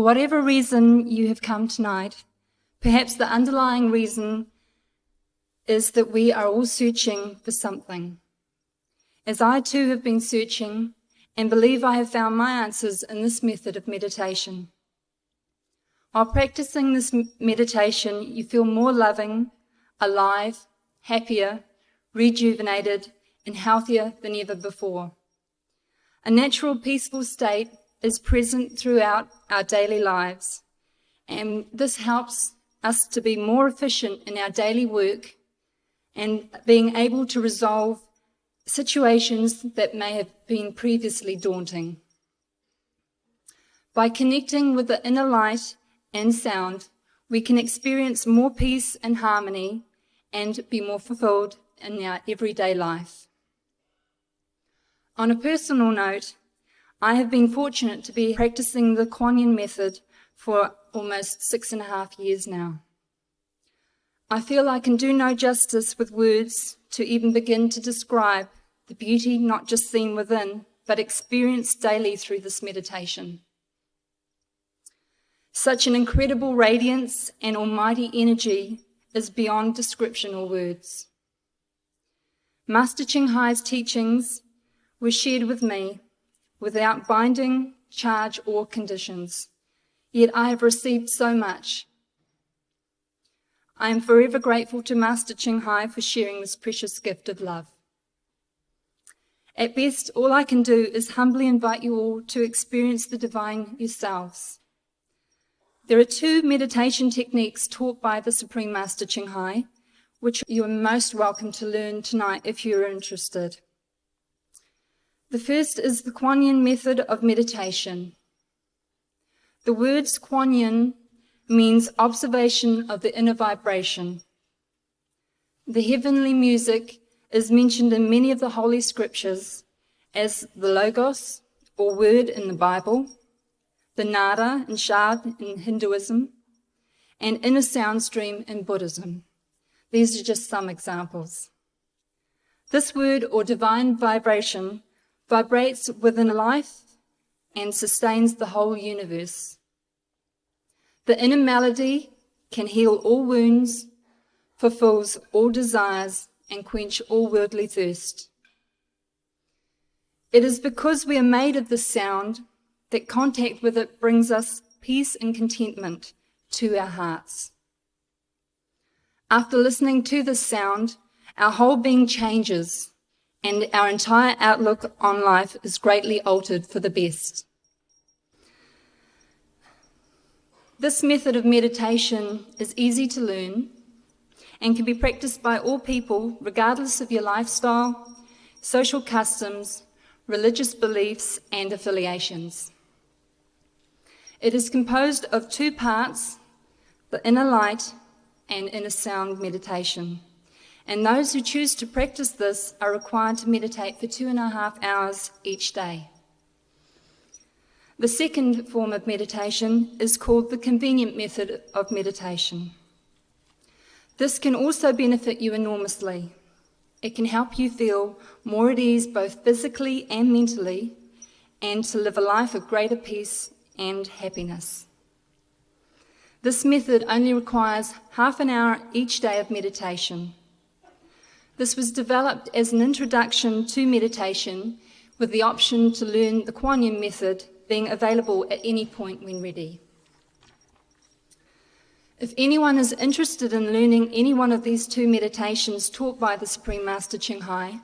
For whatever reason you have come tonight, perhaps the underlying reason is that we are all searching for something. As I too have been searching, and believe I have found my answers in this method of meditation. While practicing this meditation, you feel more loving, alive, happier, rejuvenated, and healthier than ever before. A natural, peaceful state is present throughout our daily lives, and this helps us to be more efficient in our daily work and being able to resolve situations that may have been previously daunting. By connecting with the inner light and sound, we can experience more peace and harmony and be more fulfilled in our everyday life. On a personal note, I have been fortunate to be practicing the Kuan Yin method for almost 6.5 years now. I feel I can do no justice with words to even begin to describe the beauty not just seen within, but experienced daily through this meditation. Such an incredible radiance and almighty energy is beyond description or words. Master Ching Hai's teachings were shared with me without binding, charge, or conditions, yet I have received so much. I am forever grateful to Master Ching Hai for sharing this precious gift of love. At best, all I can do is humbly invite you all to experience the divine yourselves. There are 2 meditation techniques taught by the Supreme Master Ching Hai, which you are most welcome to learn tonight if you are interested. The first is the Kuan Yin method of meditation. The words Kuan Yin means observation of the inner vibration. The heavenly music is mentioned in many of the Holy Scriptures as the Logos, or word in the Bible, the Nada and Shad in Hinduism, and inner sound stream in Buddhism. These are just some examples. This word or divine vibration vibrates within life and sustains the whole universe. The inner melody can heal all wounds, fulfills all desires, and quench all worldly thirst. It is because we are made of this sound that contact with it brings us peace and contentment to our hearts. After listening to this sound, our whole being changes, and our entire outlook on life is greatly altered for the best. This method of meditation is easy to learn and can be practiced by all people regardless of your lifestyle, social customs, religious beliefs, and affiliations. It is composed of 2 parts, the inner light and inner sound meditation. And those who choose to practice this are required to meditate for 2.5 hours each day. The second form of meditation is called the convenient method of meditation. This can also benefit you enormously. It can help you feel more at ease both physically and mentally, and to live a life of greater peace and happiness. This method only requires half an hour each day of meditation. This was developed as an introduction to meditation with the option to learn the Kuan Yin method being available at any point when ready. If anyone is interested in learning any one of these 2 meditations taught by the Supreme Master Ching Hai,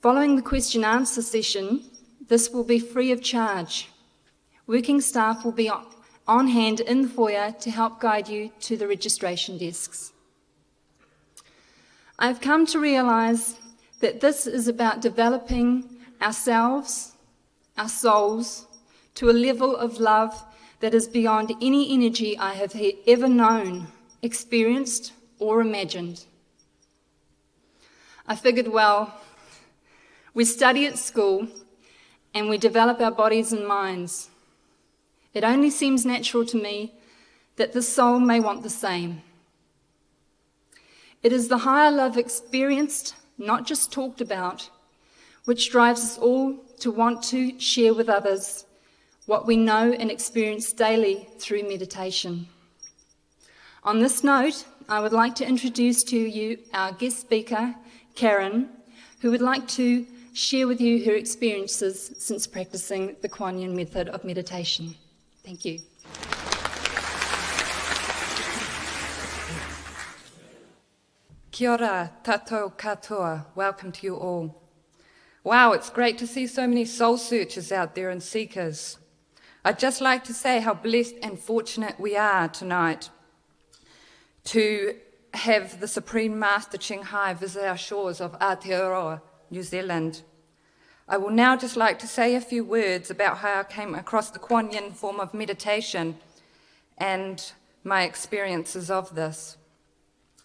following the question-answer session, this will be free of charge. Working staff will be on hand in the foyer to help guide you to the registration desks. I've come to realize that this is about developing ourselves, our souls, to a level of love that is beyond any energy I have ever known, experienced, or imagined. I figured, well, we study at school and we develop our bodies and minds. It only seems natural to me that the soul may want the same. It is the higher love experienced, not just talked about, which drives us all to want to share with others what we know and experience daily through meditation. On this note, I would like to introduce to you our guest speaker, Karen, who would like to share with you her experiences since practicing the Kuan Yin method of meditation. Thank you. Kia ora, tatou katoa. Welcome to you all. Wow, it's great to see so many soul searchers out there and seekers. I'd just like to say how blessed and fortunate we are tonight to have the Supreme Master Ching Hai visit our shores of Aotearoa, New Zealand. I will now just like to say a few words about how I came across the Kuan Yin form of meditation and my experiences of this.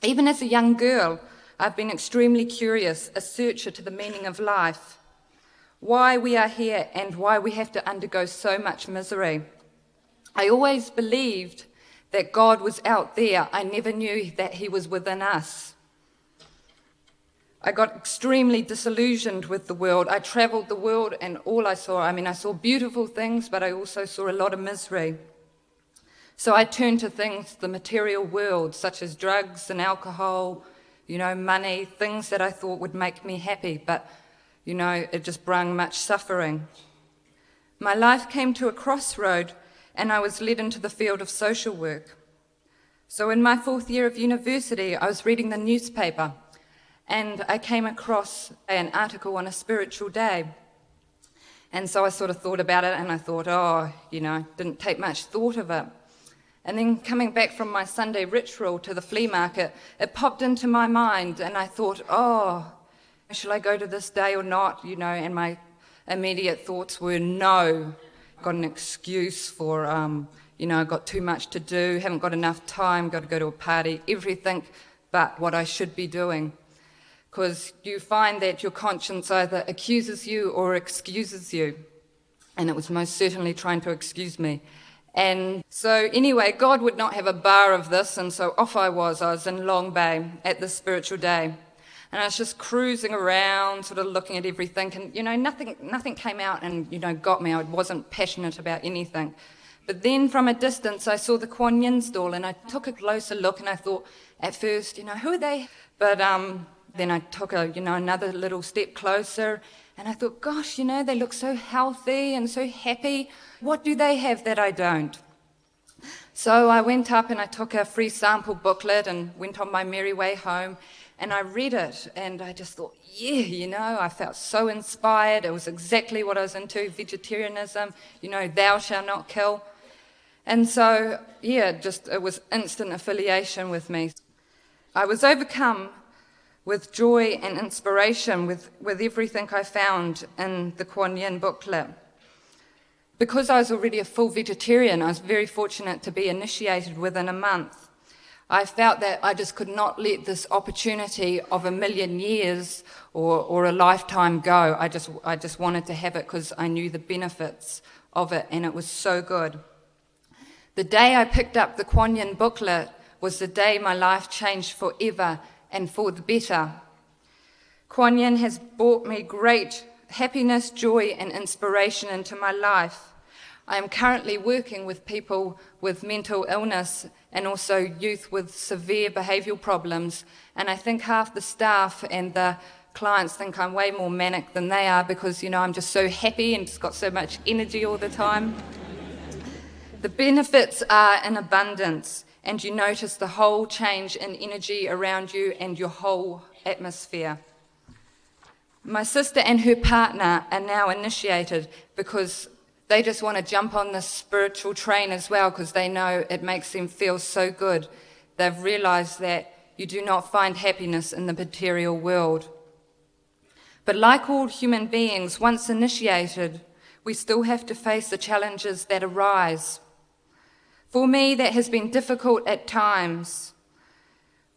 Even as a young girl, I've been extremely curious, a searcher to the meaning of life, why we are here and why we have to undergo so much misery. I always believed that God was out there. I never knew that he was within us. I got extremely disillusioned with the world. I travelled the world and all I saw beautiful things, but I also saw a lot of misery. So I turned to things, the material world, such as drugs and alcohol, money, things that I thought would make me happy, but, it just brought much suffering. My life came to a crossroad and I was led into the field of social work. So in my 4th year of university, I was reading the newspaper and I came across an article on a spiritual day. And so I sort of thought about it and I thought, didn't take much thought of it. And then coming back from my Sunday ritual to the flea market, it popped into my mind and I thought, shall I go to this day or not? And my immediate thoughts were no. Got an excuse for, I've got too much to do, haven't got enough time, got to go to a party, everything but what I should be doing. Because you find that your conscience either accuses you or excuses you. And it was most certainly trying to excuse me. And so anyway, God would not have a bar of this, and so off I was in Long Bay at this spiritual day. And I was just cruising around, sort of looking at everything, and, nothing came out and, got me. I wasn't passionate about anything. But then from a distance, I saw the Kuan Yin stall, and I took a closer look, and I thought, at first, who are they? But then I took another little step closer, and I thought, gosh, they look so healthy and so happy. What do they have that I don't? So I went up and I took a free sample booklet and went on my merry way home. And I read it and I just thought, I felt so inspired. It was exactly what I was into, vegetarianism, thou shalt not kill. And so, it was instant affiliation with me. I was overcome with joy and inspiration with everything I found in the Kuan Yin booklet. Because I was already a full vegetarian, I was very fortunate to be initiated within a month. I felt that I just could not let this opportunity of 1,000,000 years or a lifetime go. I just wanted to have it because I knew the benefits of it, and it was so good. The day I picked up the Kuan Yin booklet was the day my life changed forever and for the better. Kuan Yin has brought me great happiness, joy, and inspiration into my life. I am currently working with people with mental illness and also youth with severe behavioural problems, and I think half the staff and the clients think I'm way more manic than they are because, I'm just so happy and just got so much energy all the time. The benefits are in abundance, and you notice the whole change in energy around you and your whole atmosphere. My sister and her partner are now initiated because they just want to jump on this spiritual train as well because they know it makes them feel so good. They've realised that you do not find happiness in the material world. But like all human beings, once initiated, we still have to face the challenges that arise. For me, that has been difficult at times.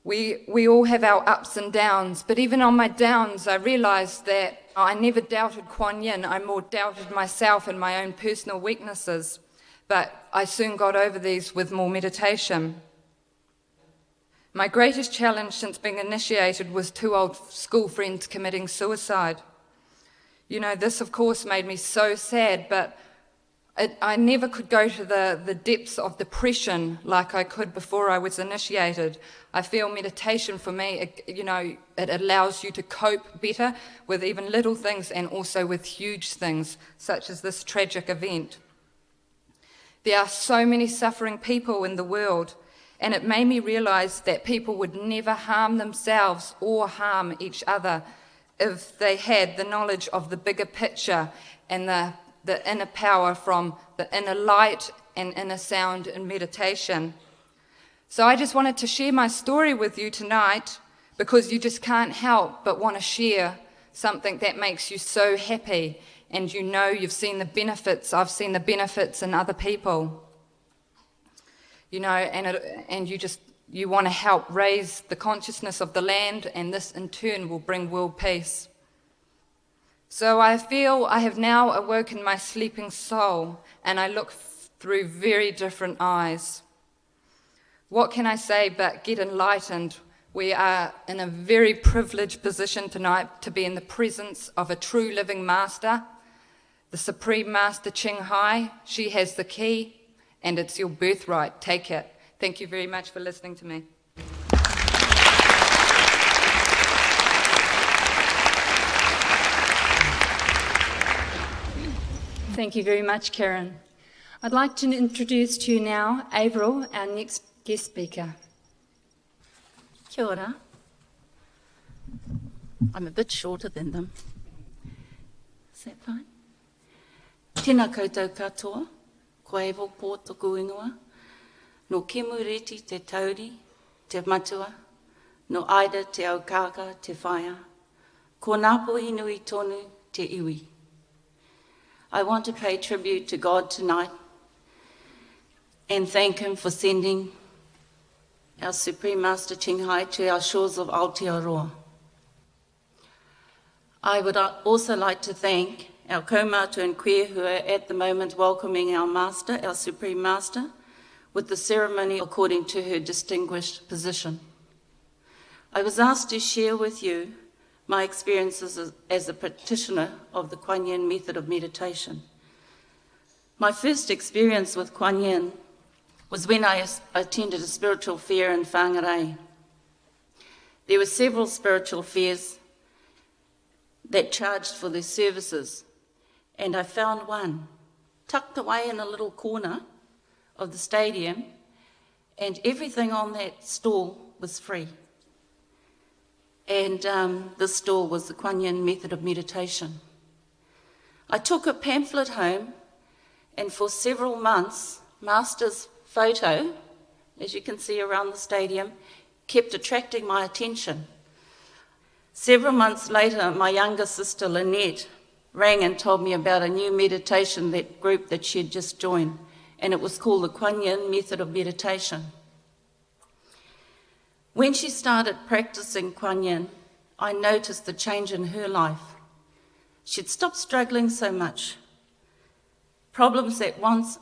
We all have our ups and downs, but even on my downs, I realised that I never doubted Kuan Yin. I more doubted myself and my own personal weaknesses, but I soon got over these with more meditation. My greatest challenge since being initiated was 2 old school friends committing suicide. This of course made me so sad, but I never could go to the depths of depression like I could before I was initiated. I feel meditation for me, it allows you to cope better with even little things and also with huge things, such as this tragic event. There are so many suffering people in the world, and it made me realize that people would never harm themselves or harm each other if they had the knowledge of the bigger picture and the inner power from the inner light and inner sound in meditation. So I just wanted to share my story with you tonight, because you just can't help but want to share something that makes you so happy, and you've seen the benefits. I've seen the benefits in other people. You want to help raise the consciousness of the land, and this in turn will bring world peace. So I feel I have now awoken my sleeping soul, and I look through very different eyes. What can I say but get enlightened? We are in a very privileged position tonight to be in the presence of a true living master, the Supreme Master Ching Hai. She has the key, and it's your birthright. Take it. Thank you very much for listening to me. Thank you very much, Karen. I'd like to introduce to you now Averill, our next guest speaker. Kia ora. I'm a bit shorter than them. Is that fine? Tēnā koutou katoa, ko Averill pō toku ingoa, no Kemureti te tauri, te matua, no Aida te aukaka te whaia, ko Nāpo inui tonu te iwi. I want to pay tribute to God tonight and thank him for sending our Supreme Master Ching Hai to our shores of Aotearoa. I would also like to thank our kaumātua and queer who are at the moment welcoming our Master, our Supreme Master, with the ceremony according to her distinguished position. I was asked to share with you my experiences as a practitioner of the Kuan Yin method of meditation. My first experience with Kuan Yin was when I attended a spiritual fair in Whangarei. There were several spiritual fairs that charged for their services, and I found one tucked away in a little corner of the stadium, and everything on that stall was free. And this stall was the Kuan Yin method of meditation. I took a pamphlet home, and for several months, Master's photo, as you can see around the stadium, kept attracting my attention. Several months later, my younger sister Lynette rang and told me about a new meditation group that she had just joined, and it was called the Kuan Yin method of meditation. When she started practicing Kuan Yin, I noticed the change in her life. She'd stopped struggling so much. Problems that once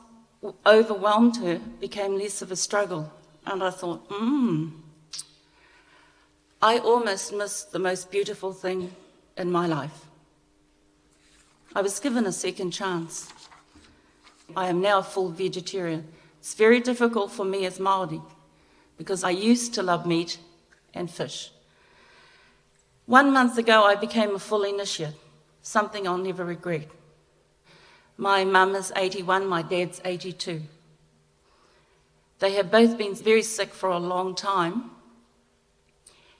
overwhelmed her became less of a struggle. And I thought, I almost missed the most beautiful thing in my life. I was given a second chance. I am now a full vegetarian. It's very difficult for me as Māori, because I used to love meat and fish. 1 month ago, I became a full initiate, something I'll never regret. My mum is 81, my dad's 82. They have both been very sick for a long time,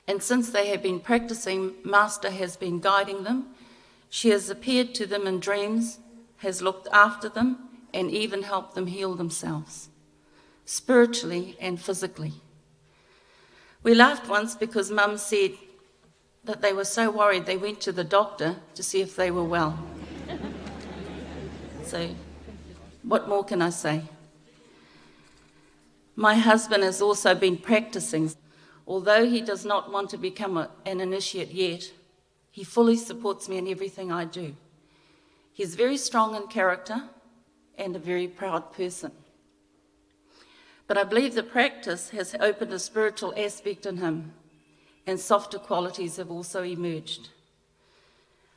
and since they have been practicing, Master has been guiding them. She has appeared to them in dreams, has looked after them, and even helped them heal themselves, spiritually and physically. We laughed once because Mum said that they were so worried they went to the doctor to see if they were well. So, what more can I say? My husband has also been practicing. Although he does not want to become an initiate yet, he fully supports me in everything I do. He's very strong in character and a very proud person. But I believe the practice has opened a spiritual aspect in him, and softer qualities have also emerged.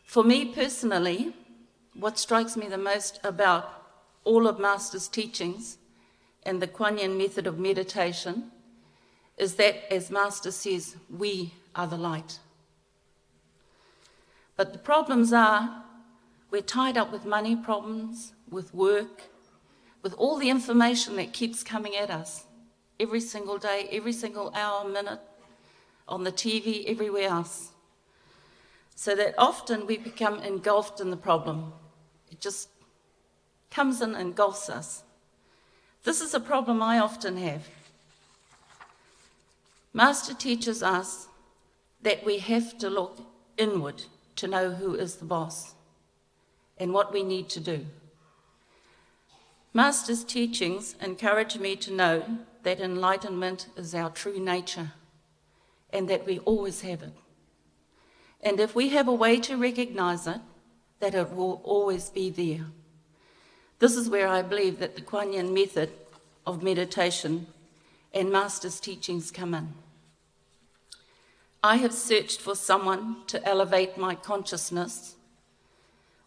For me personally, what strikes me the most about all of Master's teachings and the Kuan Yin method of meditation is that, as Master says, we are the light. But the problems are, we're tied up with money problems, with work, with all the information that keeps coming at us every single day, every single hour, minute, on the TV, everywhere else. So that often we become engulfed in the problem. It just comes in and engulfs us. This is a problem I often have. Master teaches us that we have to look inward to know who is the boss and what we need to do. Master's teachings encourage me to know that enlightenment is our true nature and that we always have it. And if we have a way to recognize it, that it will always be there. This is where I believe that the Kuan Yin method of meditation and Master's teachings come in. I have searched for someone to elevate my consciousness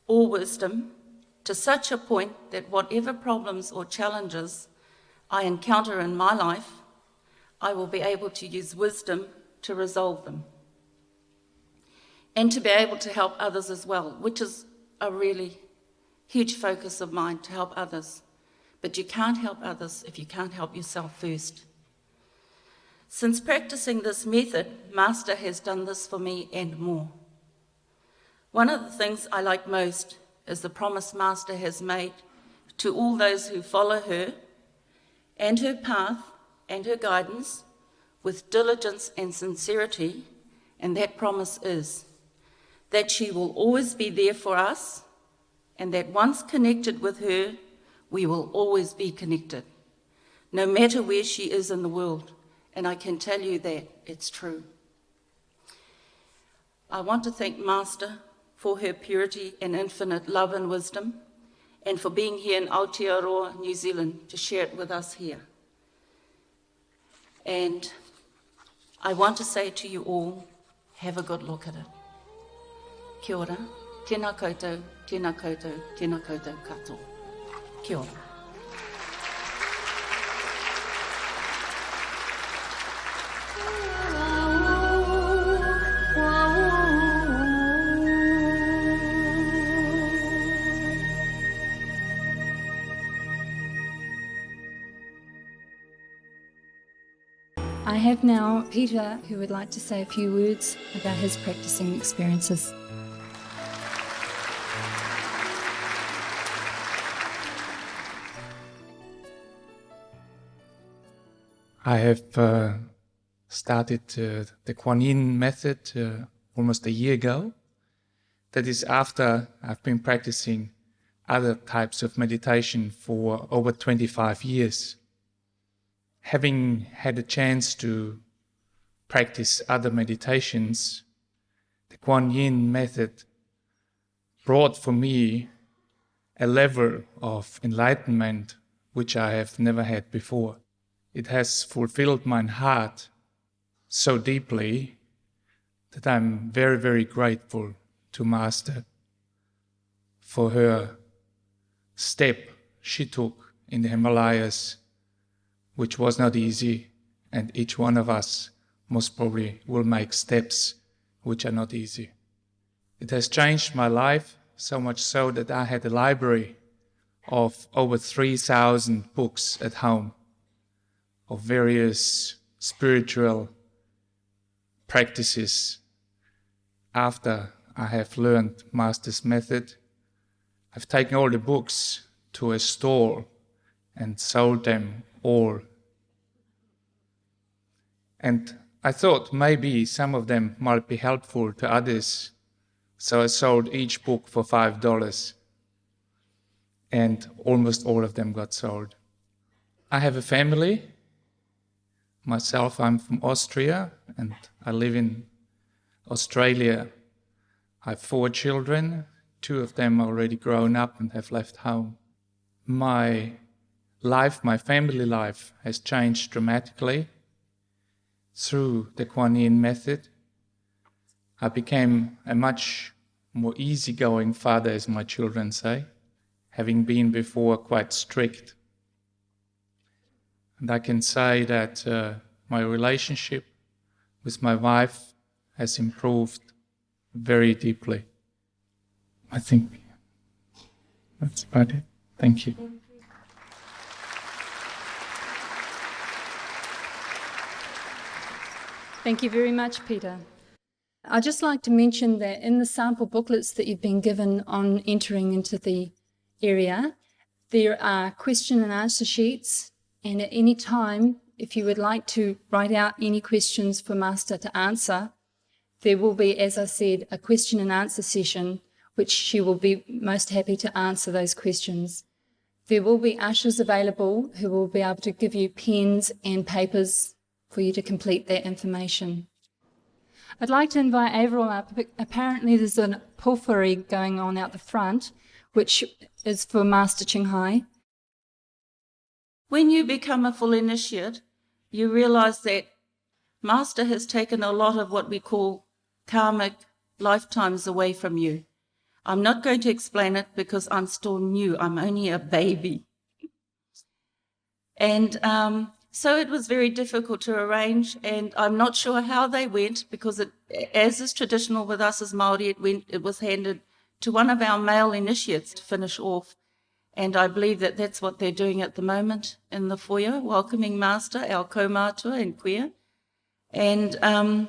or wisdom to such a point that whatever problems or challenges I encounter in my life, I will be able to use wisdom to resolve them. And to be able to help others as well, which is a really huge focus of mine, to help others. But you can't help others if you can't help yourself first. Since practicing this method, Master has done this for me and more. One of the things I like most is the promise Master has made to all those who follow her and her path and her guidance with diligence and sincerity, and that promise is that she will always be there for us, and that once connected with her, we will always be connected, no matter where she is in the world. And I can tell you that it's true. I want to thank Master for her purity and infinite love and wisdom, and for being here in Aotearoa, New Zealand, to share it with us here. And I want to say to you all, have a good look at it. Kia ora, tēnā koutou, tēnā koutou, tēnā koutou katoa. Kia ora. I have now Peter, who would like to say a few words about his practicing experiences. I have started the Kuan Yin method almost a year ago. That is after I've been practicing other types of meditation for over 25 years. Having had a chance to practice other meditations, the Kuan Yin method brought for me a level of enlightenment which I have never had before. It has fulfilled my heart so deeply that I'm very, very grateful to Master for her step she took in the Himalayas, which was not easy, and each one of us most probably will make steps which are not easy. It has changed my life, so much so that I had a library of over 3,000 books at home of various spiritual practices. After I have learned Master's method, I've taken all the books to a store and sold them all. And I thought maybe some of them might be helpful to others, so I sold each book for $5, and almost all of them got sold. I have a family. Myself, I'm from Austria, and I live in Australia. I have 4 children. 2 of them are already grown up and have left home. My family life has changed dramatically through the Kuan Yin method. I became a much more easygoing father, as my children say. having been before quite strict. And I can say that my relationship with my wife has improved very deeply. I think that's about it. Thank you. Thank you very much, Peter. I'd just like to mention that in the sample booklets that you've been given on entering into the area, there are question and answer sheets, and at any time, if you would like to write out any questions for Master to answer, there will be, as I said, a question and answer session, which she will be most happy to answer those questions. There will be ushers available who will be able to give you pens and papers for you to complete that information. I'd like to invite Avril up. Apparently there's a pulphery going on out the front, which is for Master Ching Hai. When you become a full initiate, you realize that Master has taken a lot of what we call karmic lifetimes away from you. I'm not going to explain it because I'm still new. I'm only a baby. And so it was very difficult to arrange, and I'm not sure how they went because, as is traditional with us as Māori, it was handed to one of our male initiates to finish off. And I believe that that's what they're doing at the moment in the foyer, welcoming Master, our kaumātua and queer. And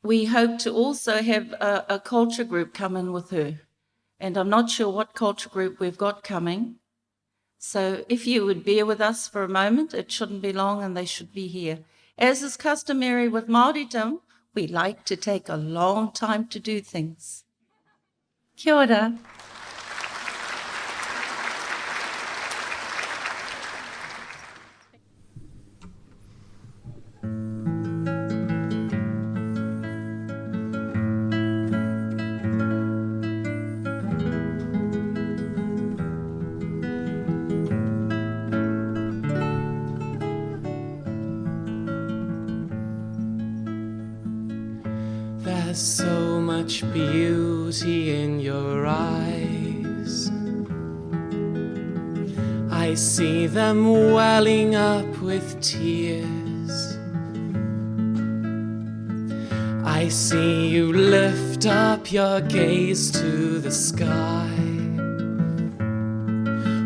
we hope to also have a culture group come in with her. And I'm not sure what culture group we've got coming. So if you would bear with us for a moment, it shouldn't be long and they should be here. As is customary with Māoridom, we like to take a long time to do things. Kia ora. There's so much beauty in your eyes. I see them welling up with tears. I see you lift up your gaze to the sky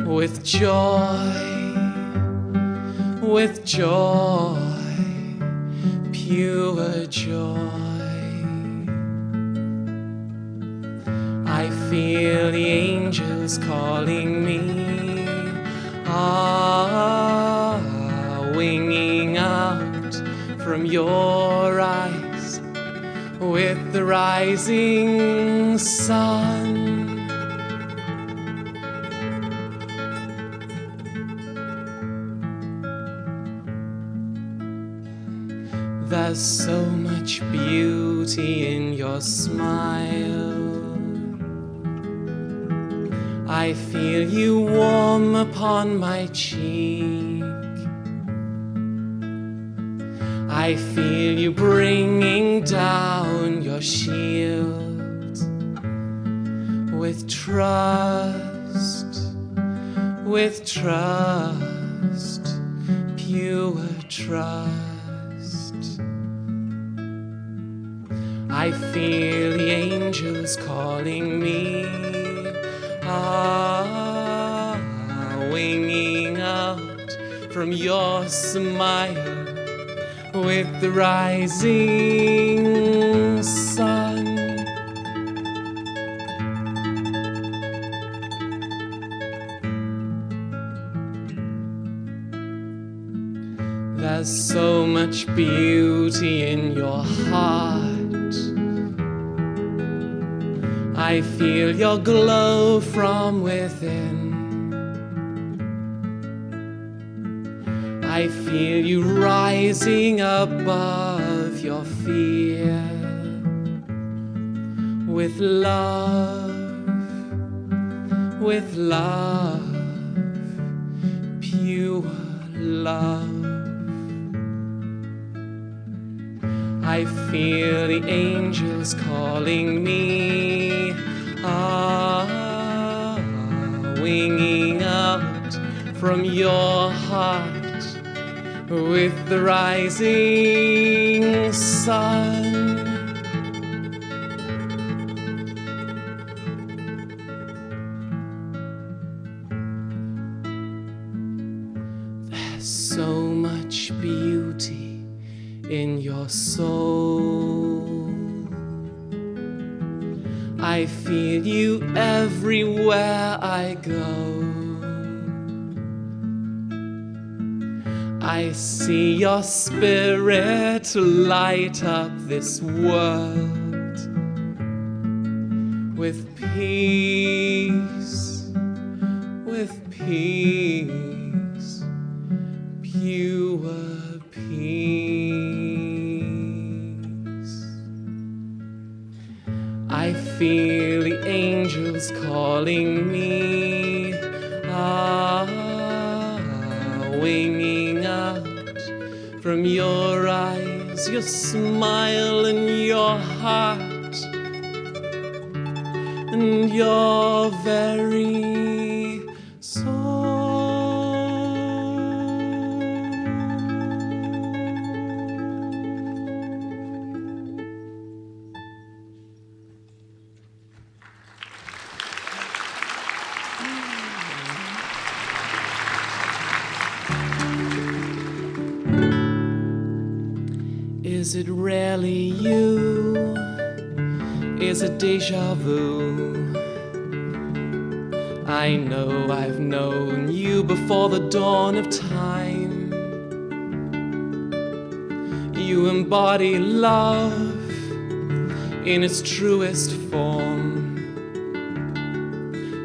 with joy, pure joy. I feel the angels calling me, winging out from your eyes with the rising sun. There's so much beauty in your smile. I feel you warm upon my cheek. I feel you bringing down your shield with trust, pure trust. I feel the angels calling me, winging out from your smile with the rising sun. There's so much beauty in your heart. I feel your glow from within. I feel you rising above your fear with love, pure love. I feel the angels calling me, singing out from your heart with the rising sun. There's so much beauty in your soul. I feel you everywhere I go. I see your spirit light up this world with peace, pure peace. I feel the angels calling me, winging out from your eyes, your smile and your heart, and your very soul. Is it really you? Is it déjà vu? I know I've known you before the dawn of time. You embody love in its truest form.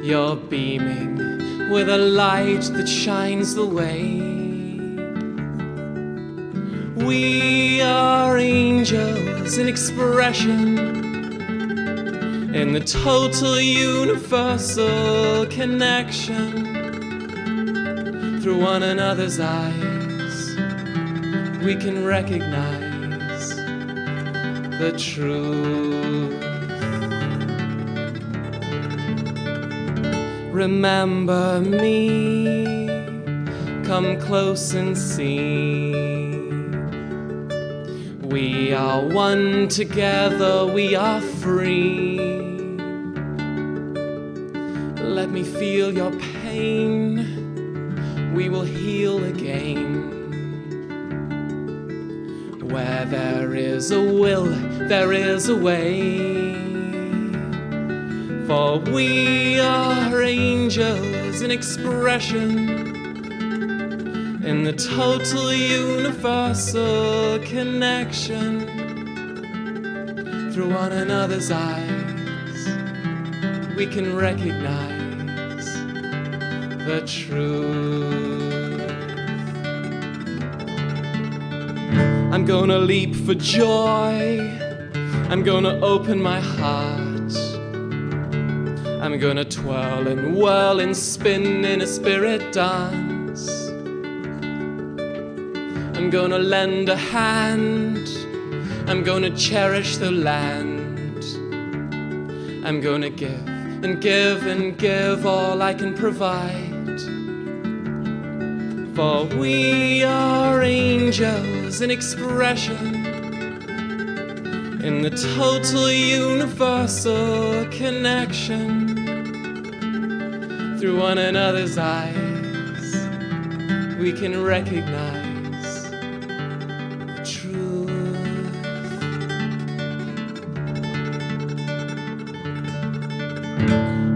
You're beaming with a light that shines the way. We are angels in expression, in the total universal connection. Through one another's eyes, we can recognize the truth. Remember me, come close and see. We are one together, we are free. Let me feel your pain, we will heal again. Where there is a will, there is a way. For we are angels in expression, in the total universal connection. Through one another's eyes, we can recognize the truth. I'm gonna leap for joy, I'm gonna open my heart, I'm gonna twirl and whirl and spin in a spirit dance. I'm gonna lend a hand, I'm gonna cherish the land. I'm gonna give and give and give all I can provide. For we are angels in expression, in the total universal connection. Through one another's eyes, we can recognize the truth.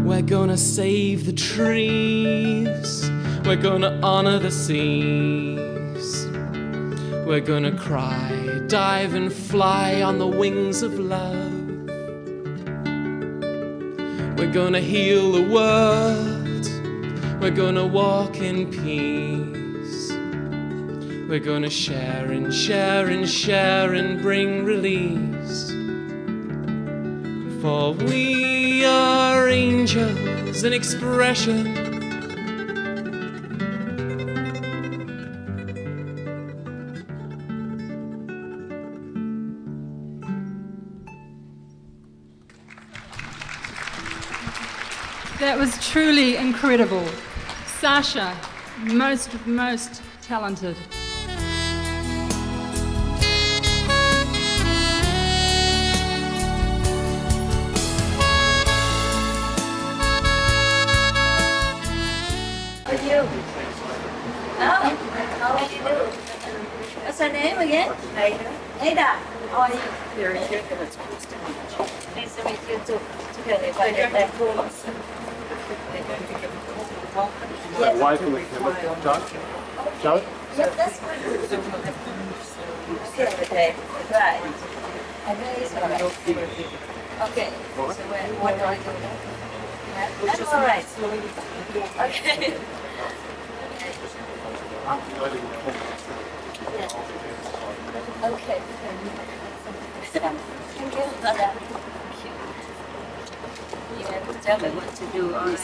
We're gonna save the trees, we're gonna honor the seas, we're gonna cry, dive and fly on the wings of love. We're gonna heal the world, we're gonna walk in peace. We're gonna share and share and share and bring release. For we are angels in expression, That was truly incredible. Sasha, most talented. How are you? What's her name again? Ada. Ada, how are you? Very good. Nice to meet you too. Together by the left. My wife and John? John? Yes, that's fine. Okay, right. I know it's all right. Okay, so what do I do? That's all right. Okay. Yes. Okay. Thank you for that. Yeah, tell me what to do. All right.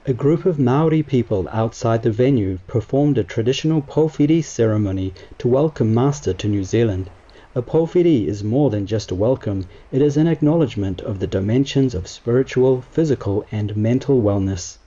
A group of Maori people outside the venue performed a traditional pōwhiri ceremony to welcome Master to New Zealand. A pōwhiri is more than just a welcome, it is an acknowledgement of the dimensions of spiritual, physical and mental wellness.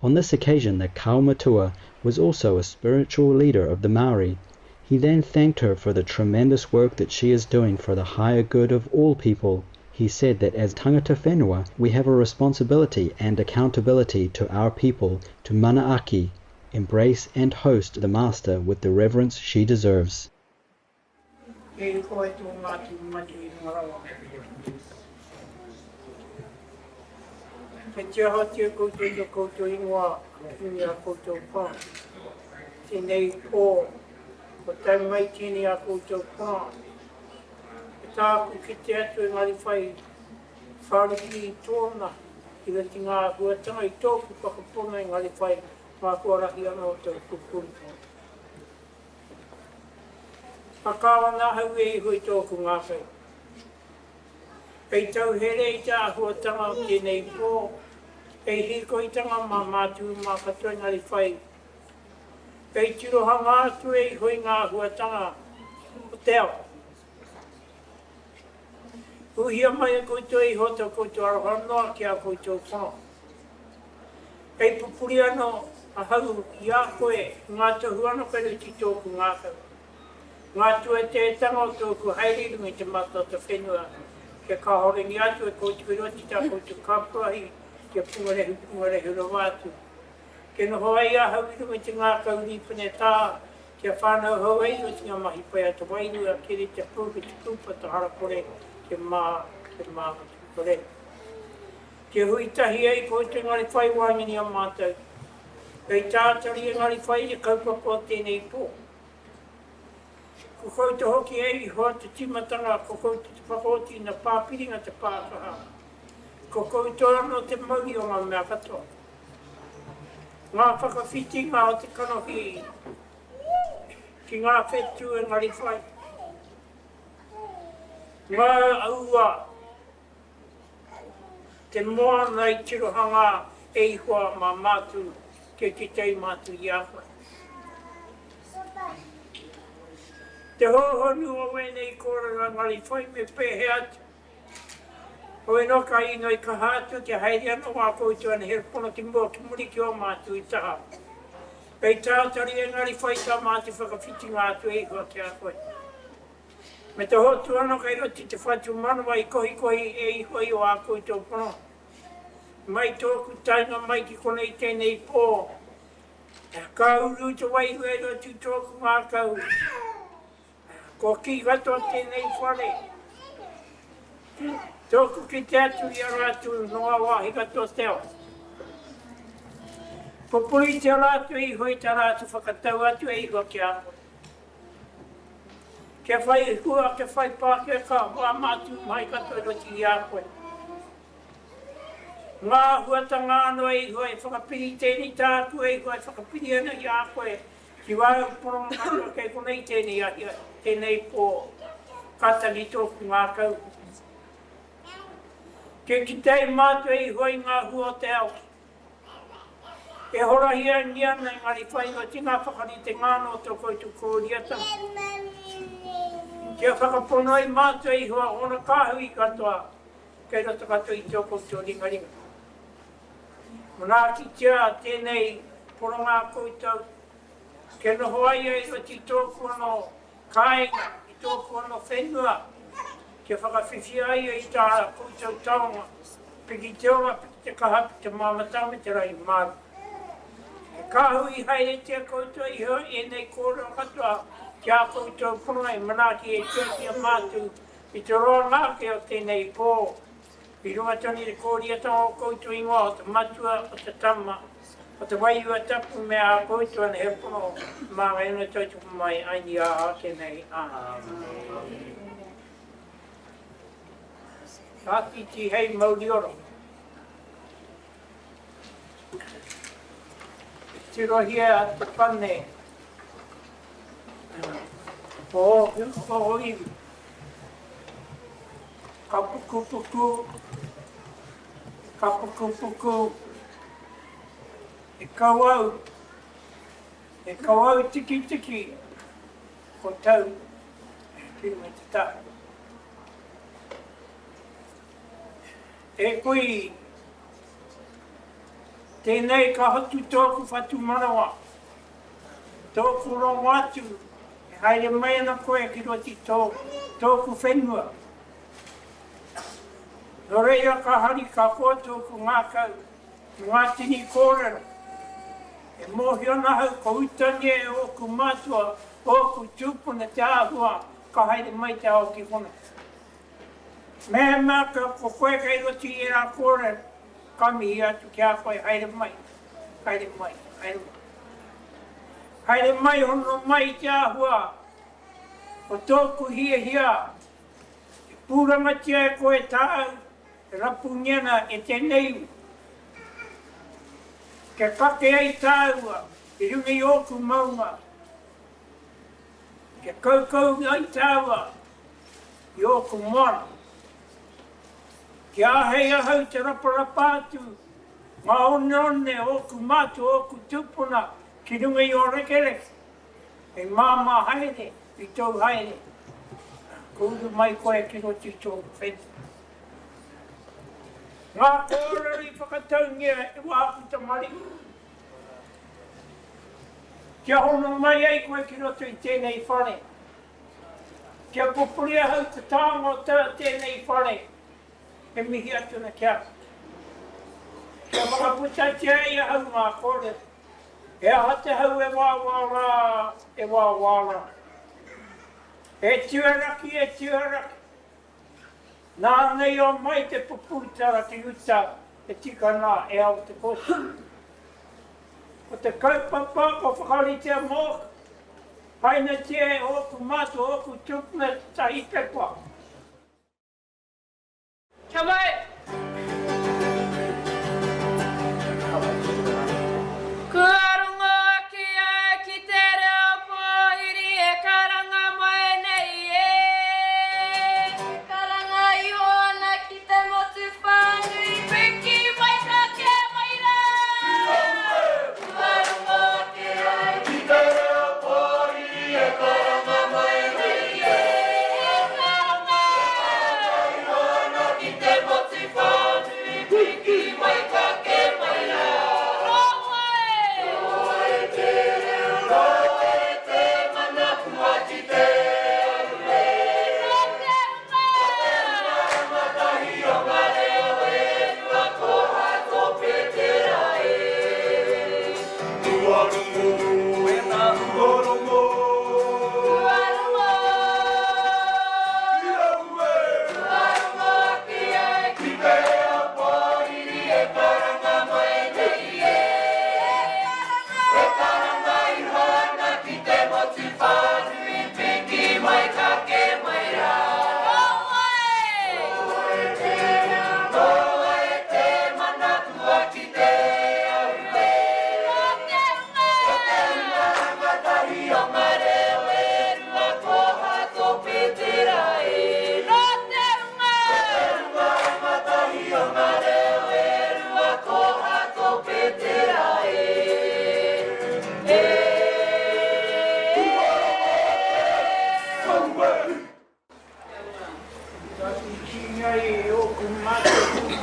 On this occasion, the Kaumatua was also a spiritual leader of the Maori. He then thanked her for the tremendous work that she is doing for the higher good of all people. He said that as tangata whenua, we have a responsibility and accountability to our people to manaaki, embrace and host the Master with the reverence she deserves. Ke tia hati e koutou i koutou ingoa, tini a koutou pā. Tēnei pō, ko tai mai tini a koutou pā. E tāku ki te atu e ngari whai, whāriki i tōna, i reti ngā huatanga i tōku whakapona i ngari whai, mā kuarahi ana o tau kukuri. Whakawa nā hau e i hui tōku ngā whai. Kei tau here i tā huatanga o tēnei pō, kei hiko i tanga mā mātu mā katoa ngari whai. Kei tirohanga atu e i hui ngā huatanga o teo. Uhia mai a koutou i hota koutou arohanoa ki a koutou whano. Kei pupuri ano a hau i a koe, ngā tahu ano kei ruti tōku ngā kau. Ngā tua te tanga o tōku hairiringi te matata whenua. Ke ka horengi atu e koutou roti tā koutou kapuahi, ke pungarehu rawatu. Ke noho ai a hau irungi te ngā kauripene tā, ke whānau hau ai o tinga mahi pai atu wairu a kere te pūki te kūpa ta harakore, ke mā kore. Ke hui tahi ai koutou ngari whai wāngini a mātou. Kei tātari e ngari whai e kaupapa o tēnei pō. Ko koutou hoki e i hoa te timatanga, ko koutou te whakoti na pāpiringa te pākaha. Ko koutou ano te mauri o ngā mea katoa. Ngā whakawhitinga o te kanohi, ki ngā whetu e ngari whai. Ngā aua, te moa nei tirohanga e i hoa mā mātu, ke tei mātu i ahoi. Te hohonu o wenei kōranga ngari whai me pēhe atu. O e noka ino i ka hātu te haere ano wā koutou ana here pono ki mua ki muri ki o mātu i taha. Pei tātari e ngari whai tā mātu whakawhiti ngātu e hua ki a koe. Me te hotu ano kai roti te whatu manua i kohi e i hoi o a koutou pono. Mai tōku tainga mai ki kone i tēnei pō. Ka uru te waihu e roti tōku ngā kau. Ko ki gato tēnei whare. Tōku ki te atu i aratu noa wahi gato teo. Popuri te rātu e hoi te rātu whakatau atu e hua ki a koe. Ke whai hua, ke whai pāke ka hoa mātu mai gato roti i a koe. Ngā huatanga ano e hoi whakapiri tēnei tāku e hoi whakapiri ana i a koe. Ki wāu poronga matua kei konei tēnei ahia, tēnei pō katangi tōku ngā kau. Ke ki tei mātua i hoi ngā hua te au. E horahia ni ana ngari whai o tina whakari te ngāno tō koutou kōriata. Kia whakapono i mātua i hoa ona kāhui katoa kei roto katoa i tō koutou ringaringa. Mona ki tia tēnei poronga koutou ke noho ai e roti tōku ano kāinga i tōku ano whenua ke whakawhiwhi ai e i tā koutou taonga piki te onga piki te kaha piki te māmatau me te rai māru. E kāhui haere tia koutou i hoa e nei kōrero katoa kia koutou poronga i manaki e tēkia mātu i te roa ngāke o tēnei pō. I runga tani te kōria tanga o koutou ingoa o te matua o te tama o te waiua tapu me a koutou ane he pono mā ngā tautupu mai aini a tēnei āna. Tāti ti hei maurioro. Te rohia te pane. O iwi. Ka puku puku. Ka puku puku. E kawau. E kawau tiki tiki. Ko tau. Piri me te tā. E kui. Tēnei ka hotu tōku whatu manawa. Tōku rongo atu. E haere mai ana koe ki roti tōku whenua. No reira ka hari ka kōtō ku ngā kau, ngā tini kōrero. E mōhi ona hau ko utane e o ku mātua, o ku tūpuna te āhua, ka haere mai te ao ki hona. Mea mea ka ko koe kei roti e rā kōrero, ka mihi atu ki a koe haere mai, haere mai, haere mai. Haere mai hono mai te āhua, o tōku hia hia, e pūranga tia e koe tāu, e rapu ngena e tenei. Ke kake ai tāua, e rungi oku maunga. Ke kaukau ai tāua, i oku mora. Ke ahei ahau te raparapa atu, ngā one oku mātu oku tupuna, ki rungi o rekereke. E māma haere, i tau haere. Kūru mai koe ki roti tōku whenua. Ngā kōrero i whakataungia e wāku ta mariku. Kia hono mai ai koe ki roto i tēnei whare. Kia pupuria hau te tāngo tā tēnei whare. E mihi atu na kia. Kia whakaputai te ai hau ngā kōrero. E ahate hau e wāwāra, e wāwāra. E tuaraki, e tuaraki. Nā nei o mai te puputara te uta e tika nā e au te kosi. O te kaupapa o whakarite a mōka. Haina te oku mātu oku tupuna tahi pepa. Kia mai! Kua rungo aki ai ki te reo pōhiri e karanga mai nei e.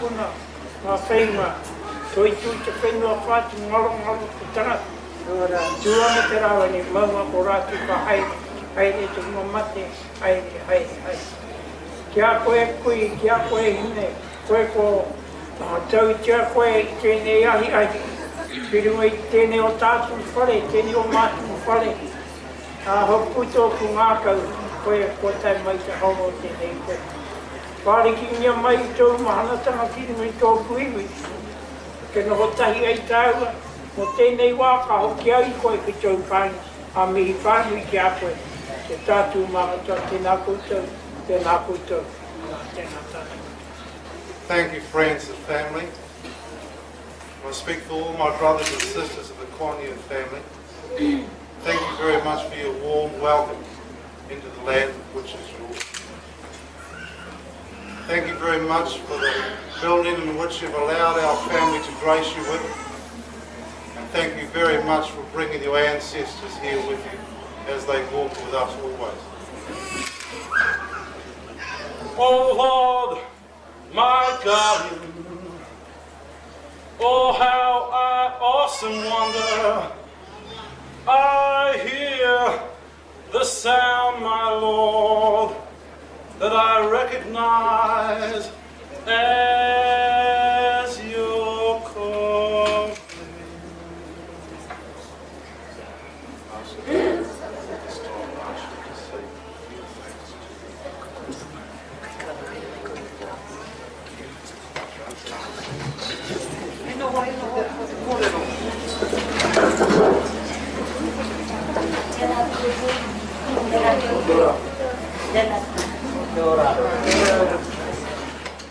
puna, ngā whainga. Toi tui te whenua whātu ngaro te tangata. Tuana te rawa ni maunga ko rātu ka haere te mamate, haere. Kia koe kui, kia koe hine, koe ko tau tia koe I tēnei ahi. Whirunga I tēnei o tātu whare, tēnei o mātu whare. Hopu tōku ngākau, koe tai mai te hongo tēnei koe. Wāriki ngia mai I tōu mahanatanga whirunga I tōku iwi. Ke noho tahi ai tāua, mo tēnei wā ka hoki ai koe ki tōu whāngi, a mihi whāngi ki a koe. Te tātu mahata, tēnā koutou, tēnā koutou, tēnā tātu. Thank you, friends and family. I speak for all my brothers and sisters of the Kuan Yin family. Thank you very much for your warm welcome into the land which is yours. Thank you very much for the building in which you've allowed our family to grace you with. And thank you very much for bringing your ancestors here with you as they walk with us always. Oh Lord, my God, oh how I awesome wonder, I hear the sound, my Lord, that I recognize as your calling.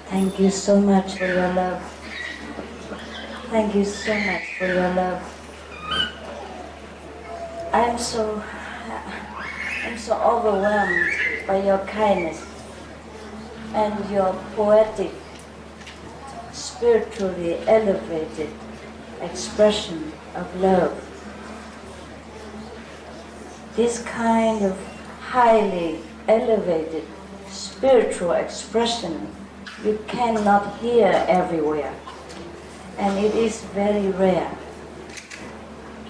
Thank you so much for your love. Thank you so much for your love. I'm so overwhelmed by your kindness and your poetic, spiritually elevated expression of love. This kind of highly elevated spiritual expression you cannot hear everywhere, and it is very rare,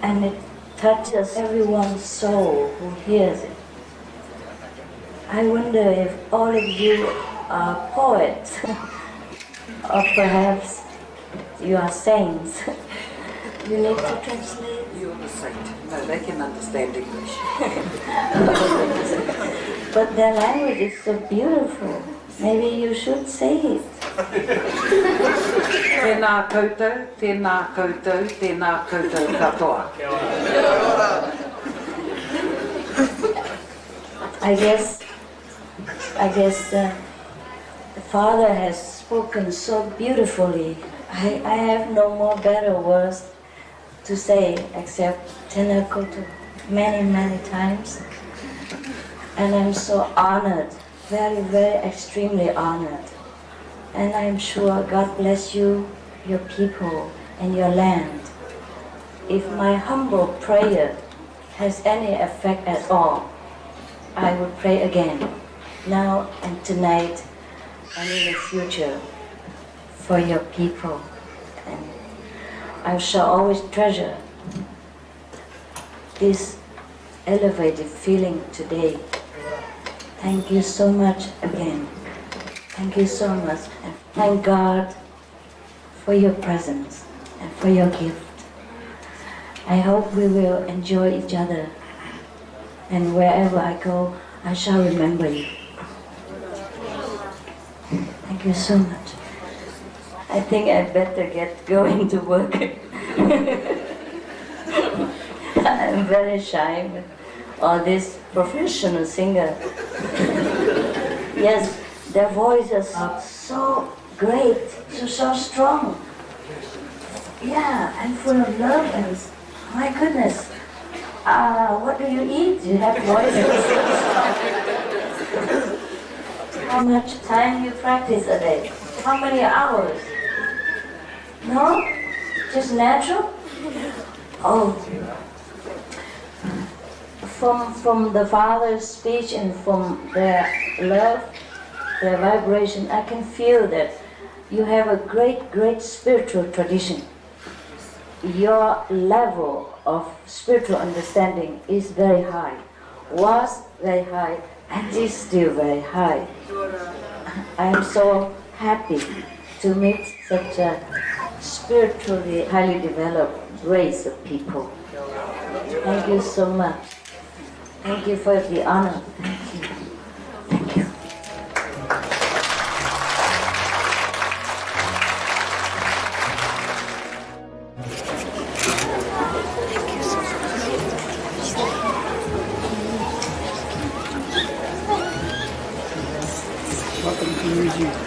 and it touches everyone's soul who hears it. I wonder if all of you are poets, or perhaps you are saints. You need to translate? You're the saint. No, they can understand English. But their language is so beautiful. Maybe you should say it. Tēnā koutou, tēnā koutou, tēnā koutou katoa. I guess the Father has spoken so beautifully. I have no more better words to say except tēnā koutou many, many times. And I'm so honored, very, very extremely honored. And I'm sure God bless you, your people, and your land. If my humble prayer has any effect at all, I would pray again, now and tonight, and in the future, for your people. And I shall always treasure this elevated feeling today. Thank you so much again. Thank you so much. And thank God for your presence and for your gift. I hope we will enjoy each other. And wherever I go, I shall remember you. Thank you so much. I think I better get going to work. I'm very shy with all these professional singers. Yes, their voices are so great, so strong. Yeah, and full of love and my goodness. What do you eat? You have voices. How much time you practice a day? How many hours? No? Just natural? Oh. From the Father's speech and from their love, their vibration, I can feel that you have a great spiritual tradition. Your level of spiritual understanding is very high, was very high, and is still very high. I am so happy to meet such a spiritually highly developed race of people. Thank you so much. Thank you for the honor. Thank you. Thank you. Welcome to New Zealand.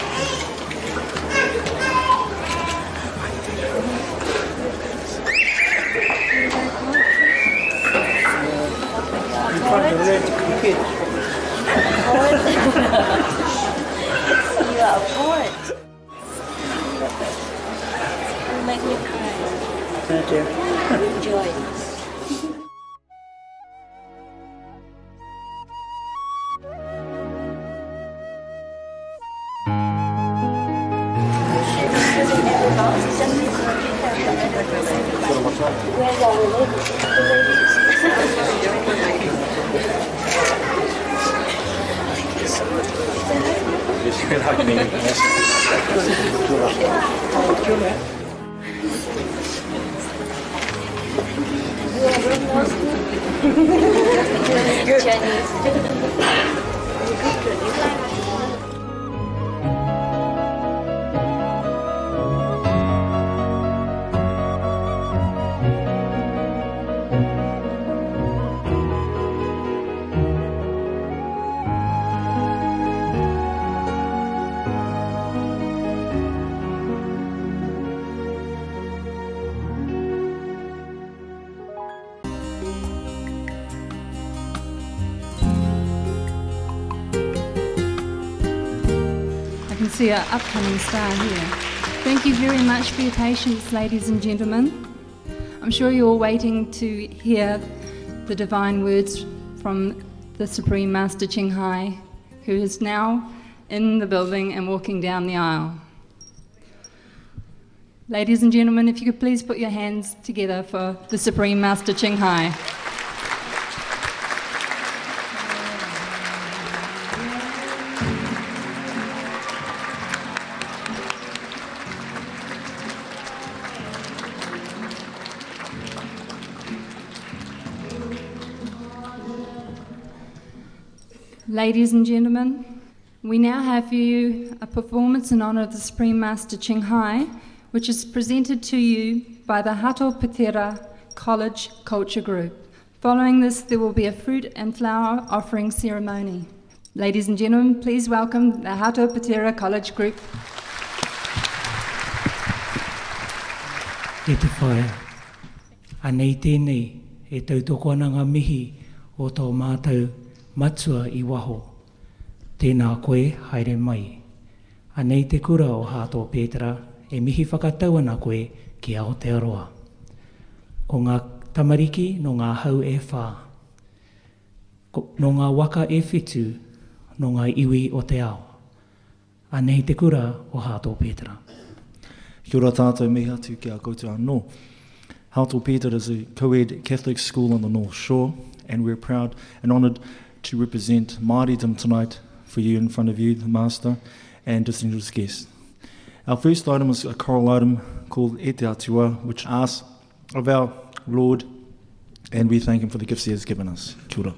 You find the red kids. You are a poet. You make me cry. Thank you. Enjoy. I can see our upcoming star here. Thank you very much for your patience, ladies and gentlemen. I'm sure you're all waiting to hear the divine words from the Supreme Master Ching Hai, who is now in the building and walking down the aisle. Ladies and gentlemen, if you could please put your hands together for the Supreme Master Ching Hai. Ladies and gentlemen, we now have for you a performance in honour of the Supreme Master Ching Hai, which is presented to you by the Hato Patera College Culture Group. Following this, there will be a fruit and flower offering ceremony. Ladies and gentlemen, please welcome the Hato Patera College Group. E te whae, anei tēnei e tautokona ngā mihi o tō mātou matua I waho. Tēnā koe haere mai. Anei te kura o Hato Pētera e mihi whakatau ana koe ki Aotearoa. Ko ngā tamariki no ngā hau e whā. No ngā waka e whitu, no ngā iwi o te ao. Anei te kura o Hato Pētera. Kia ora tātou mihi atu ki a koutou anō. Hato Pētera is a co-ed Catholic school on the North Shore, and we're proud and honoured to represent Māoridom tonight for you in front of you, the Master, and distinguished guests. Our first item is a choral item called E Te Atua, which asks of our Lord, and we thank Him for the gifts He has given us. Kia ora.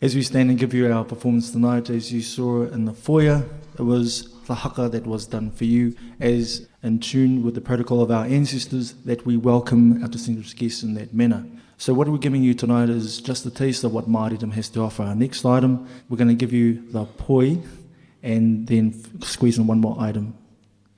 As we stand and give you our performance tonight, as you saw in the foyer, it was the haka that was done for you, as in tune with the protocol of our ancestors, that we welcome our distinguished guests in that manner. So what we're giving you tonight is just a taste of what Māoridom has to offer. Our next item, we're going to give you the poi, and then squeeze in one more item.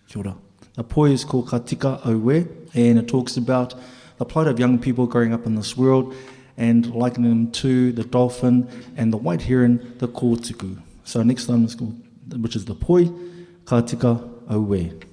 Kia ora. The poi is called Ka Tika Auwe, and it talks about the plight of young people growing up in this world and likening them to the dolphin and the white heron, the kōtuku. So our next item is called, which is the poi, Ka Tika Auwe.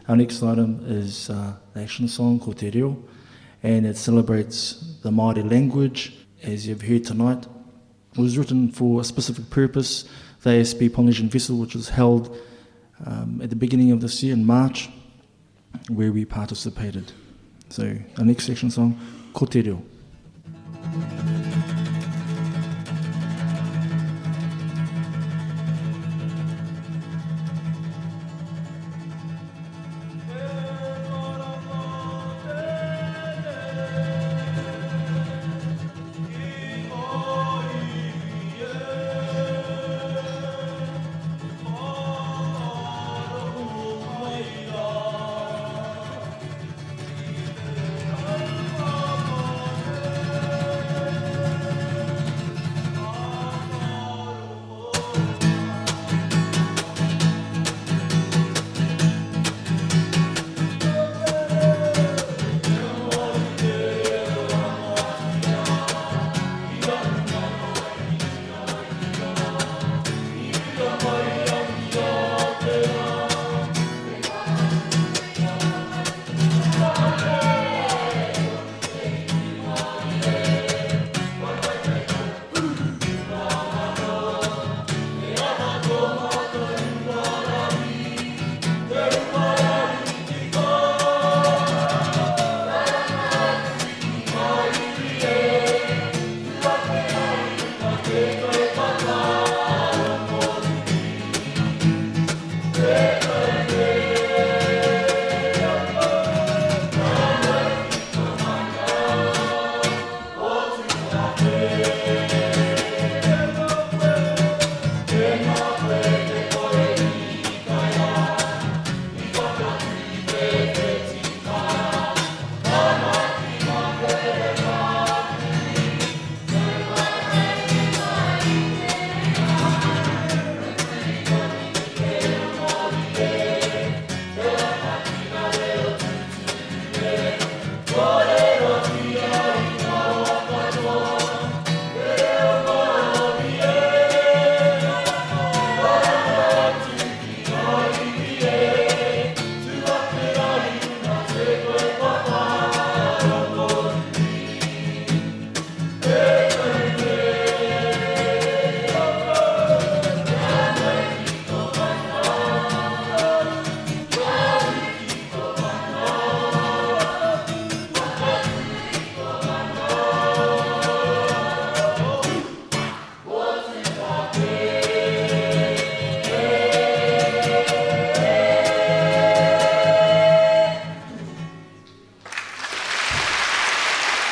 Our next item is the action song called Te Reo, and it celebrates the Māori language. As you've heard tonight, it was written for a specific purpose, the ASB Polynesian Festival, which was held at the beginning of this year in March, where we participated. So our next action song, Ko Te Reo.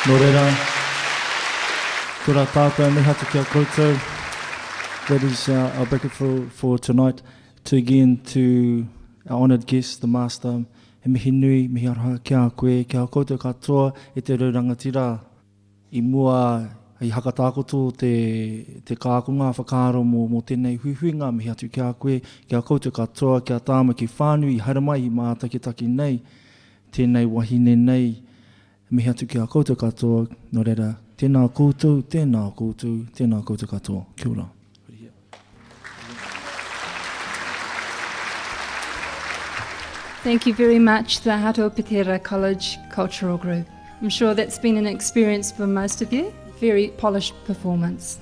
Nō reira, ko rā tātou me hatu kia koutou. That is our bracket for tonight. To again to our honoured guest, the Master, he mihi nui, mihi aroha kia koe, kia koutou katoa e te rangatira. I mua i hakatākoto te kākunga whakaaro mō tēnei huihuinga mihi atu kia koe, kia koutou katoa, kia tāma ki whānui, i haramai i mā takitaki nei, tēnei wahine nei, mihi atu kia koutou katoa, no reira, tēnā koutou, tēnā koutou, tēnā koutou katoa. Kia ora. Thank you very much, the Hato Pitera College Cultural Group. I'm sure that's been an experience for most of you. Very polished performance.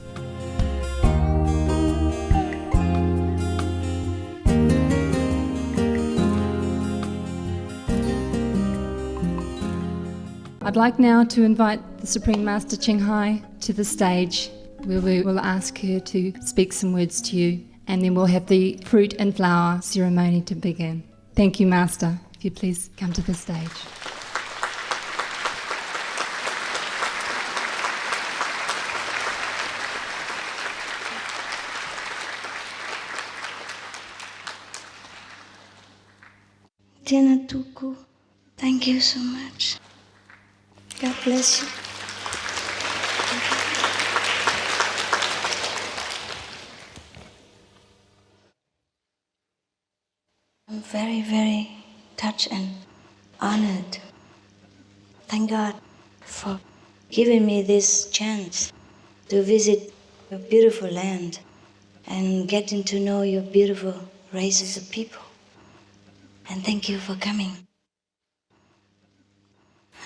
I'd like now to invite the Supreme Master Ching Hai to the stage, where we will ask her to speak some words to you, and then we'll have the fruit and flower ceremony to begin. Thank you, Master. If you please come to the stage. Tēnā tuku, thank you so much. God bless you. I'm very, very touched and honored. Thank God for giving me this chance to visit your beautiful land and getting to know your beautiful races of people. And thank you for coming.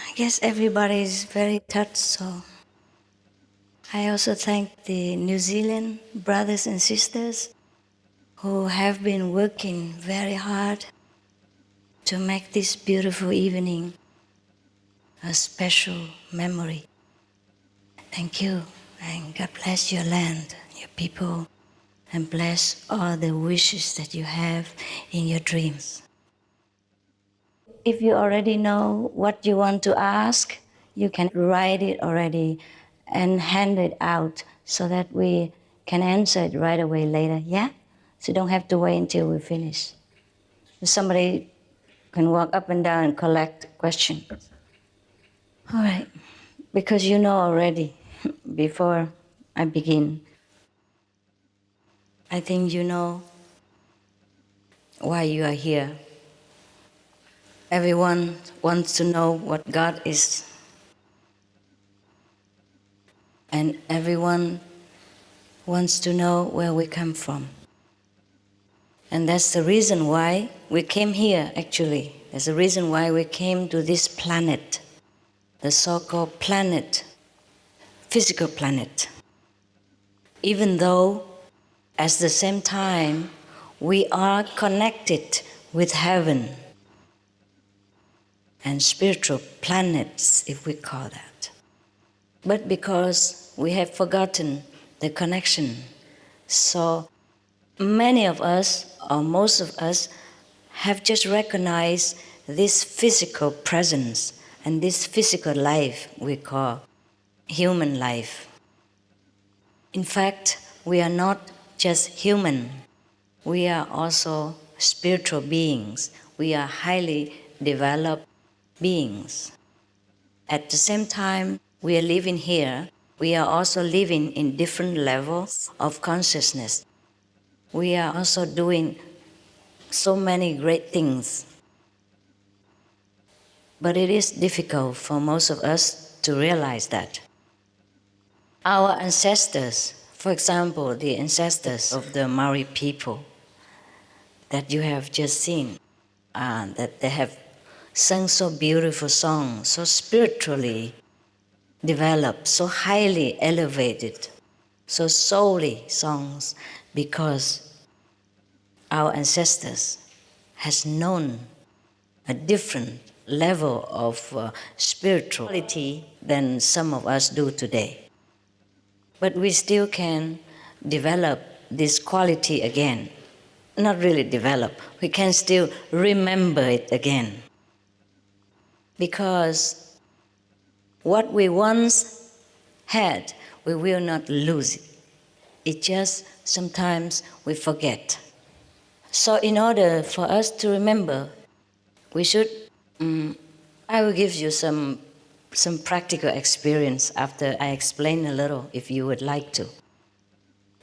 I guess everybody is very touched, so I also thank the New Zealand brothers and sisters who have been working very hard to make this beautiful evening a special memory. Thank you, and God bless your land, your people, and bless all the wishes that you have in your dreams. If you already know what you want to ask, you can write it already and hand it out so that we can answer it right away later, yeah? So you don't have to wait until we finish. Somebody can walk up and down and collect questions. All right, because you know already, before I begin, I think you know why you are here. Everyone wants to know what God is. And everyone wants to know where we come from. And that's the reason why we came here, actually. There's a reason why we came to this planet, the so-called planet, physical planet. Even though, at the same time, we are connected with heaven and spiritual planets, if we call that. But because we have forgotten the connection, so many of us, or most of us, have just recognized this physical presence and this physical life we call human life. In fact, we are not just human. We are also spiritual beings. We are highly developed beings. At the same time, we are living here. We are also living in different levels of consciousness. We are also doing so many great things. But it is difficult for most of us to realize that. Our ancestors, for example, the ancestors of the Maori people that you have just seen, that they have sung so beautiful songs, so spiritually developed, so highly elevated, so soully songs, because our ancestors has known a different level of spirituality than some of us do today. But we still can develop this quality again. Not really develop, we can still remember it again. Because What we once had, we will not lose it. It just sometimes we forget. So in order for us to remember, we should, I will give you some practical experience after I explain a little, if you would like to.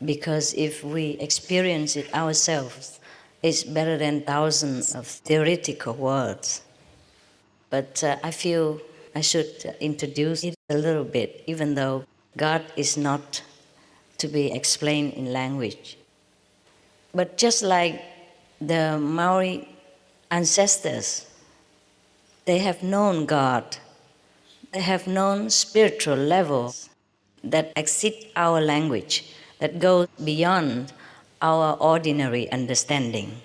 Because if we experience it ourselves, it's better than thousands of theoretical words. But I feel I should introduce it a little bit, even though God is not to be explained in language. But just like the Maori ancestors, they have known God. They have known spiritual levels that exceed our language, that go beyond our ordinary understanding.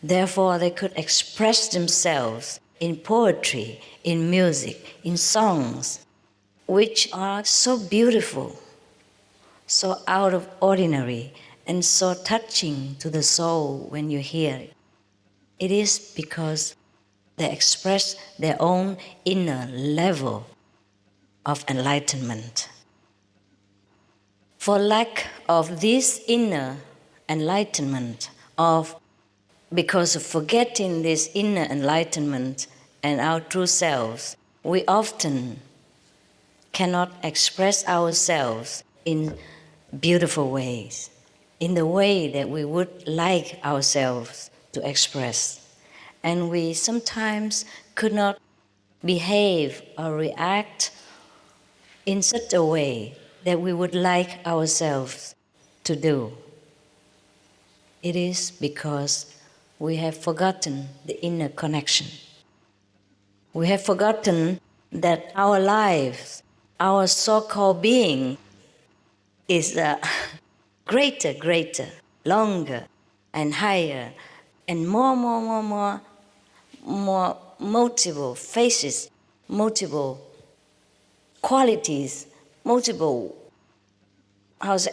Therefore, they could express themselves in poetry, in music, in songs, which are so beautiful, so out of ordinary, and so touching to the soul when you hear it. It is because they express their own inner level of enlightenment. For lack of this inner enlightenment, because of forgetting this inner enlightenment and our true selves, we often cannot express ourselves in beautiful ways, in the way that we would like ourselves to express. And we sometimes could not behave or react in such a way that we would like ourselves to do. It is because we have forgotten the inner connection. We have forgotten that our lives, our so-called being, is greater, longer, and higher, and more multiple faces, multiple qualities, multiple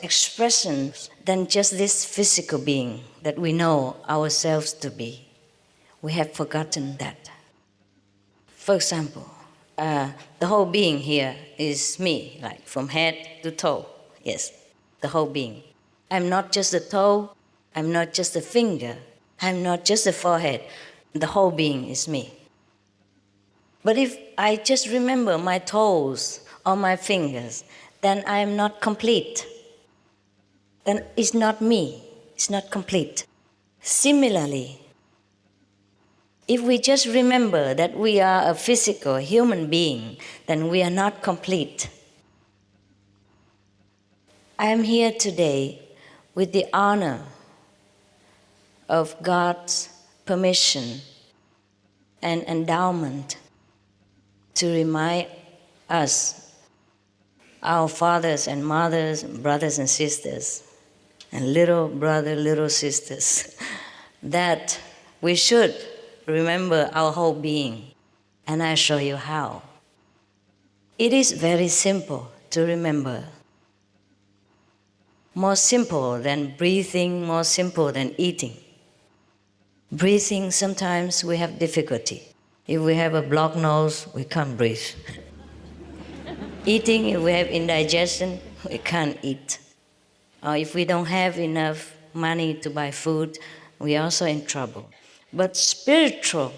expressions than just this physical being that we know ourselves to be. We have forgotten that. For example, the whole being here is me, like from head to toe. Yes, the whole being. I'm not just the toe, I'm not just the finger, I'm not just the forehead. The whole being is me. But if I just remember my toes or my fingers, then I am not complete. Then it's not me, it's not complete. Similarly, if we just remember that we are a physical human being, then we are not complete. I am here today with the honor of God's permission and endowment to remind us, our fathers and mothers, brothers and sisters, and little brother, little sisters, that we should remember our whole being. And I show you how. It is very simple to remember. More simple than breathing, more simple than eating. Breathing, sometimes we have difficulty. If we have a blocked nose, we can't breathe. Eating, if we have indigestion, we can't eat. Or if we don't have enough money to buy food, we're also in trouble. But spiritual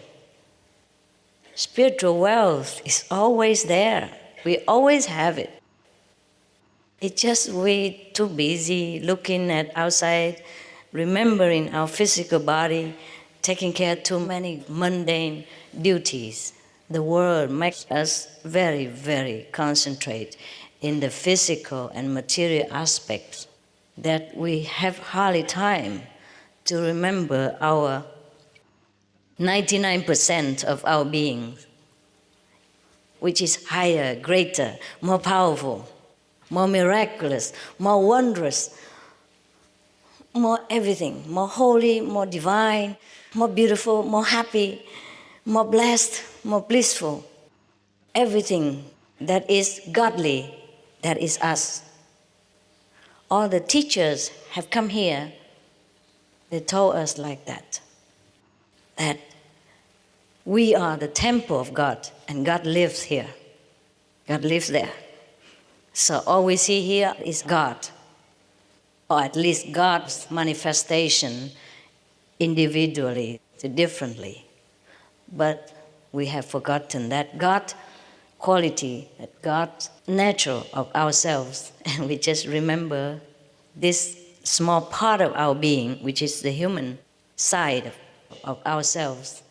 wealth is always there. We always have it. It's just we're too busy looking at outside, remembering our physical body, taking care of too many mundane duties. The world makes us very, very concentrate in the physical and material aspects that we have hardly time to remember our 99% of our being, which is higher, greater, more powerful, more miraculous, more wondrous, more everything, more holy, more divine, more beautiful, more happy, more blessed, more blissful. Everything that is godly, that is us. All the teachers have come here, they told us like that we are the temple of God and God lives here. God lives there. So all we see here is God, or at least God's manifestation individually, differently. But we have forgotten that God quality, that God's nature of ourselves, and we just remember this small part of our being, which is the human side of ourselves.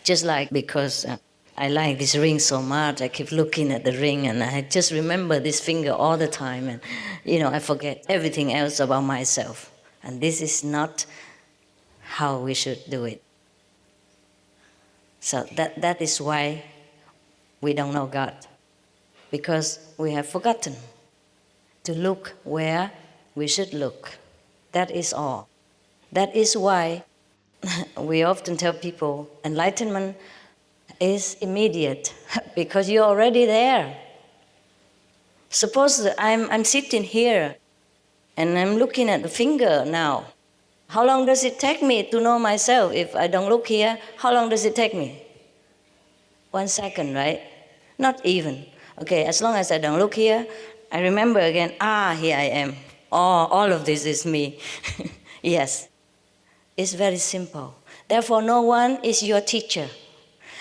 Just like because I like this ring so much, I keep looking at the ring and I just remember this finger all the time, and I forget everything else about myself. And this is not how we should do it. So that is why we don't know God, because we have forgotten to look where we should look. That is all. That is why we often tell people enlightenment is immediate, because you're already there. Suppose that I'm sitting here and I'm looking at the finger now. How long does it take me to know myself? If I don't look here, how long does it take me? 1 second, right? Not even. Okay, as long as I don't look here, I remember again, here I am. All of this is me. Yes. It's very simple. Therefore, no one is your teacher.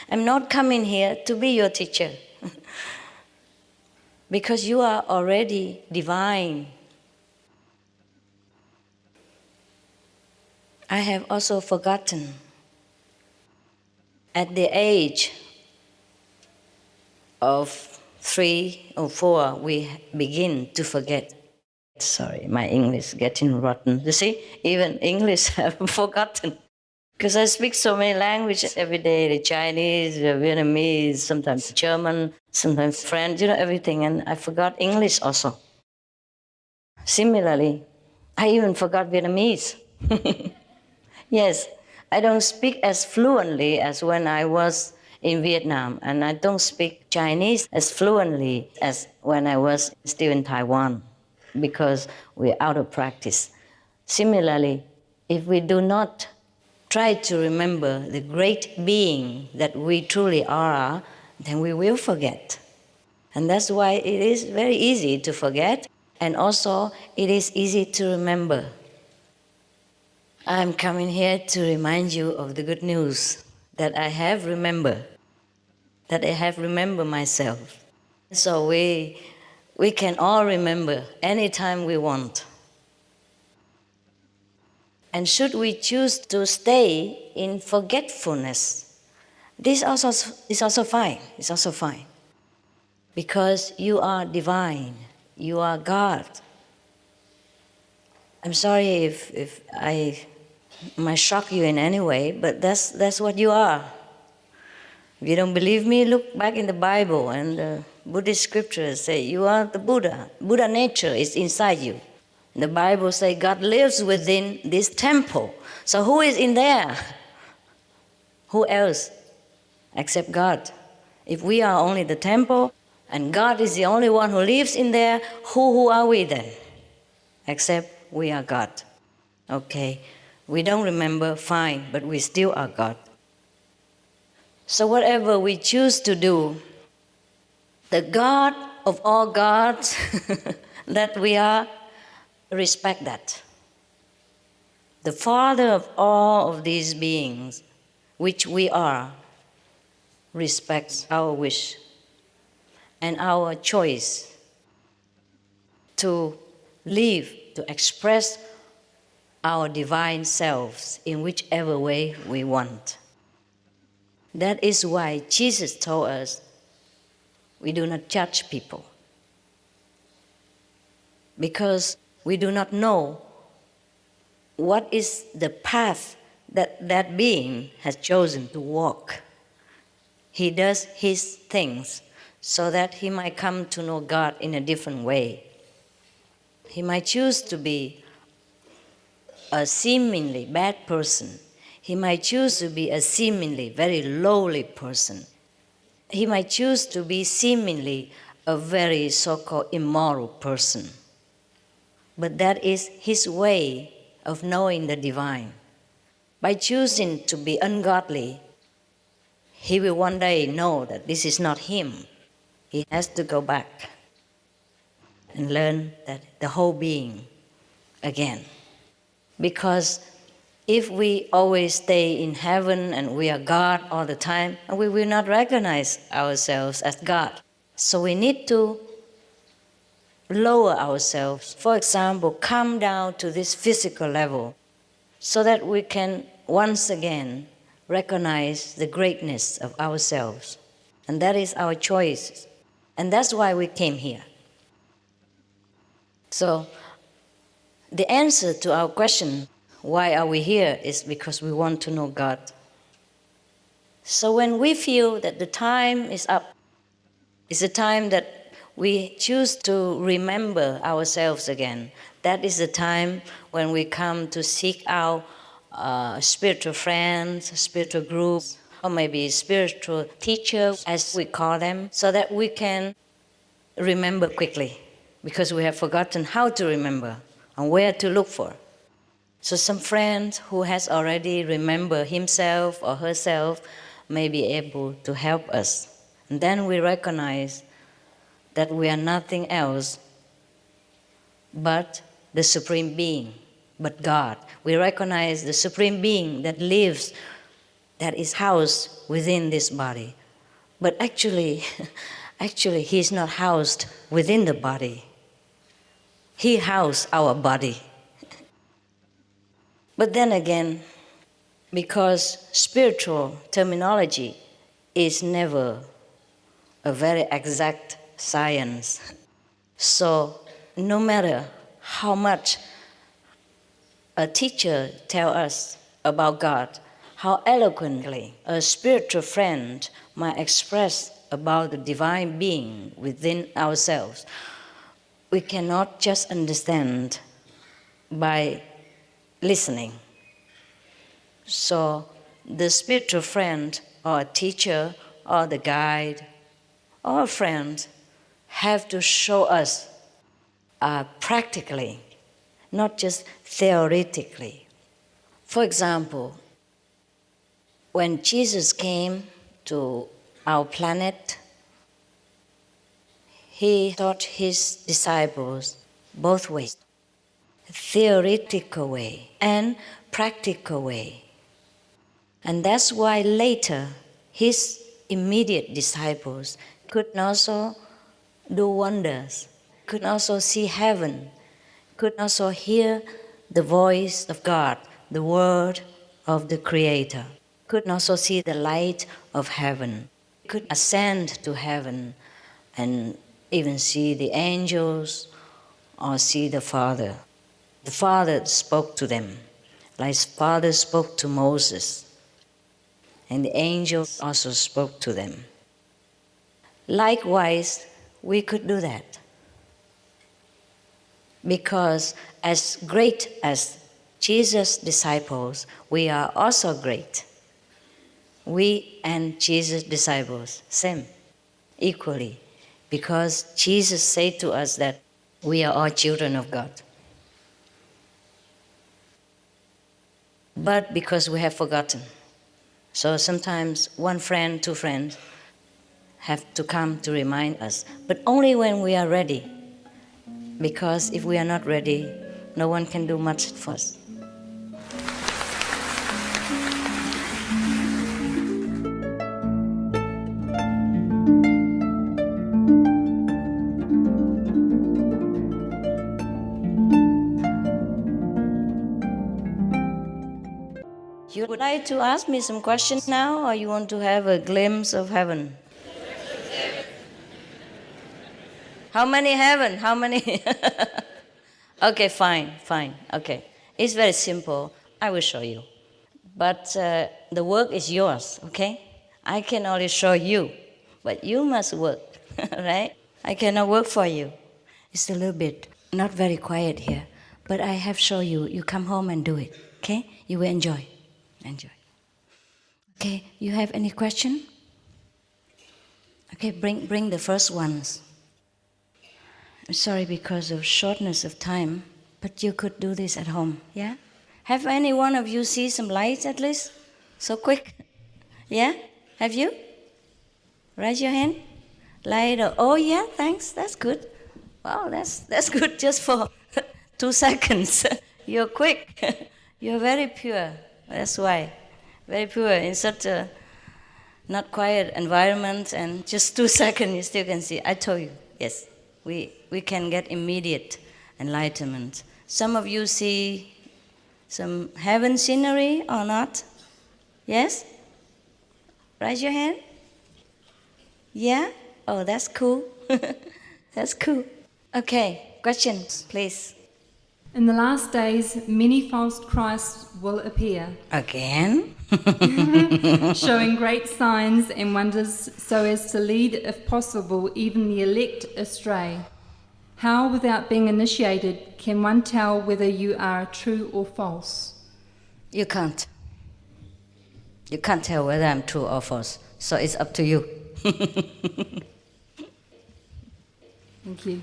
I'm not coming here to be your teacher. Because you are already divine. I have also forgotten. At the age of 3 or 4, we begin to forget. Sorry, my English is getting rotten. You see, even English I've forgotten. Because I speak so many languages every day, the Chinese, the Vietnamese, sometimes German, sometimes French, everything, and I forgot English also. Similarly, I even forgot Vietnamese. Yes, I don't speak as fluently as when I was in Vietnam, and I don't speak Chinese as fluently as when I was still in Taiwan, because we're out of practice. Similarly, if we do not try to remember the great being that we truly are, then we will forget. And that's why it is very easy to forget, and also it is easy to remember. I'm coming here to remind you of the good news that I have remembered, that I have remembered myself. So we can all remember anytime we want. And should we choose to stay in forgetfulness, this is also fine. It's also fine. Because you are divine. You are God. I'm sorry if I might shock you in any way, but that's what you are. If you don't believe me, look back in the Bible, and the Buddhist scriptures say you are the Buddha. Buddha nature is inside you. The Bible says God lives within this temple. So who is in there? Who else except God? If we are only the temple and God is the only one who lives in there, who are we then? Except we are God. Okay, we don't remember, fine, but we still are God. So whatever we choose to do, the God of all gods that we are, respect that. The Father of all of these beings, which we are, respects our wish and our choice to live, to express our divine selves in whichever way we want. That is why Jesus told us we do not judge people, because we do not know what is the path that being has chosen to walk. He does his things so that he might come to know God in a different way. He might choose to be a seemingly bad person. He might choose to be a seemingly very lowly person. He might choose to be seemingly a very so-called immoral person. But that is his way of knowing the divine. By choosing to be ungodly, he will one day know that this is not him. he has to go back and learn that the whole being again. Because if we always stay in heaven and we are God all the time, we will not recognize ourselves as God. So we need to lower ourselves. For example, come down to this physical level so that we can once again recognize the greatness of ourselves. And that is our choice. And that's why we came here. So the answer to our question, why are we here, is because we want to know God. So when we feel that the time is up, it's a time that we choose to remember ourselves again. That is the time when we come to seek out spiritual friends, spiritual groups, or maybe spiritual teachers, as we call them, so that we can remember quickly, because we have forgotten how to remember and where to look for. So some friend who has already remembered himself or herself may be able to help us. And then we recognize that we are nothing else but the Supreme Being, but God. We recognize the Supreme Being that lives, that is housed within this body. But actually, He is not housed within the body. He houses our body. But then again, because spiritual terminology is never a very exact science, so no matter how much a teacher tells us about God, how eloquently a spiritual friend might express about the divine being within ourselves, we cannot just understand by listening. So the spiritual friend or a teacher or the guide or a friend have to show us practically, not just theoretically. For example, when Jesus came to our planet, He taught His disciples both ways, theoretical way and practical way. And that's why later His immediate disciples could also do wonders, could also see heaven, could also hear the voice of God, the word of the Creator, could also see the light of heaven, could ascend to heaven and even see the angels or see the Father. The Father spoke to them, like Father spoke to Moses, and the angels also spoke to them. Likewise, we could do that. Because as great as Jesus' disciples, we are also great. We and Jesus' disciples, same, equally. Because Jesus said to us that we are all children of God. But because we have forgotten, so sometimes one friend, two friends have to come to remind us, but only when we are ready. Because if we are not ready, no one can do much for us. You would like to ask me some questions now, or you want to have a glimpse of heaven? How many heaven? How many? Okay, fine. Okay. It's very simple. I will show you. But the work is yours, okay? I can only show you, but you must work, right? I cannot work for you. It's a little bit not very quiet here, but I have shown you. You come home and do it, okay? You will enjoy. Okay, you have any question? Okay, bring the first ones. I'm sorry because of shortness of time, but you could do this at home, yeah? Have any one of you seen some lights at least? So quick? Yeah? Have you? Raise your hand. Later, oh yeah, thanks, that's good. Wow, that's good just for 2 seconds. You're quick. You're very pure. That's why. Very pure in such a not quiet environment, and just 2 seconds you still can see. I told you, yes, we can get immediate enlightenment. Some of you see some heaven scenery or not? Yes? Raise your hand. Yeah? Oh, that's cool. That's cool. Okay, questions, please. In the last days, many false Christs will appear. Again? Showing great signs and wonders so as to lead, if possible, even the elect astray. How, without being initiated, can one tell whether you are true or false? You can't. You can't tell whether I'm true or false, so it's up to you. Thank you.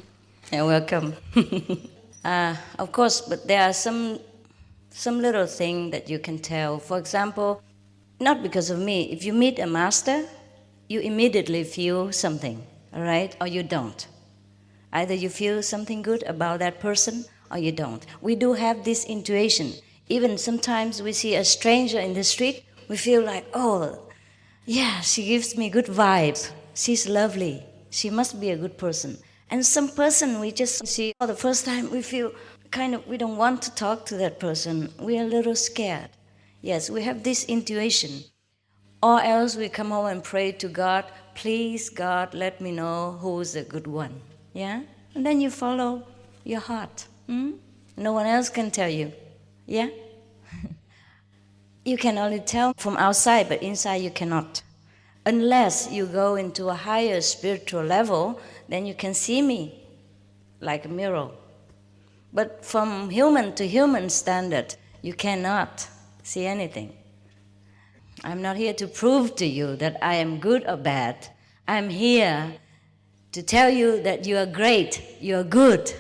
You're welcome. Of course, but there are some little thing that you can tell. For example, not because of me. If you meet a master, you immediately feel something, all right? Or you don't. Either you feel something good about that person or you don't. We do have this intuition. Even sometimes we see a stranger in the street, we feel like, oh, yeah, she gives me good vibes. She's lovely. She must be a good person. And some person we just see for the first time, we feel we don't want to talk to that person. We're a little scared. Yes, we have this intuition. Or else we come home and pray to God, please, God, let me know who's the good one. Yeah? And then you follow your heart. No one else can tell you. Yeah? You can only tell from outside, but inside you cannot. Unless you go into a higher spiritual level, then you can see me like a mirror. But from human to human standard, you cannot see anything. I'm not here to prove to you that I am good or bad. I'm here to tell you that you are great, you are good.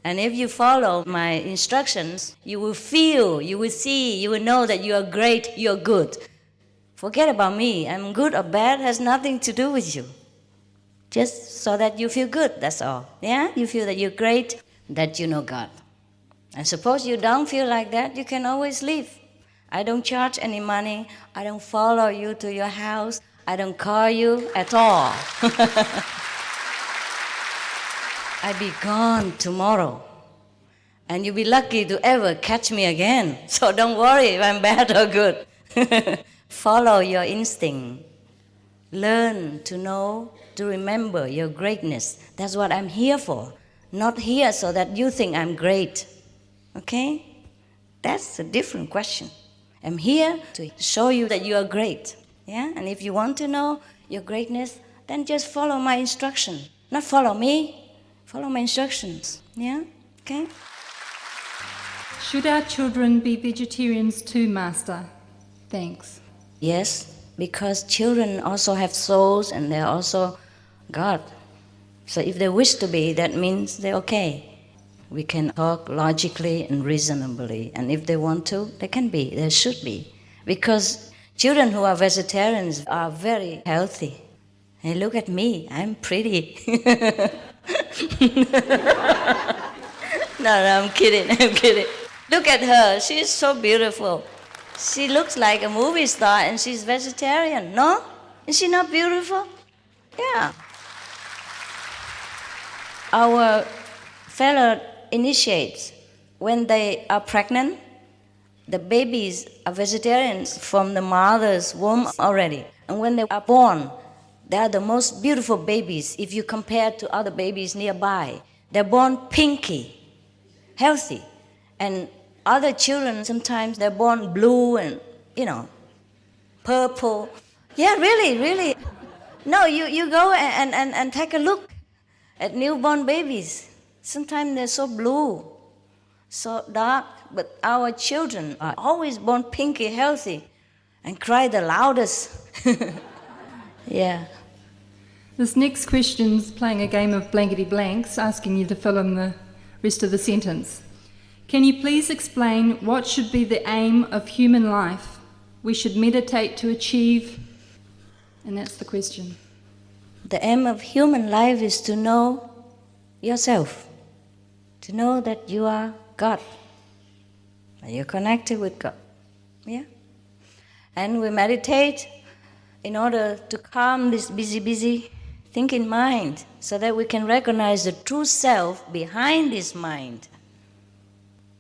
And if you follow my instructions, you will feel, you will see, you will know that you are great, you are good. Forget about me. I'm good or bad has nothing to do with you. Just so that you feel good, that's all. Yeah? You feel that you're great, that you know God. And suppose you don't feel like that, you can always leave. I don't charge any money. I don't follow you to your house. I don't call you at all. I'll be gone tomorrow. And you'll be lucky to ever catch me again. So don't worry if I'm bad or good. Follow your instinct. Learn to know, to remember your greatness. That's what I'm here for. Not here so that you think I'm great. Okay? That's a different question. I'm here to show you that you are great. Yeah? And if you want to know your greatness, then just follow my instruction. Not follow me. Follow my instructions. Yeah? Okay? Should our children be vegetarians too, Master? Thanks. Yes, because children also have souls and they're also God. So if they wish to be, that means they're okay. We can talk logically and reasonably. And if they want to, they can be, they should be. Because children who are vegetarians are very healthy. Hey, look at me, I'm pretty. No, I'm kidding. Look at her, she's so beautiful. She looks like a movie star and she's vegetarian, no? Is she not beautiful? Yeah. Our fellow initiates, when they are pregnant, the babies are vegetarians from the mother's womb already. And when they are born, they are the most beautiful babies if you compare to other babies nearby. They're born pinky, healthy. And other children, sometimes they're born blue and, purple. Yeah, really. No, you go and take a look at newborn babies. Sometimes they're so blue, so dark, but our children are always born pinky, healthy, and cry the loudest. Yeah. This next question's playing a game of blankety blanks, asking you to fill in the rest of the sentence. Can you please explain what should be the aim of human life we should meditate to achieve? And that's the question. The aim of human life is to know yourself, to know that you are God, that you're connected with God. Yeah? And we meditate in order to calm this busy thinking mind so that we can recognize the true self behind this mind.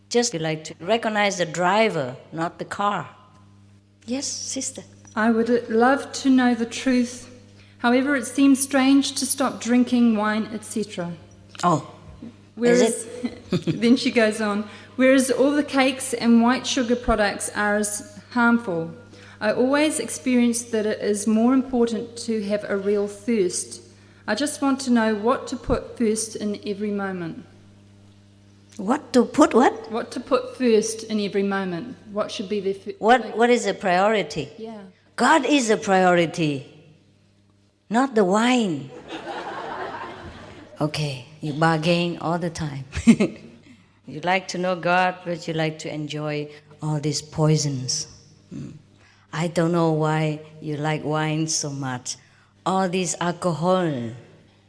Just like to recognize the driver, not the car. Yes, sister? I would love to know the truth. However, it seems strange to stop drinking wine, etc. Oh, whereas, then she goes on, whereas all the cakes and white sugar products are as harmful. I always experience that it is more important to have a real thirst. I just want to know what to put first in every moment. What to put what? What to put first in every moment. What should be the first? What is the priority? Yeah. God is the priority, not the wine. Okay, you bargain all the time. You like to know God, but you like to enjoy all these poisons. I don't know why you like wine so much. All this alcohol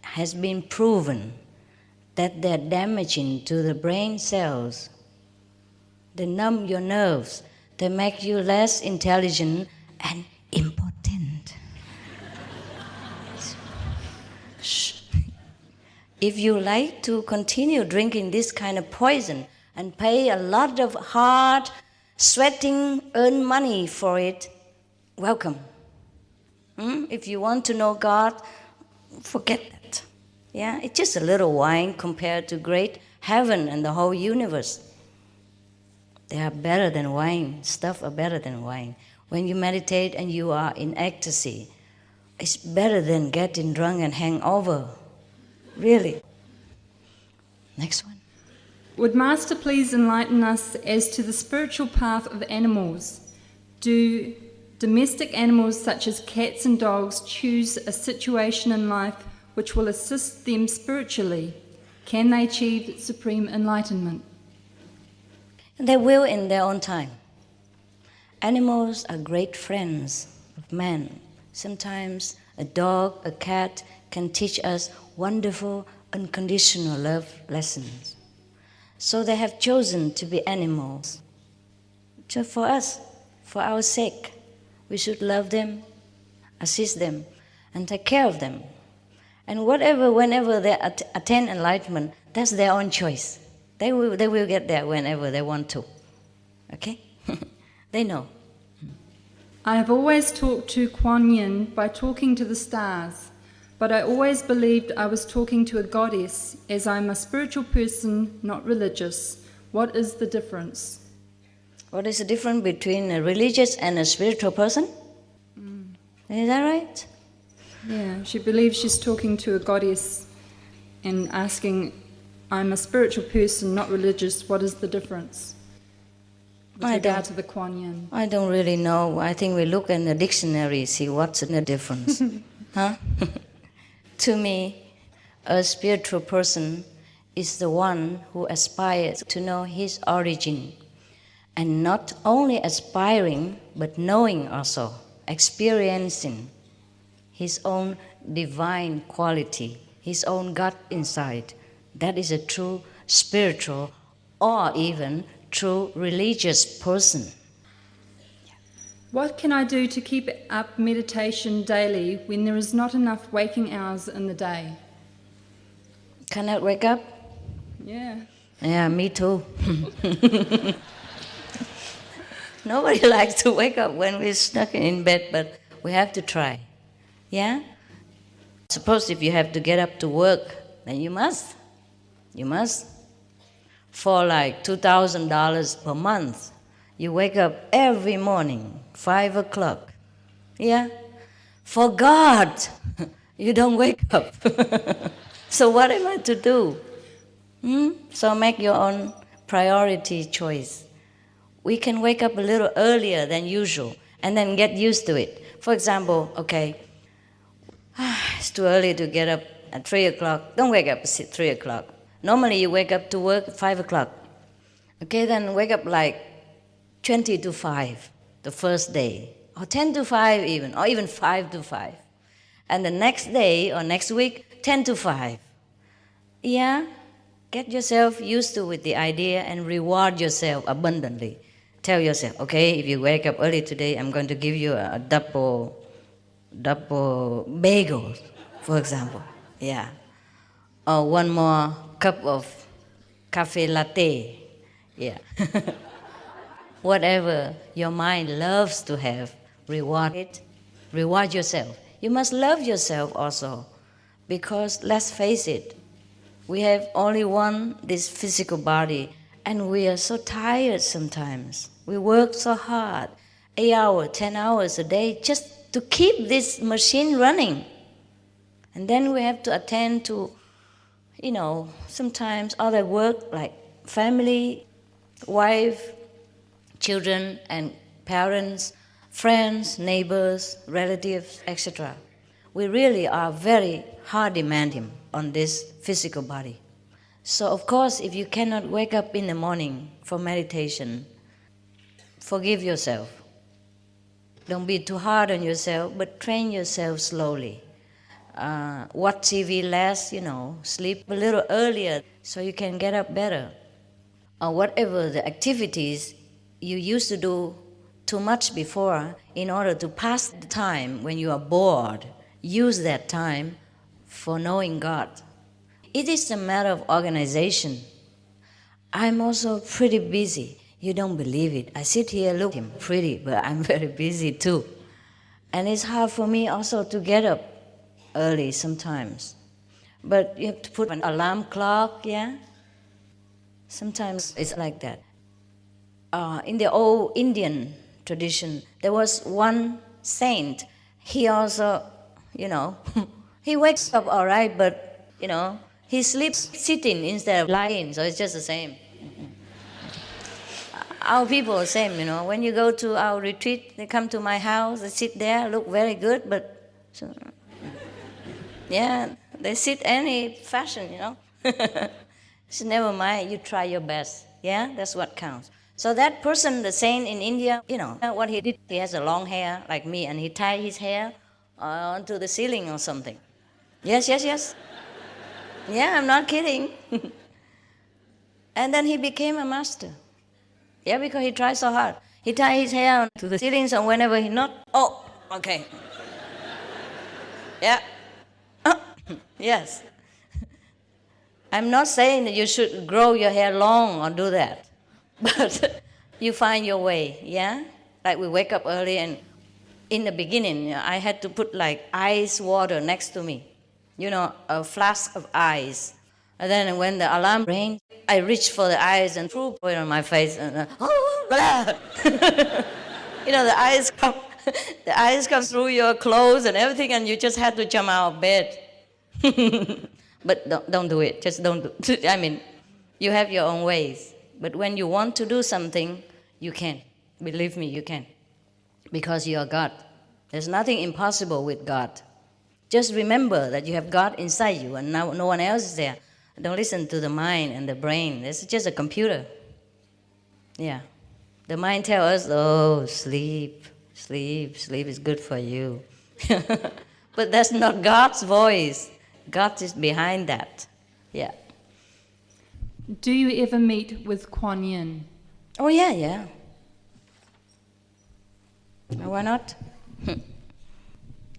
has been proven that they're damaging to the brain cells. They numb your nerves. They make you less intelligent and impotent. Shh. If you like to continue drinking this kind of poison and pay a lot of hard, sweating, earn money for it, welcome. If you want to know God, forget that. Yeah, it's just a little wine compared to great heaven and the whole universe. They are better than wine. Stuff are better than wine. When you meditate and you are in ecstasy, it's better than getting drunk and hangover. Really. Next one. Would Master please enlighten us as to the spiritual path of animals? Do domestic animals such as cats and dogs choose a situation in life which will assist them spiritually? Can they achieve supreme enlightenment? They will in their own time. Animals are great friends of man. Sometimes a dog, a cat can teach us wonderful, unconditional love lessons. So they have chosen to be animals. So for us, for our sake, we should love them, assist them, and take care of them. And whenever they attain enlightenment, that's their own choice. They will get there whenever they want to. Okay? They know. I have always talked to Kuan Yin by talking to the stars, but I always believed I was talking to a goddess, as I'm a spiritual person, not religious. What is the difference? What is the difference between a religious and a spiritual person? Is that right? Yeah, she believes she's talking to a goddess and asking, I'm a spiritual person, not religious, what is the difference? With regard to the Kuan Yin. I don't really know. I think we look in the dictionary, see what's the difference. Huh? To me, a spiritual person is the one who aspires to know his origin. And not only aspiring, but knowing also, experiencing his own divine quality, his own God inside. That is a true spiritual or even true religious person. What can I do to keep up meditation daily when there is not enough waking hours in the day? Cannot wake up? Yeah. Yeah, me too. Nobody likes to wake up when we're stuck in bed, but we have to try. Yeah? Suppose if you have to get up to work, then you must. You must. For like $2,000 per month, you wake up every morning, 5 o'clock. Yeah? For God, you don't wake up. So what am I to do? So make your own priority choice. We can wake up a little earlier than usual and then get used to it. For example, okay, it's too early to get up at 3 o'clock. Don't wake up at 3 o'clock. Normally you wake up to work at 5 o'clock. Okay, then wake up like 20 to 5 the first day, or 10 to 5 even, or even 5 to 5. And the next day or next week, 10 to 5. Yeah, get yourself used to with the idea and reward yourself abundantly. Tell yourself, okay, if you wake up early today, I'm going to give you a double bagel, for example. Yeah. Or one more cup of cafe latte. Yeah. Whatever your mind loves to have, reward it. Reward yourself. You must love yourself also, because let's face it, we have only this physical body, and we are so tired sometimes. We work so hard, 8 hours, 10 hours a day, just to keep this machine running. And then we have to attend to, sometimes other work like family, wife, children and parents, friends, neighbors, relatives, etc. We really are very hard demanding on this physical body. So of course, if you cannot wake up in the morning for meditation, forgive yourself. Don't be too hard on yourself, but train yourself slowly. Watch TV less, sleep a little earlier so you can get up better. Or whatever the activities you used to do too much before in order to pass the time when you are bored, use that time for knowing God. It is a matter of organization. I'm also pretty busy. You don't believe it. I sit here looking pretty, but I'm very busy too. And it's hard for me also to get up early sometimes. But you have to put an alarm clock, yeah? Sometimes it's like that. In the old Indian tradition, there was one saint. He also, he wakes up all right, but, he sleeps sitting instead of lying, so it's just the same. Our people are the same, When you go to our retreat, they come to my house, they sit there, look very good, but, they sit any fashion, So never mind, you try your best, yeah? That's what counts. So that person, the saint in India, what he did, he has a long hair like me, and he tied his hair onto the ceiling or something. Yes. Yeah, I'm not kidding. And then he became a master. Yeah, because he tried so hard. He tied his hair to the ceiling, so whenever he knocked, okay. Yeah. Yes. I'm not saying that you should grow your hair long or do that. But you find your way, yeah? Like we wake up early, and in the beginning, I had to put like ice water next to me. A flask of ice. And then when the alarm rang, I reached for the ice and threw it on my face. And the ice comes through your clothes and everything, and you just had to jump out of bed. But don't do it. Just don't do it. You have your own ways. But when you want to do something, you can. Believe me, you can. Because you are God. There's nothing impossible with God. Just remember that you have God inside you, and now no one else is there. Don't listen to the mind and the brain. It's just a computer. Yeah. The mind tells us, sleep is good for you. But that's not God's voice. God is behind that. Yeah. Do you ever meet with Kuan Yin? Oh, yeah. Why not?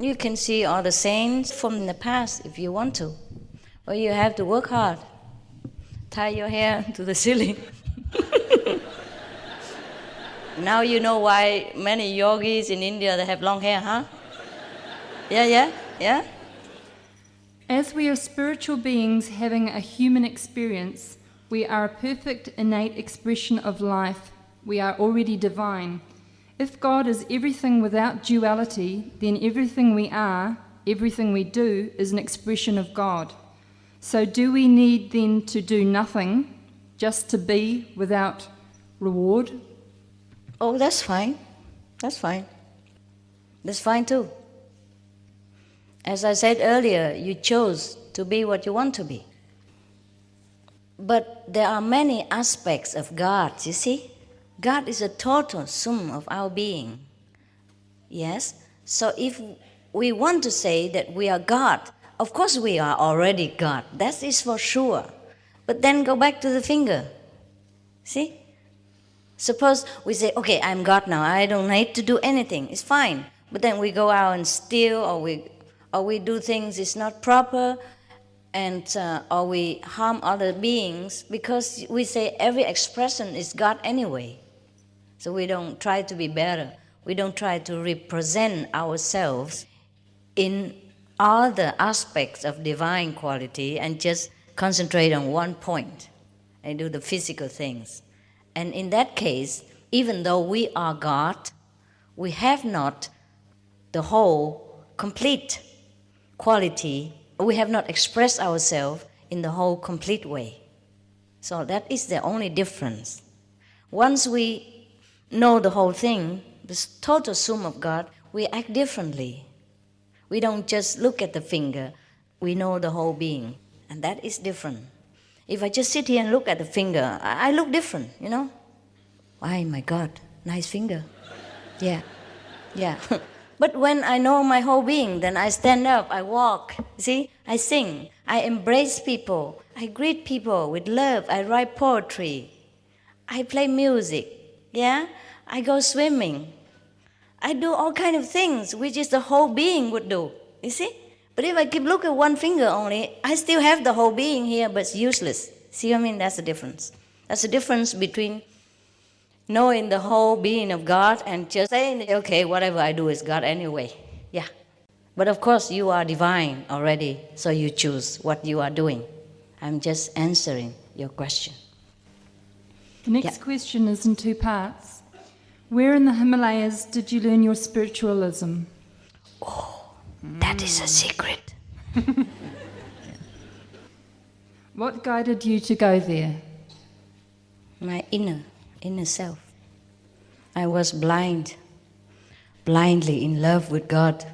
You can see all the saints from the past if you want to. Or you have to work hard. Tie your hair to the ceiling. Now you know why many yogis in India, they have long hair, huh? Yeah? As we are spiritual beings having a human experience, we are a perfect innate expression of life. We are already divine. If God is everything without duality, then everything we are, everything we do, is an expression of God. So do we need then to do nothing, just to be without reward? Oh, that's fine. That's fine too. As I said earlier, you chose to be what you want to be. But there are many aspects of God, you see? God is a total sum of our being. Yes? So if we want to say that we are God. Of course we are already God. That is for sure. But then go back to the finger. See? Suppose we say, okay, I'm God now. I don't need to do anything. It's fine. But then we go out and steal, or we do things that's not proper, and or we harm other beings, because we say every expression is God anyway. So we don't try to be better. We don't try to represent ourselves in all the aspects of divine quality and just concentrate on one point and do the physical things. And in that case, even though we are God, we have not the whole complete quality. We have not expressed ourselves in the whole complete way. So that is the only difference. Once we know the whole thing, the total sum of God, we act differently. We don't just look at the finger, we know the whole being. And that is different. If I just sit here and look at the finger, I look different, you know? Why, my God, nice finger. Yeah. But when I know my whole being, then I stand up, I walk, see? I sing, I embrace people, I greet people with love, I write poetry, I play music, yeah? I go swimming. I do all kind of things, which is the whole being would do, you see? But if I keep looking at one finger only, I still have the whole being here, but it's useless. See what I mean? That's the difference. That's the difference between knowing the whole being of God and just saying, okay, whatever I do is God anyway. Yeah. But of course, you are divine already, so you choose what you are doing. I'm just answering your question. The next question is in two parts. Where in the Himalayas did you learn your spiritualism? Oh, that is a secret. What guided you to go there? My inner self. I was blindly in love with God.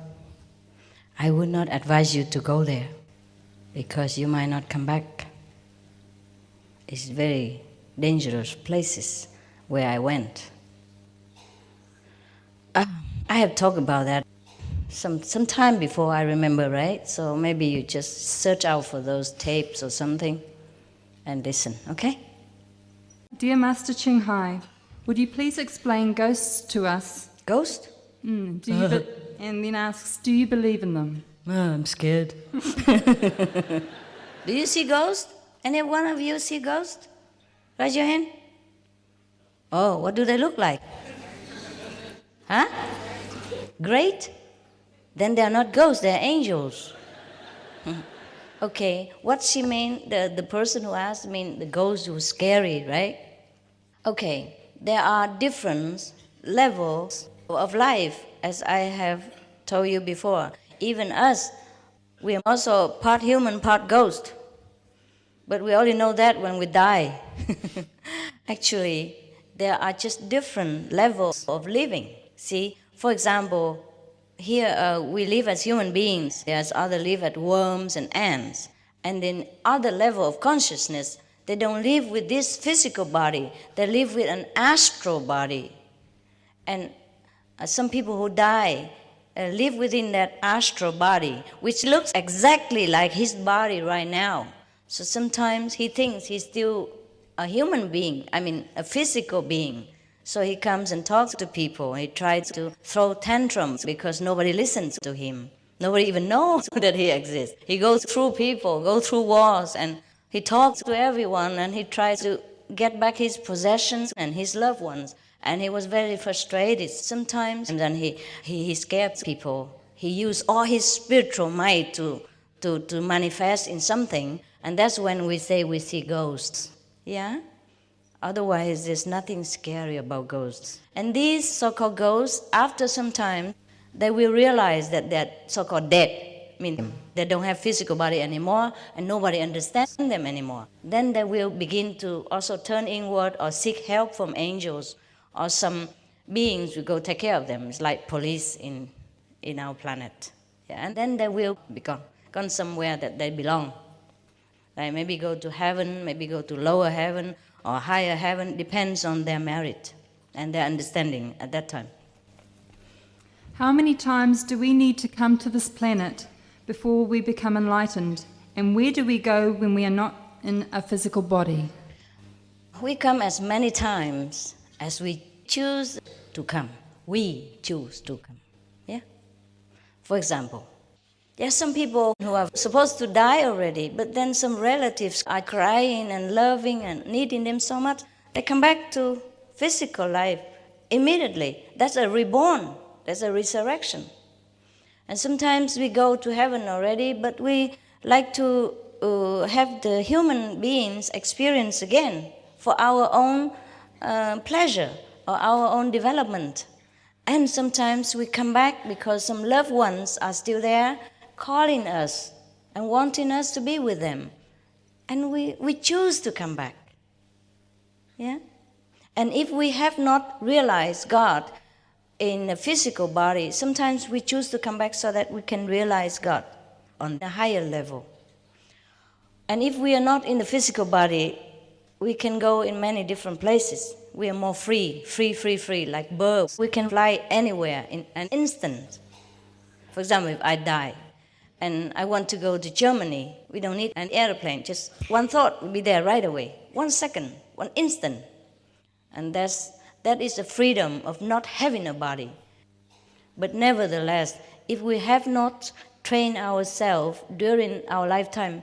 I would not advise you to go there because you might not come back. It's very dangerous places where I went. I have talked about that some time before, I remember, right? So maybe you just search out for those tapes or something and listen, okay? Dear Master Ching Hai, would you please explain ghosts to us? Ghost? And then asks, do you believe in them? Oh, I'm scared. Do you see ghosts? Any one of you see ghosts? Raise your hand. Oh, what do they look like? Huh? Great? Then they are not ghosts, they are angels. Okay, what she mean, the person who asked mean the ghost was scary, right? Okay, there are different levels of life, as I have told you before. Even us, we are also part human, part ghost. But we only know that when we die. Actually, there are just different levels of living. See, for example, here we live as human beings. There's others live as worms and ants. And in other level of consciousness, they don't live with this physical body. They live with an astral body. And some people who die live within that astral body, which looks exactly like his body right now. So sometimes he thinks he's still a human being, a physical being. So he comes and talks to people. He tries to throw tantrums because nobody listens to him. Nobody even knows that he exists. He goes through people, goes through walls, and he talks to everyone, and he tries to get back his possessions and his loved ones. And he was very frustrated sometimes, and then he scared people. He used all his spiritual might to manifest in something, and that's when we say we see ghosts. Yeah? Otherwise, there's nothing scary about ghosts. And these so-called ghosts, after some time, they will realize that they're so-called dead. Meaning they don't have physical body anymore, and nobody understands them anymore. Then they will begin to also turn inward or seek help from angels, or some beings will go take care of them. It's like police in our planet. Yeah? And then they will be gone somewhere that they belong. Like maybe go to heaven, maybe go to lower heaven, or higher heaven, depends on their merit and their understanding at that time. How many times do we need to come to this planet before we become enlightened? And where do we go when we are not in a physical body? We come as many times as we choose to come. We choose to come. Yeah? For example, there are some people who are supposed to die already, but then some relatives are crying and loving and needing them so much, they come back to physical life immediately. That's a reborn. That's a resurrection. And sometimes we go to heaven already, but we like to have the human beings experience again for our own pleasure or our own development. And sometimes we come back because some loved ones are still there calling us and wanting us to be with them. And we choose to come back. Yeah? And if we have not realized God in a physical body, sometimes we choose to come back so that we can realize God on a higher level. And if we are not in the physical body, we can go in many different places. We are more free, like birds. We can fly anywhere in an instant. For example, if I die and I want to go to Germany, we don't need an airplane. Just one thought will be there right away. 1 second, 1 instant. And that is the freedom of not having a body. But nevertheless, if we have not trained ourselves during our lifetime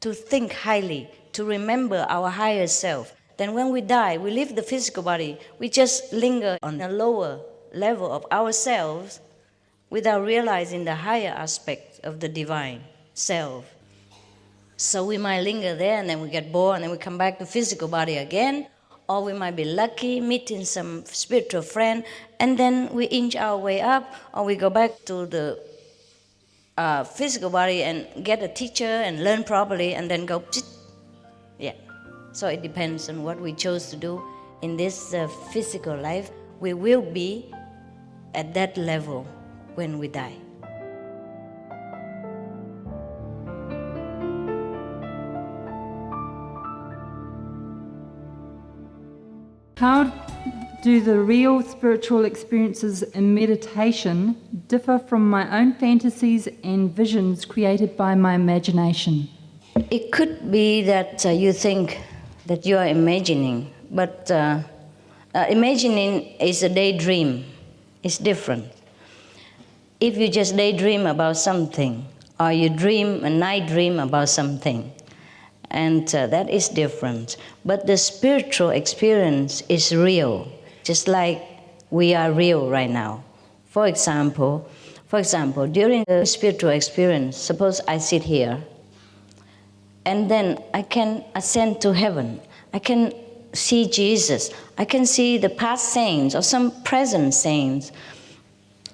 to think highly, to remember our higher self, then when we die, we leave the physical body, we just linger on a lower level of ourselves without realizing the higher aspect of the divine self. So we might linger there and then we get bored and then we come back to physical body again, or we might be lucky meeting some spiritual friend and then we inch our way up, or we go back to the physical body and get a teacher and learn properly and then go, yeah. So it depends on what we chose to do in this physical life. We will be at that level when we die. How do the real spiritual experiences in meditation differ from my own fantasies and visions created by my imagination? It could be that you think that you are imagining, but imagining is a daydream. It's different. If you just daydream about something, or you dream a night dream about something, and that is different. But the spiritual experience is real, just like we are real right now. For example, during the spiritual experience, suppose I sit here, and then I can ascend to heaven. I can see Jesus. I can see the past saints or some present saints.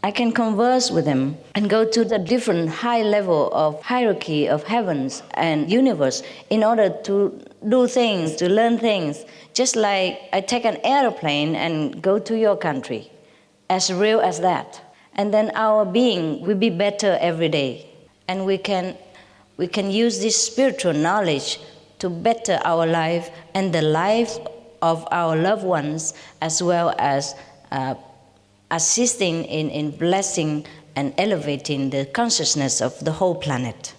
I can converse with them and go to the different high level of hierarchy of heavens and universe in order to do things, to learn things. Just like I take an airplane and go to your country, as real as that. And then our being will be better every day. And we can use this spiritual knowledge to better our life and the life of our loved ones, as well as assisting in blessing and elevating the consciousness of the whole planet.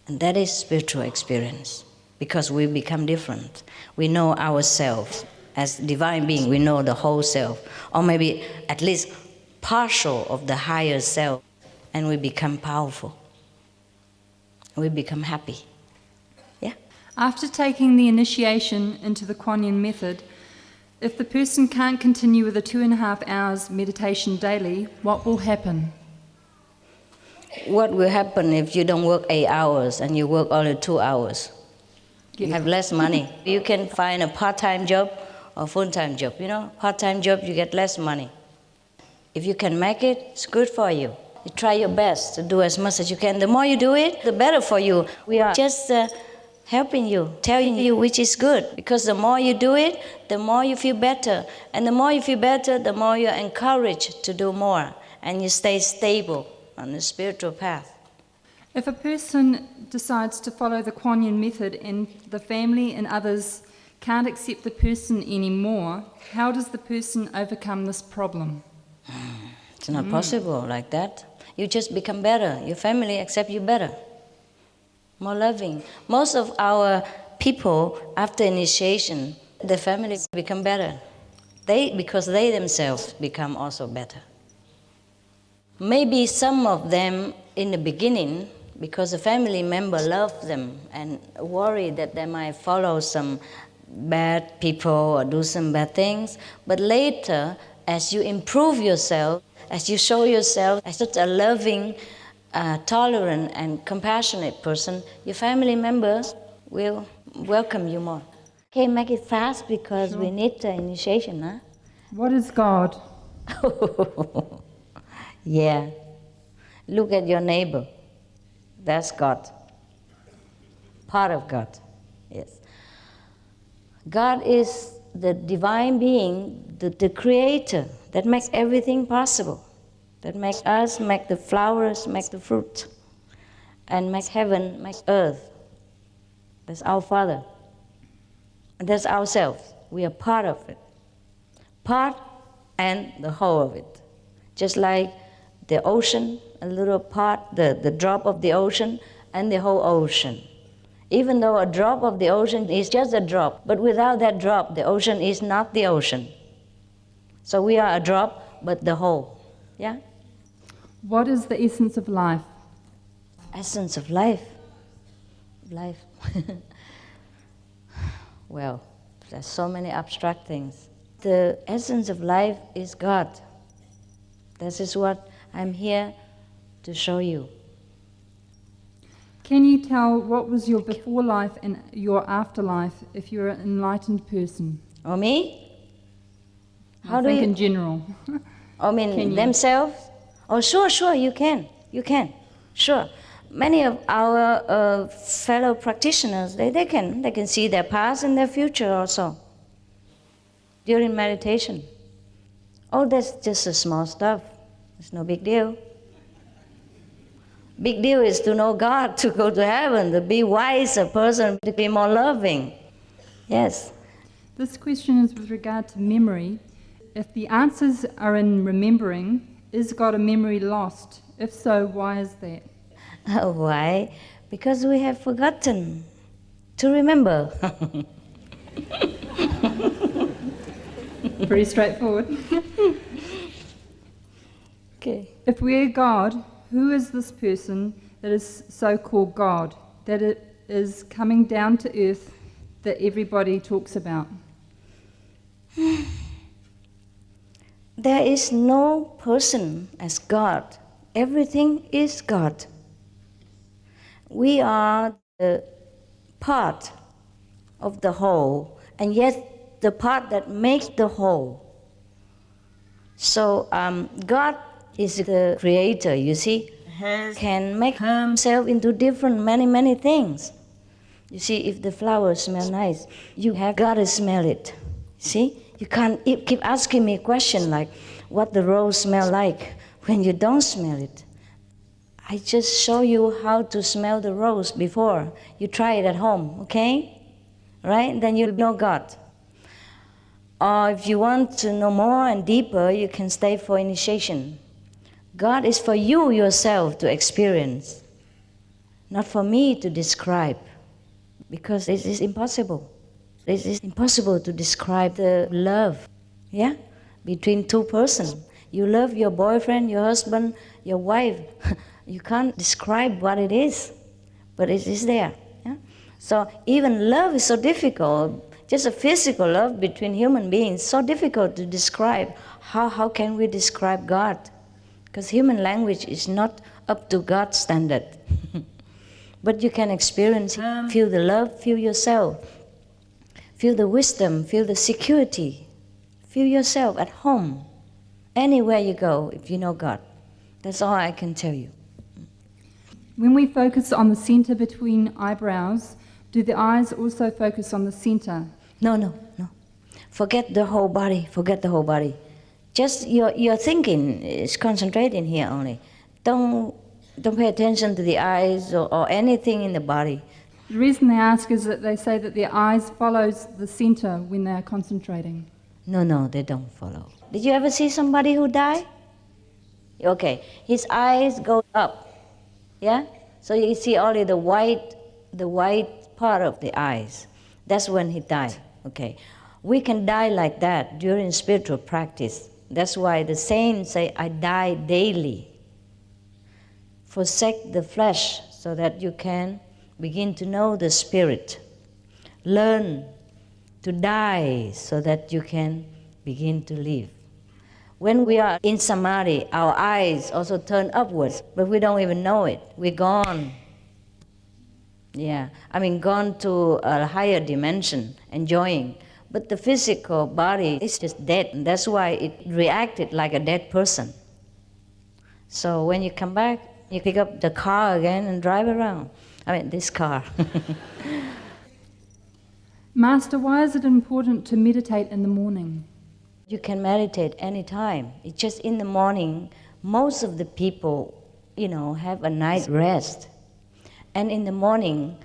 And that is spiritual experience, because we become different. We know ourselves as divine being. We know the whole self, or maybe at least partial of the higher self, and we become powerful. We become happy. Yeah? After taking the initiation into the Kuan Yin method, if the person can't continue with the 2.5 hours meditation daily, what will happen? What will happen if you don't work 8 hours and you work only 2 hours? You have less money. You can find a part-time job or full-time job. You know, part-time job, you get less money. If you can make it, it's good for you. You try your best to do as much as you can. The more you do it, the better for you. We are just helping you, telling you which is good. Because the more you do it, the more you feel better. And the more you feel better, the more you're encouraged to do more. And you stay stable on the spiritual path. If a person decides to follow the Kuan Yin method and the family and others can't accept the person anymore, how does the person overcome this problem? It's not possible like that. You just become better. Your family accept you better. More loving. Most of our people, after initiation, the family become better. Because they themselves become also better. Maybe some of them in the beginning, because a family member loved them and worried that they might follow some bad people or do some bad things. But later, as you improve yourself, as you show yourself as such a loving, tolerant and compassionate person, your family members will welcome you more. Okay, make it fast because we need the initiation, huh? What is God? Yeah. Look at your neighbor. That's God. Part of God. Yes. God is the divine being, the creator that makes everything possible. That makes us, make the flowers, make the fruit, and makes heaven, makes earth. That's our Father. And that's ourselves. We are part of it. Part and the whole of it. Just like the ocean, a little part, the drop of the ocean, and the whole ocean. Even though a drop of the ocean is just a drop, but without that drop, the ocean is not the ocean. So we are a drop, but the whole. Yeah? What is the essence of life? Essence of life? Life. Well, there's so many abstract things. The essence of life is God. This is what I'm here to show you. Can you tell what was your before life and your afterlife if you're an enlightened person? Or me? I think in general. I mean themselves? Oh, sure, you can. Sure. Many of our fellow practitioners, they can see their past and their future also during meditation. Oh, that's just a small stuff. It's no big deal. Big deal is to know God, to go to heaven, to be wiser person, to be more loving. Yes. This question is with regard to memory. If the answers are in remembering, is God a memory lost? If so, why is that? Why? Because we have forgotten to remember. Pretty straightforward. Okay. If we are God, who is this person that is so-called God, that it is coming down to earth that everybody talks about? There is no person as God. Everything is God. We are the part of the whole, and yet the part that makes the whole. So God is the creator, you see, can make himself into different many things. You see, if the flowers smell nice, you have got to smell it. See, you can't keep asking me a question like what the rose smell like when you don't smell it. I just show you how to smell the rose before you try it at home, okay? Right? Then you'll know God. Or if you want to know more and deeper, you can stay for initiation. God is for you yourself to experience, not for me to describe, because it is impossible. It is impossible to describe the love, yeah, between two persons. You love your boyfriend, your husband, your wife. You can't describe what it is, but it is there. Yeah? So even love is so difficult. Just a physical love between human beings, so difficult to describe. How can we describe God? Because human language is not up to God's standard. But you can experience, feel the love, feel yourself. Feel the wisdom, feel the security. Feel yourself at home, anywhere you go, if you know God. That's all I can tell you. When we focus on the center between eyebrows, do the eyes also focus on the center? No. Forget the whole body. Just your thinking is concentrating here only. Don't pay attention to the eyes or anything in the body. The reason they ask is that they say that their eyes follows the center when they are concentrating. No, they don't follow. Did you ever see somebody who died? Okay, his eyes go up, yeah? So you see only the white part of the eyes. That's when he died, okay? We can die like that during spiritual practice. That's why the saints say, I die daily. Forsake the flesh so that you can begin to know the spirit. Learn to die so that you can begin to live. When we are in samadhi, our eyes also turn upwards, but we don't even know it. We're gone. Yeah, gone to a higher dimension, enjoying. But the physical body is just dead, and that's why it reacted like a dead person. So when you come back, you pick up the car again and drive around. This car. Master, why is it important to meditate in the morning? You can meditate anytime. It's just in the morning, most of the people, have a night rest. And in the morning,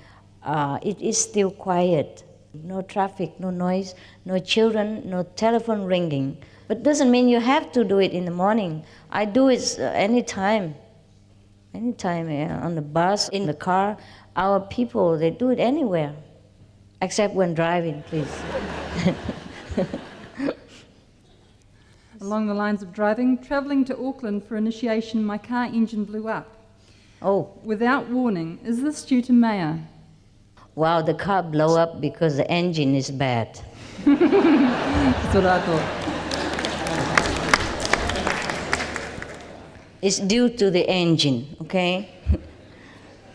it is still quiet. No traffic, no noise, no children, no telephone ringing. But doesn't mean you have to do it in the morning. I do it anytime. Anytime, on the bus, in the car. Our people, they do it anywhere. Except when driving, please. Along the lines of driving, travelling to Auckland for initiation, my car engine blew up. Oh. Without warning. Is this due to Maya? Wow, the car blew up because the engine is bad. That's what I thought. It's due to the engine, okay?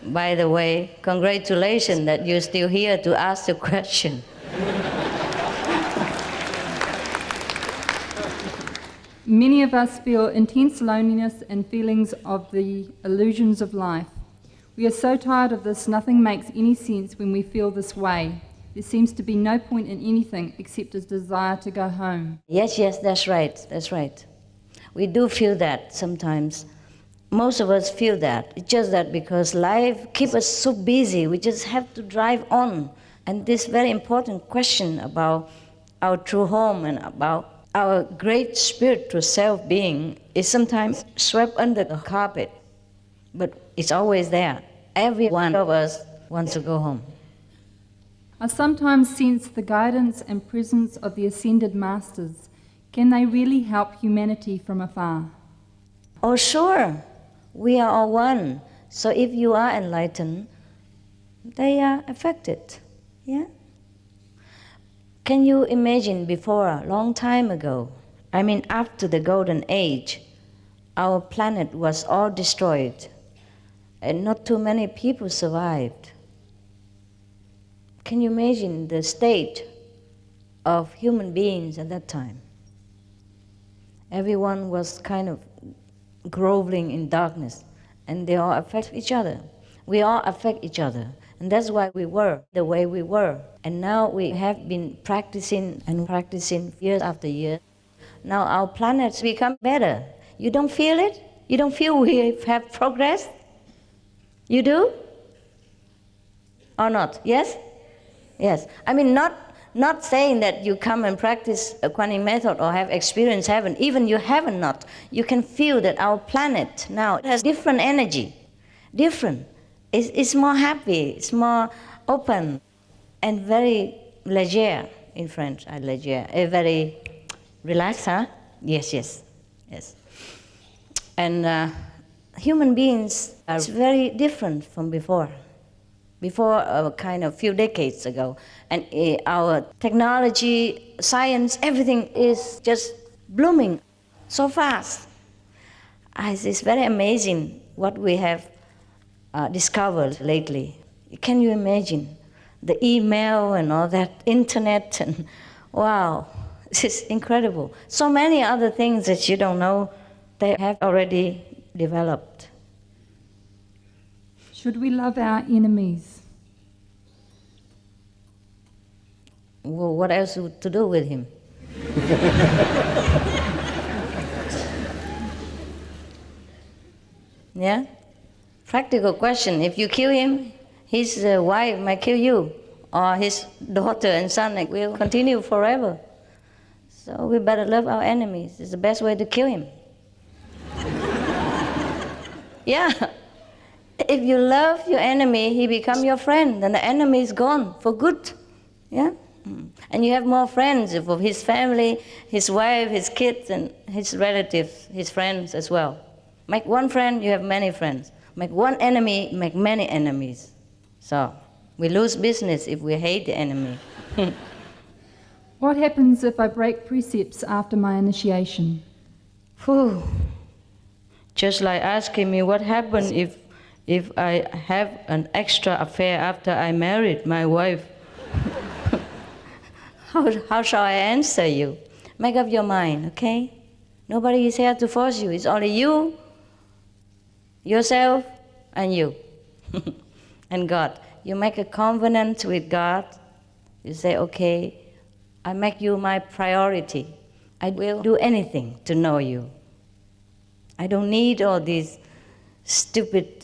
By the way, congratulations that you're still here to ask the question. Many of us feel intense loneliness and feelings of the illusions of life. We are so tired of this, nothing makes any sense when we feel this way. There seems to be no point in anything except a desire to go home. Yes, that's right. We do feel that sometimes. Most of us feel that. It's just that because life keeps us so busy, we just have to drive on. And this very important question about our true home and about our great spiritual self-being is sometimes swept under the carpet, but it's always there. Every one of us wants to go home. I sometimes sense the guidance and presence of the ascended masters. Can they really help humanity from afar? Oh, sure. We are all one. So if you are enlightened, they are affected. Yeah? Can you imagine before, a long time ago, after the Golden Age, our planet was all destroyed and not too many people survived. Can you imagine the state of human beings at that time? Everyone was kind of groveling in darkness, and they all affect each other. We all affect each other. And that's why we were the way we were. And now we have been practicing year after year. Now our planet's become better. You don't feel it? You don't feel we have progressed? You do? Or not? Yes? Yes. Not saying that you come and practice a Kuan Yin method or have experienced heaven. Even you haven't not. You can feel that our planet now has different energy. Different. It's more happy, it's more open, and very léger in French, léger, very relaxed, huh? Yes. And human beings are very different from before a kind of few decades ago. And our technology, science, everything is just blooming so fast. It's very amazing what we have discovered lately. Can you imagine the email and all that, internet, and wow, this is incredible. So many other things that you don't know, they have already developed. Should we love our enemies? Well, what else to do with him? Yeah? Practical question. If you kill him, his wife might kill you, or his daughter and son will continue forever. So we better love our enemies. It's the best way to kill him. Yeah. If you love your enemy, he becomes your friend, and the enemy is gone for good. Yeah? And you have more friends of his family, his wife, his kids, and his relatives, his friends as well. Make one friend, you have many friends. Make one enemy, make many enemies. So we lose business if we hate the enemy. What happens if I break precepts after my initiation? Whew. Just like asking me what happened if I have an extra affair after I married my wife. How shall I answer you? Make up your mind, okay? Nobody is here to force you. It's only you, yourself, and you, and God. You make a covenant with God. You say, okay, I make you my priority. I will do anything to know you. I don't need all these stupid,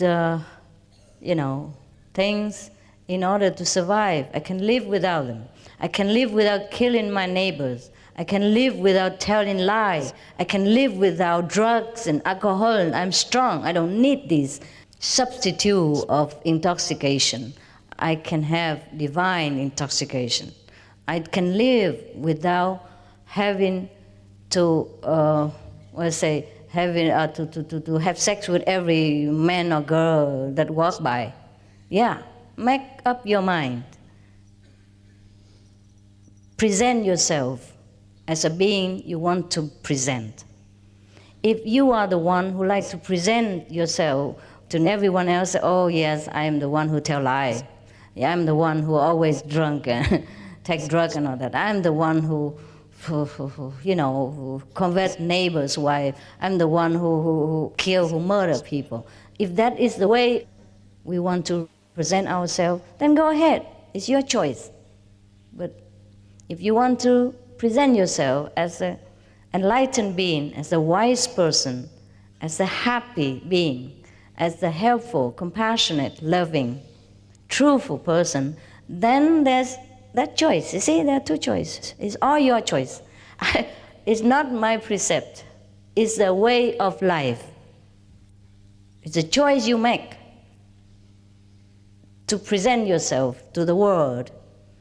things in order to survive. I can live without them. I can live without killing my neighbors. I can live without telling lies. I can live without drugs and alcohol. I'm strong. I don't need this substitute of intoxication. I can have divine intoxication. I can live without having to, to have sex with every man or girl that walks by. Yeah, make up your mind. Present yourself as a being you want to present. If you are the one who likes to present yourself to everyone else, oh yes, I am the one who tell lies. Yeah, I'm the one who always drunk and take drugs and all that. I'm the one who convert neighbor's wife. I'm the one who kill, who murder people. If that is the way we want to present ourselves, then go ahead. It's your choice. But if you want to present yourself as an enlightened being, as a wise person, as a happy being, as a helpful, compassionate, loving, truthful person, then there's that choice. You see, there are two choices. It's all your choice. It's not my precept. It's the way of life. It's a choice you make to present yourself to the world,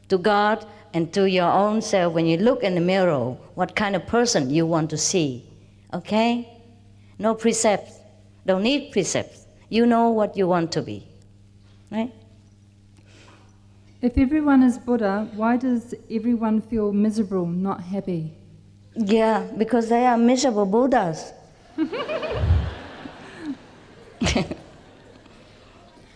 to God, and to your own self. When you look in the mirror, what kind of person you want to see, okay? No precepts. Don't need precepts. You know what you want to be, right? If everyone is Buddha, why does everyone feel miserable, not happy? Yeah, because they are miserable Buddhas.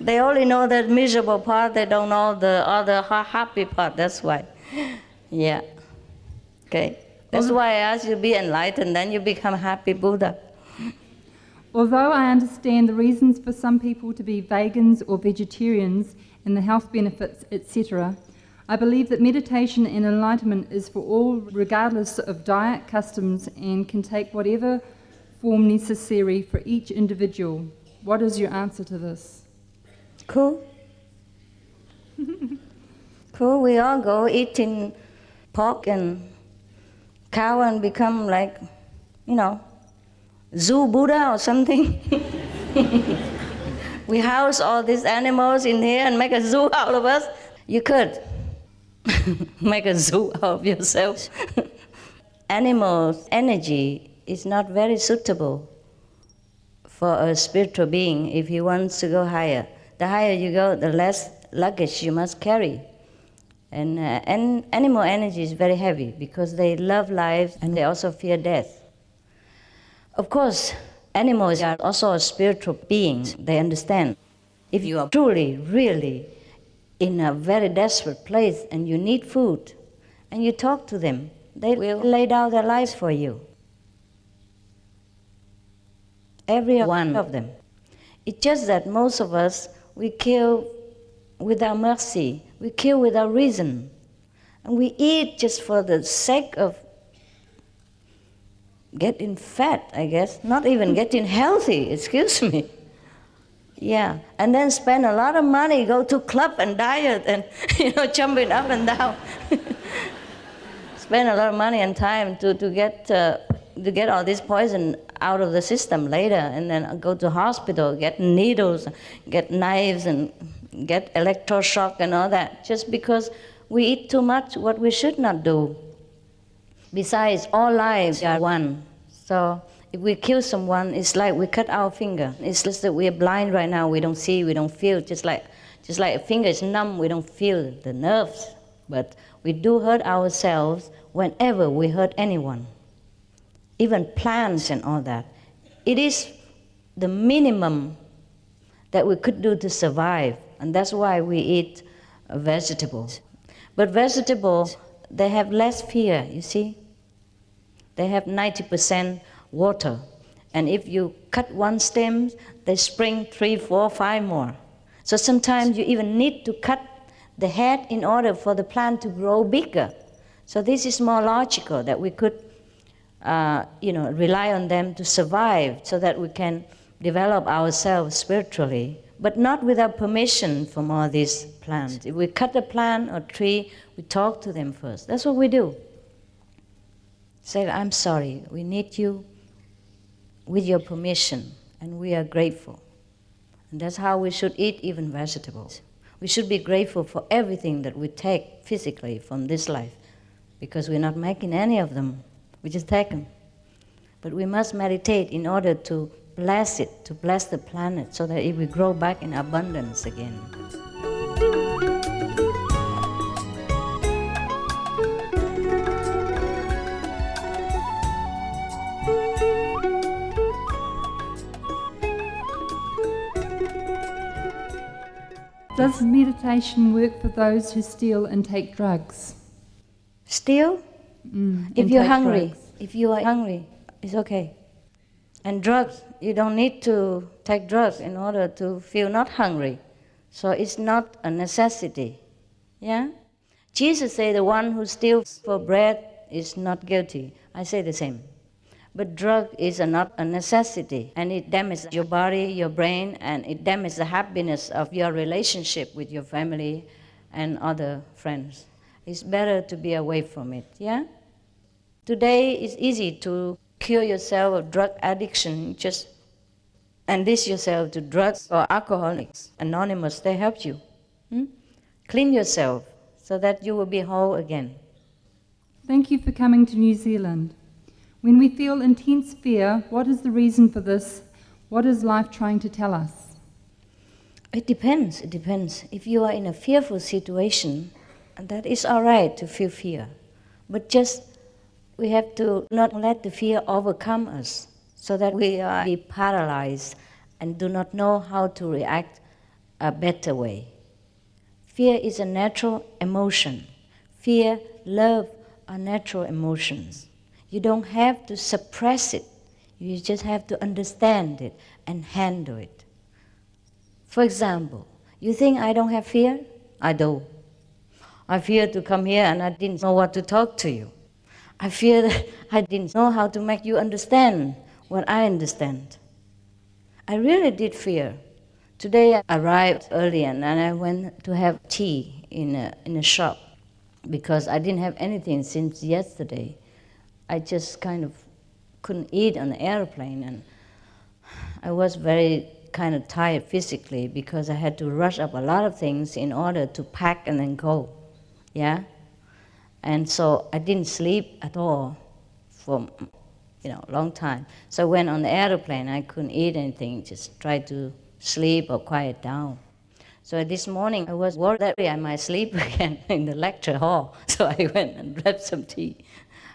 They only know that miserable part, they don't know the other happy part, that's why. Yeah. Okay. That's why I ask you to be enlightened, then you become happy Buddha. Although I understand the reasons for some people to be vegans or vegetarians and the health benefits, etc., I believe that meditation and enlightenment is for all, regardless of diet, customs, and can take whatever form necessary for each individual. What is your answer to this? Cool. Cool. We all go eating pork and cow and become like, zoo Buddha or something. We house all these animals in here and make a zoo out of us. You could make a zoo out of yourself. Animals' energy is not very suitable for a spiritual being if he wants to go higher. The higher you go, the less luggage you must carry. And animal energy is very heavy because they love life and they also fear death. Of course, animals are also spiritual beings. They understand. If you are truly, really in a very desperate place and you need food and you talk to them, they will lay down their lives for you. Every one of them. It's just that most of us, we kill without mercy. We kill without reason. And we eat just for the sake of getting fat, I guess. Not even getting healthy, excuse me. Yeah, and then spend a lot of money, go to club and diet and, jumping up and down. Spend a lot of money and time to get all this poison out of the system later, and then go to hospital, get needles, get knives, and get electroshock and all that, just because we eat too much what we should not do. Besides, all lives are one. So if we kill someone, it's like we cut our finger. It's just that we are blind right now. We don't see, we don't feel. Just like a finger is numb, we don't feel the nerves. But we do hurt ourselves whenever we hurt anyone, even plants and all that. It is the minimum that we could do to survive, and that's why we eat vegetables. But vegetables, they have less fear, you see? They have 90% water. And if you cut one stem, they spring 3, 4, 5 more. So sometimes you even need to cut the head in order for the plant to grow bigger. So this is more logical, that we could rely on them to survive so that we can develop ourselves spiritually, but not without permission from all these plants. If we cut a plant or tree, we talk to them first. That's what we do. Say, I'm sorry, we need you with your permission, and we are grateful. And that's how we should eat even vegetables. We should be grateful for everything that we take physically from this life, because we're not making any of them. We just take them. But we must meditate in order to bless it, to bless the planet, so that it will grow back in abundance again. Does meditation work for those who steal and take drugs? Steal? If you're hungry, if you are hungry, it's okay. And drugs, you don't need to take drugs in order to feel not hungry. So it's not a necessity. Yeah? Jesus said the one who steals for bread is not guilty. I say the same. But drug is not a necessity, and it damages your body, your brain, and it damages the happiness of your relationship with your family and other friends. It's better to be away from it, yeah? Today it's easy to cure yourself of drug addiction. Just enlist yourself to drugs or Alcoholics Anonymous. They help you. Clean yourself so that you will be whole again. Thank you for coming to New Zealand. When we feel intense fear, what is the reason for this? What is life trying to tell us? It depends. It depends. If you are in a fearful situation, that is all right to feel fear. But just we have to not let the fear overcome us, so that we are paralyzed and do not know how to react a better way. Fear is a natural emotion. Fear, love are natural emotions. You don't have to suppress it. You just have to understand it and handle it. For example, you think I don't have fear? I do. I fear to come here and I didn't know what to talk to you. I fear that I didn't know how to make you understand what I understand. I really did fear. Today I arrived early and I went to have tea in a shop because I didn't have anything since yesterday. I just kind of couldn't eat on the airplane, and I was very kind of tired physically because I had to rush up a lot of things in order to pack and then go, yeah? And so I didn't sleep at all for a long time. So when on the airplane I couldn't eat anything, just try to sleep or quiet down. So this morning I was worried that I might sleep again in the lecture hall, so I went and grabbed some tea.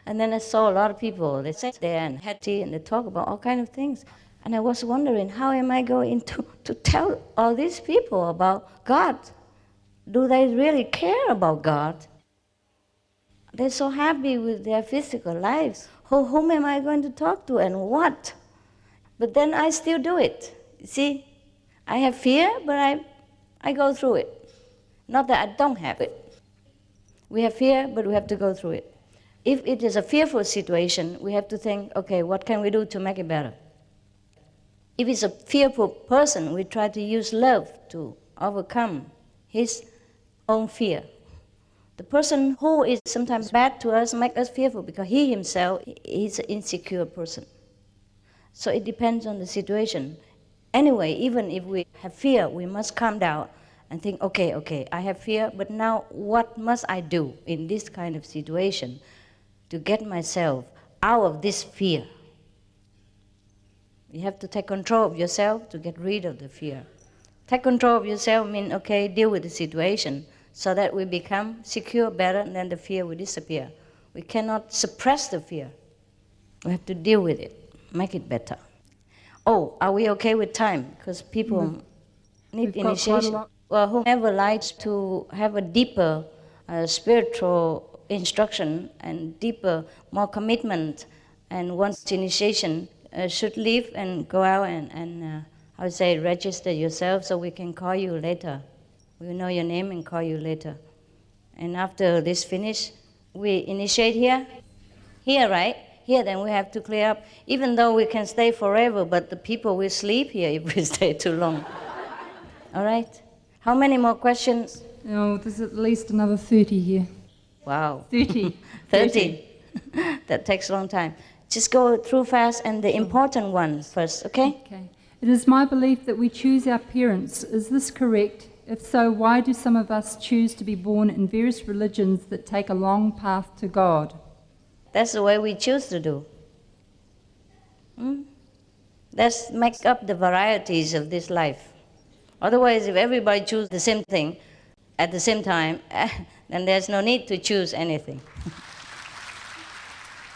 And then I saw a lot of people, they sat there and had tea and they talk about all kinds of things. And I was wondering, how am I going to tell all these people about God? Do they really care about God? They're so happy with their physical lives. Whom am I going to talk to and what? But then I still do it. See, I have fear, but I go through it. Not that I don't have it. We have fear, but we have to go through it. If it is a fearful situation, we have to think, okay, what can we do to make it better? If it's a fearful person, we try to use love to overcome his own fear. The person who is sometimes bad to us makes us fearful because he himself is an insecure person. So it depends on the situation. Anyway, even if we have fear, we must calm down and think, okay, I have fear, but now what must I do in this kind of situation to get myself out of this fear? You have to take control of yourself to get rid of the fear. Take control of yourself means, okay, deal with the situation so that we become secure better, and then the fear will disappear. We cannot suppress the fear. We have to deal with it, make it better. Oh, are we okay with time? Because people need initiation. Well, whoever likes to have a deeper spiritual instruction and deeper, more commitment and wants initiation should leave and go out and I would say register yourself so we can call you later. We will know your name and call you later. And after this finish, we initiate here. Here, right? Here, then we have to clear up. Even though we can stay forever, but the people will sleep here if we stay too long. All right? How many more questions? Oh, there's at least another 30 here. Wow. 30. 30. That takes a long time. Just go through fast and the important ones first, okay? Okay. It is my belief that we choose our parents. Is this correct? If so, why do some of us choose to be born in various religions that take a long path to God? That's the way we choose to do. Let's make up the varieties of this life. Otherwise, if everybody chooses the same thing at the same time, then there's no need to choose anything.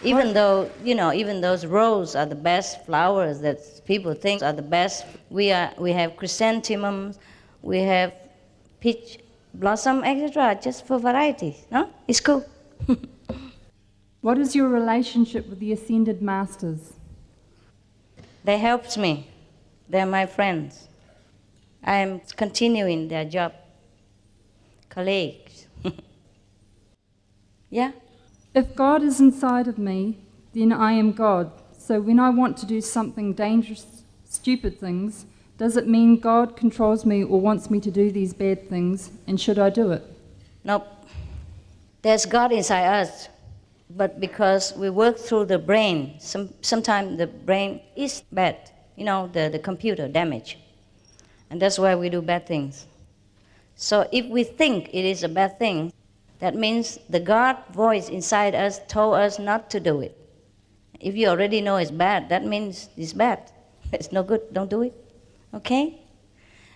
Even though, even those roses are the best flowers that people think are the best, we have chrysanthemums, we have peach blossom, etc., just for variety. No? It's cool. What is your relationship with the Ascended Masters? They helped me. They're my friends. I am continuing their job. Colleagues. Yeah? If God is inside of me, then I am God. So when I want to do something dangerous, stupid things, does it mean God controls me or wants me to do these bad things, and should I do it? Nope. There's God inside us, but because we work through the brain, sometimes the brain is bad, the computer damage. And that's why we do bad things. So if we think it is a bad thing, that means the God voice inside us told us not to do it. If you already know it's bad, that means it's bad. It's no good, don't do it. Okay?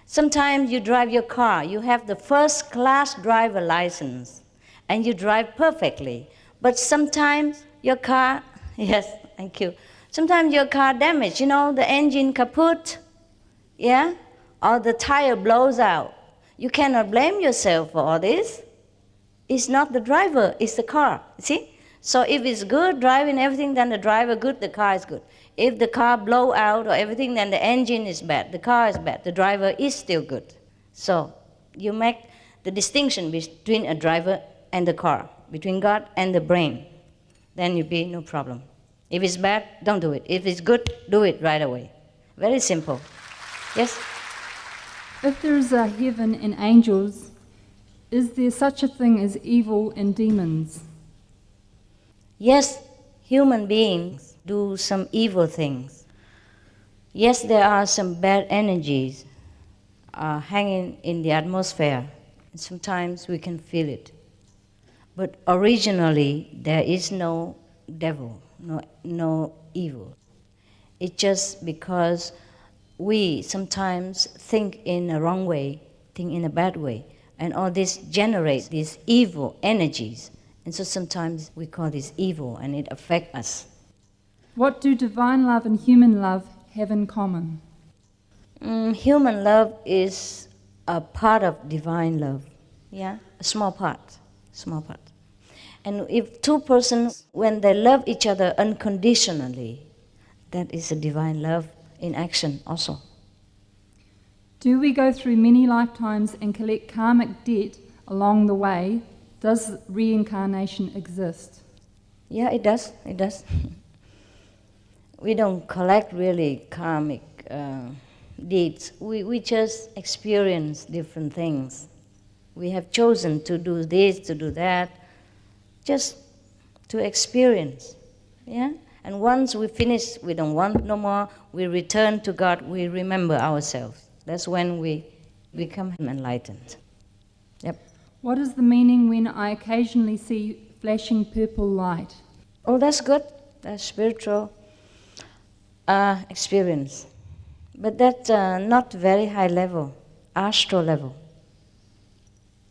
Sometimes you drive your car, you have the first class driver license, and you drive perfectly. But sometimes your car, yes, thank you. Sometimes your car damaged, the engine kaput, yeah? Or the tire blows out. You cannot blame yourself for all this. It's not the driver, it's the car, see? So if it's good, driving everything, then the driver good, the car is good. If the car blow out or everything, then the engine is bad, the car is bad, the driver is still good. So you make the distinction between a driver and the car, between God and the brain. Then you'll be no problem. If it's bad, don't do it. If it's good, do it right away. Very simple. Yes? If there is a heaven and angels, is there such a thing as evil and demons? Yes, human beings do some evil things. Yes, there are some bad energies hanging in the atmosphere. Sometimes we can feel it. But originally, there is no devil, no evil. It's just because we sometimes think in a wrong way, think in a bad way, and all this generates these evil energies. And so sometimes we call this evil, and it affects us. What do divine love and human love have in common? Human love is a part of divine love, yeah? A small part. And if two persons, when they love each other unconditionally, that is a divine love in action also. Do we go through many lifetimes and collect karmic debt along the way? Does reincarnation exist? Yeah, it does. We don't collect really karmic deeds. We just experience different things. We have chosen to do this, to do that, just to experience. Yeah? And once we finish, we don't want no more, we return to God, we remember ourselves. That's when we become enlightened. Yep. What is the meaning when I occasionally see flashing purple light? Oh, that's good. That's spiritual experience. But that's not very high level, astral level.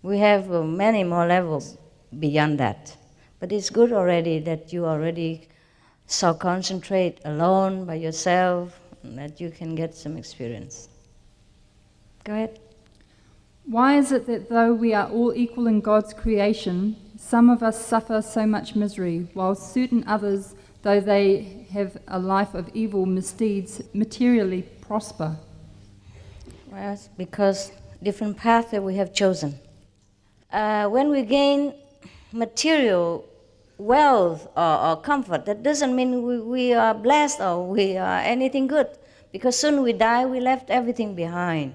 We have many more levels beyond that. But it's good already that you already so concentrate alone by yourself, and that you can get some experience. Go ahead. Why is it that though we are all equal in God's creation, some of us suffer so much misery, while certain others, though they have a life of evil misdeeds, materially prosper? Well, it's because different path that we have chosen. When we gain material wealth or comfort, that doesn't mean we are blessed or we are anything good, because soon we die, we left everything behind.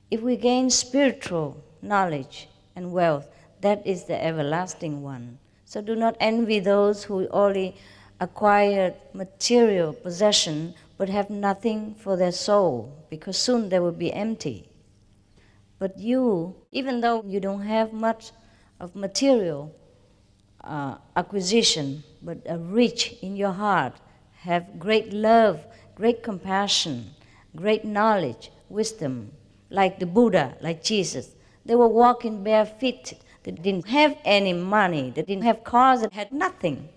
If we gain spiritual knowledge and wealth, that is the everlasting one. So do not envy those who only acquired material possession but have nothing for their soul, because soon they will be empty. But you, even though you don't have much of material acquisition, but are rich in your heart, have great love, great compassion, great knowledge, wisdom, like the Buddha, like Jesus. They were walking bare feet. They didn't have any money. They didn't have cars. They had nothing.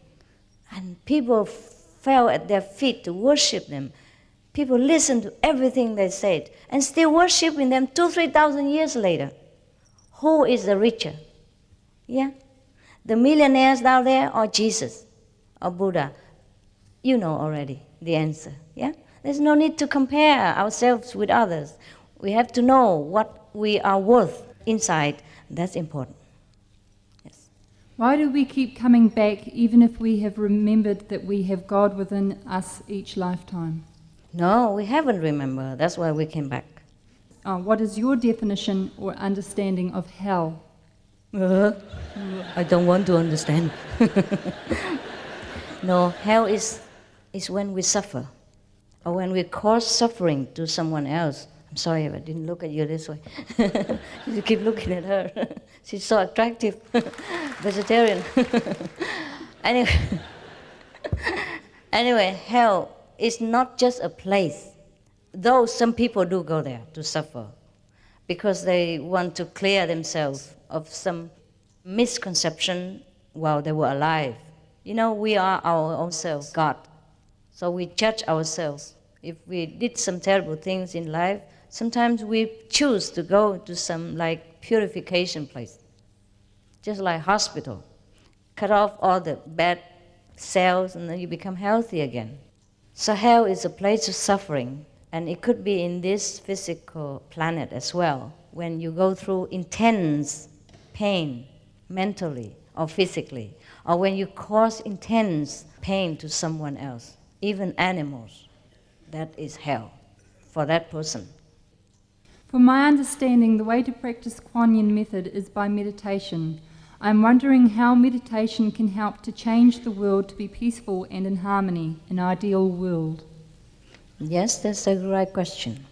And people fell at their feet to worship them. People listened to everything they said and still worshiping them 2,000-3,000 years later. Who is the richer? Yeah? The millionaires down there or Jesus or Buddha? You know already the answer. Yeah? There's no need to compare ourselves with others. We have to know what we are worth inside. That's important. Yes. Why do we keep coming back even if we have remembered that we have God within us each lifetime? No, we haven't remembered. That's why we came back. What is your definition or understanding of hell? I don't want to understand. No, hell is when we suffer, or when we cause suffering to someone else. I'm sorry if I didn't look at you this way. You keep looking at her. She's so attractive. Vegetarian. Anyway, hell is not just a place, though some people do go there to suffer because they want to clear themselves of some misconception while they were alive. You know, we are our own selves, God. So we judge ourselves. If we did some terrible things in life, sometimes we choose to go to some like purification place, just like hospital. Cut off all the bad cells and then you become healthy again. So hell is a place of suffering, and it could be in this physical planet as well, when you go through intense pain, mentally or physically, or when you cause intense pain to someone else, even animals. That is hell for that person. From my understanding, the way to practice Kuan Yin method is by meditation. I'm wondering how meditation can help to change the world to be peaceful and in harmony, an ideal world. Yes, that's a right question.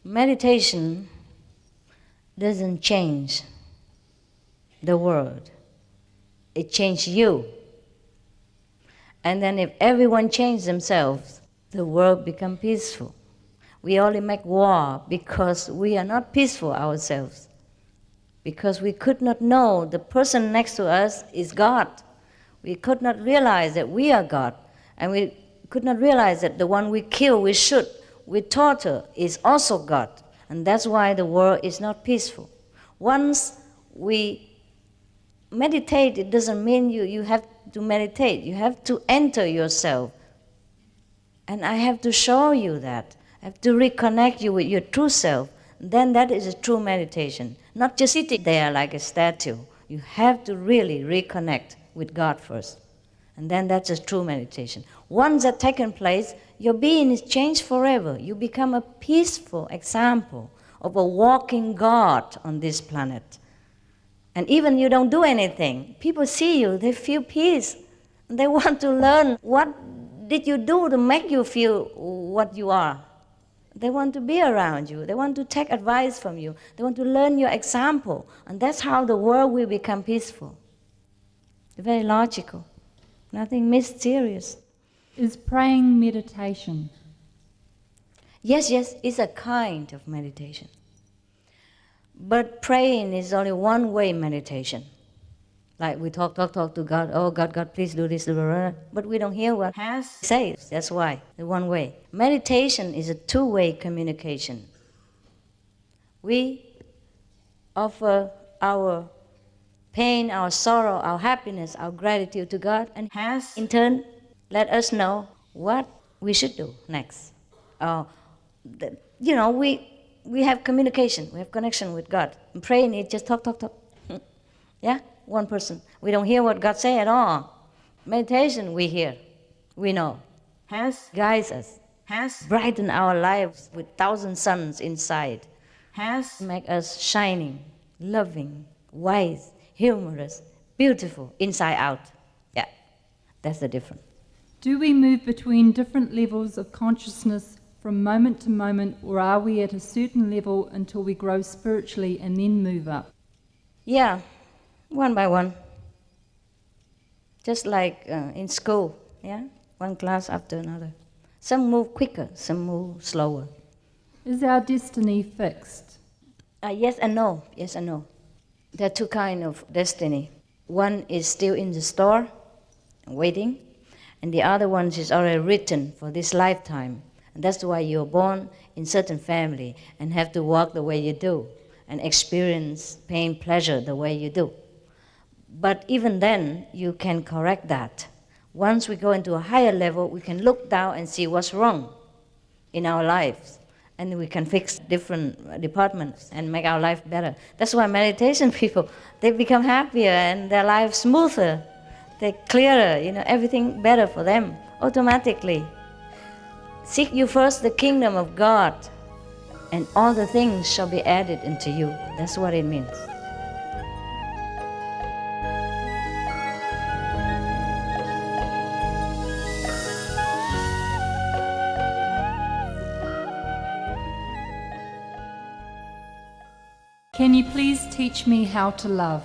Meditation doesn't change the world. It changes you. And then if everyone changes themselves, the world becomes peaceful. We only make war because we are not peaceful ourselves. Because we could not know the person next to us is God. We could not realize that we are God. And we could not realize that the one we kill, we shoot, we torture is also God. And that's why the world is not peaceful. Once we meditate, it doesn't mean you have to meditate. You have to enter yourself. And I have to show you that. I have to reconnect you with your true self. Then that is a true meditation. Not just sitting there like a statue. You have to really reconnect with God first. And then that's a true meditation. Once that's taken place, your being is changed forever. You become a peaceful example of a walking God on this planet. And even you don't do anything, people see you, they feel peace. They want to learn what did you do to make you feel what you are. They want to be around you. They want to take advice from you. They want to learn your example. And that's how the world will become peaceful. Very logical. Nothing mysterious. Is praying meditation? Yes, it's a kind of meditation. But praying is only one-way meditation. Like we talk to God, oh God, please do this, but we don't hear what He says. That's why, the one way. Meditation is a two-way communication. We offer our pain, our sorrow, our happiness, our gratitude to God, and He, in turn, let us know what we should do next. We have communication, we have connection with God. And praying is just talk. Yeah? One person. We don't hear what God say at all. Meditation, we hear. We know. Has guides us. Has brighten our lives with 1,000 suns inside. Has make us shining, loving, wise, humorous, beautiful, inside out. Yeah, that's the difference. Do we move between different levels of consciousness from moment to moment, or are we at a certain level until we grow spiritually and then move up? Yeah. One by one. Just like in school, yeah? One class after another. Some move quicker, some move slower. Is our destiny fixed? Yes and no. Yes and no. There are two kinds of destiny. One is still in the store, waiting, and the other one is already written for this lifetime. And that's why you're born in certain family and have to walk the way you do and experience pain, pleasure the way you do. But even then, you can correct that. Once we go into a higher level, we can look down and see what's wrong in our lives. And we can fix different departments and make our life better. That's why meditation people, they become happier and their life smoother. They're clearer, everything better for them, automatically. Seek you first the kingdom of God, and all the things shall be added unto you. That's what it means. Can you please teach me how to love?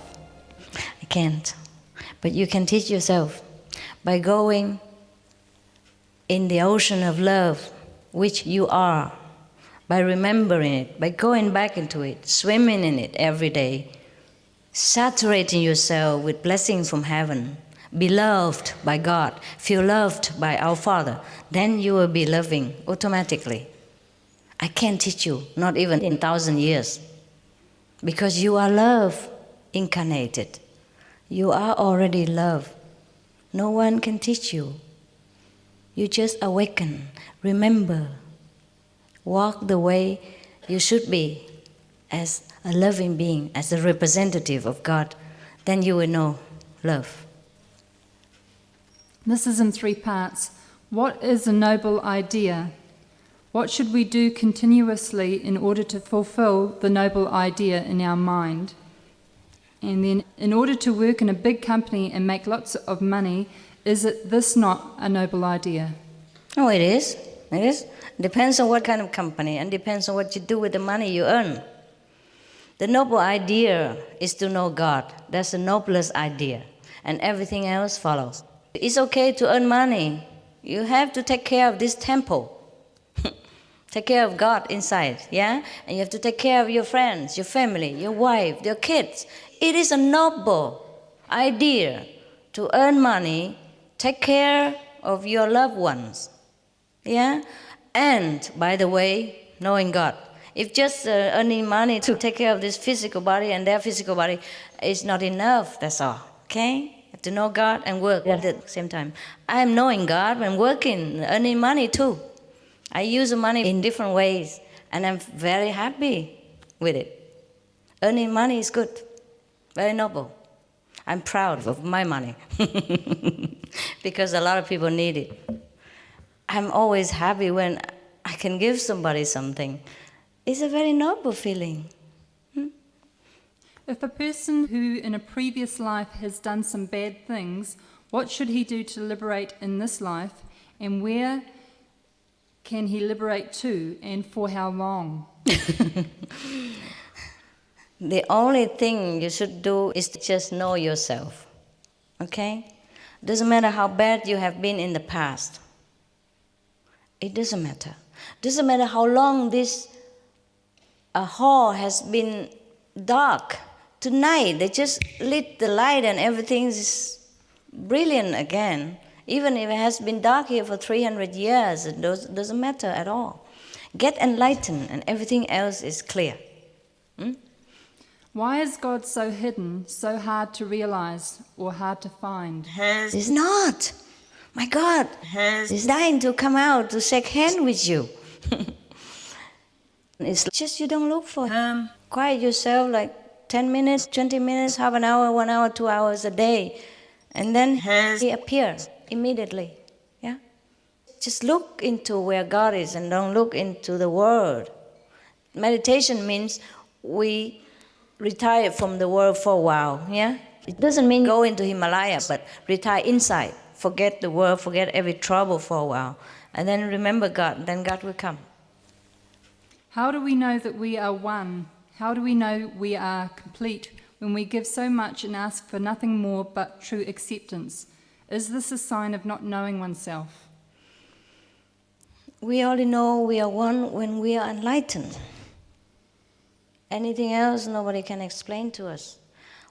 I can't. But you can teach yourself by going in the ocean of love, which you are, by remembering it, by going back into it, swimming in it every day, saturating yourself with blessings from heaven, be loved by God, feel loved by our Father, then you will be loving automatically. I can't teach you, not even in 1,000 years. Because you are love incarnated. You are already love. No one can teach you. You just awaken. Remember. Walk the way you should be as a loving being, as a representative of God. Then you will know love. This is in 3 parts. What is a noble idea? What should we do continuously in order to fulfill the noble idea in our mind? And then, in order to work in a big company and make lots of money, is this not a noble idea? Oh, it is. It is. Depends on what kind of company and depends on what you do with the money you earn. The noble idea is to know God. That's the noblest idea. And everything else follows. It's okay to earn money. You have to take care of this temple. Take care of God inside, yeah? And you have to take care of your friends, your family, your wife, your kids. It is a noble idea to earn money, take care of your loved ones, yeah? And, by the way, knowing God. If just earning money to take care of this physical body and their physical body is not enough, that's all, okay? You have to know God and work at the same time. I am knowing God and working, earning money too. I use the money in different ways, and I'm very happy with it. Earning money is good, very noble. I'm proud of my money because a lot of people need it. I'm always happy when I can give somebody something. It's a very noble feeling. If a person who in a previous life has done some bad things What should he do to liberate in this life, and where can he liberate to, and for how long? The only thing you should do is to just know yourself, okay? Doesn't matter how bad you have been in the past. It doesn't matter. Doesn't matter how long this hall has been dark. Tonight, they just lit the light and everything is brilliant again. Even if it has been dark here for 300 years, it doesn't matter at all. Get enlightened and everything else is clear. Why is God so hidden, so hard to realize or hard to find? It's not. My God is dying to come out to shake hands with you. It's just you don't look for him. Quiet yourself like 10 minutes, 20 minutes, half an hour, 1 hour, 2 hours a day. And then he appears immediately. Yeah? Just look into where God is and don't look into the world. Meditation means we retire from the world for a while. Yeah? It doesn't mean go into Himalaya, but retire inside. Forget the world, forget every trouble for a while. And then remember God, then God will come. How do we know that we are one? How do we know we are complete when we give so much and ask for nothing more but true acceptance? Is this a sign of not knowing oneself? We only know we are one when we are enlightened. Anything else, nobody can explain to us.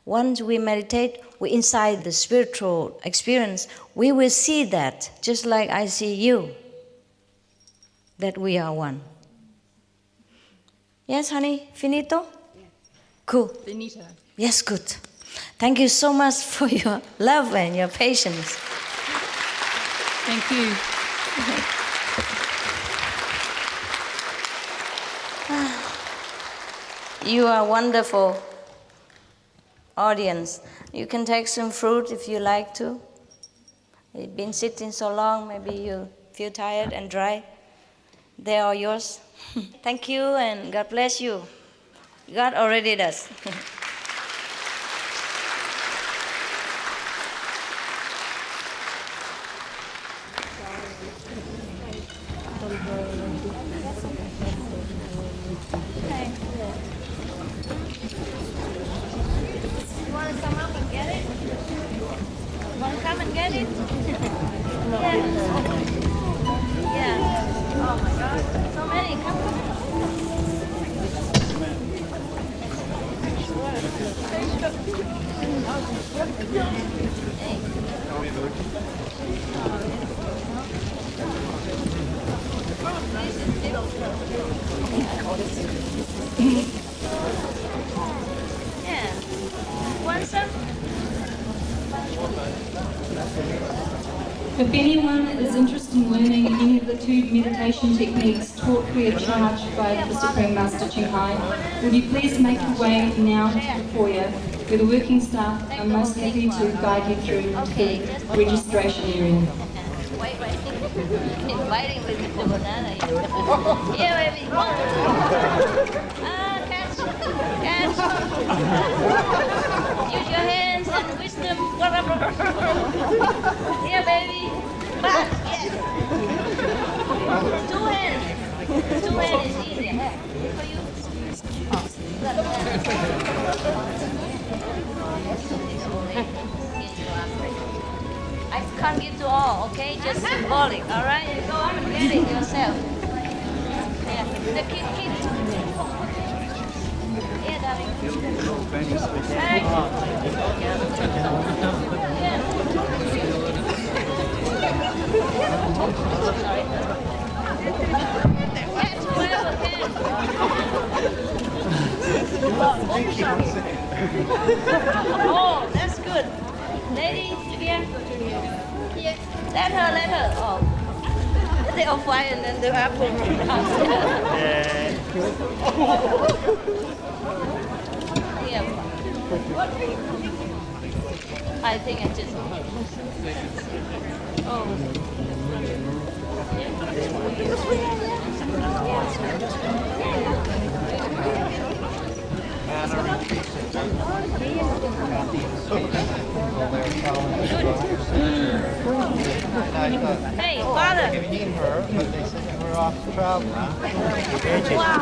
Once we meditate, we inside the spiritual experience, we will see that, just like I see you, that we are one. Yes, honey? Finito? Cool. Finito. Yes, good. Thank you so much for your love and your patience. Thank you. You are wonderful audience. You can take some fruit if you like to. You've been sitting so long, maybe you feel tired and dry. They are yours. Thank you and God bless you. God already does. You want to come up and get it? You want to come and get it? Yeah. Yeah. Oh my God. So many. Come. Yeah. Want some? If anyone is interested in learning any of the 2 meditation techniques taught free of charge by the Supreme Master Ching-Hai, would you please make your way now to the foyer, where the working staff are most happy to guide you through the registration area. Wait. Inviting with the banana. Yeah, baby. Catch. Use your hands and wisdom. Here, baby. Back. Yes. 2 hands. 2 hands is easier. For you. I can't give to all, okay? Just symbolic, all right? You go up and get it yourself. Yeah, the kid. Yeah, darling. Hey. Sorry. Catch whoever can. Oh, that's good. Lady, here. Here. Let her. Oh. They are fire and then the apple Yeah. I think I just. Hey, Father. Giving her, but they sent her off to travel. Wow.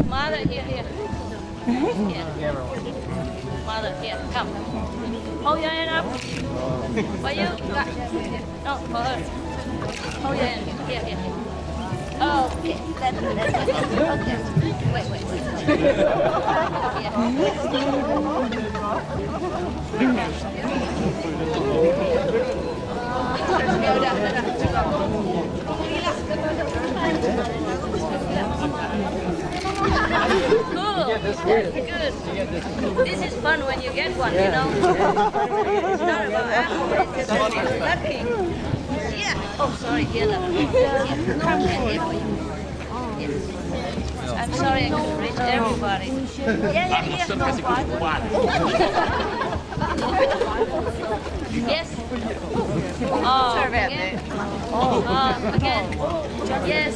Mother, here. Here. Mother, here, come. Hold your hand up. For you. No, for her. Hold your hand. Here. Okay. That's okay. Wait. Cool. Good. This is fun when you get one, you know. It's not about apple, it's just lucky. Yeah. Oh, sorry. Here, look. Here for you. Yes. I'm sorry I couldn't reach everybody. Yeah. No problem. Yes. Oh, again. Again. Yes.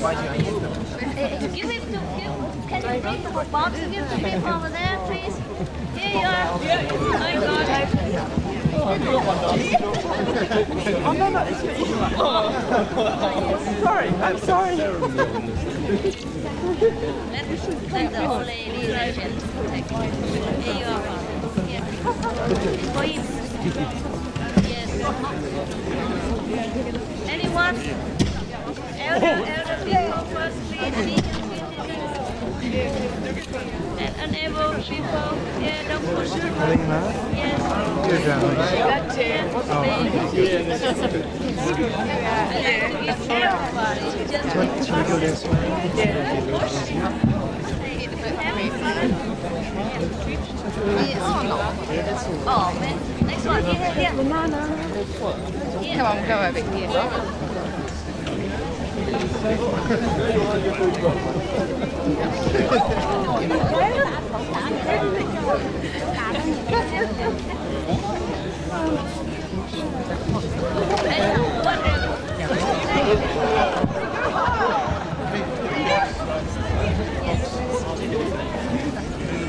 Give it to him. Can you bring the box to give to him over there, please? Here you are. My God. Oh, no, I'm sorry. Let the old lady legend take it. Here you are. Here. It's for him. Yes. Anyone? Elder people first, please. And unable people, yeah, don't push them. Yes. Oh, man. Next one. Here. Come over here.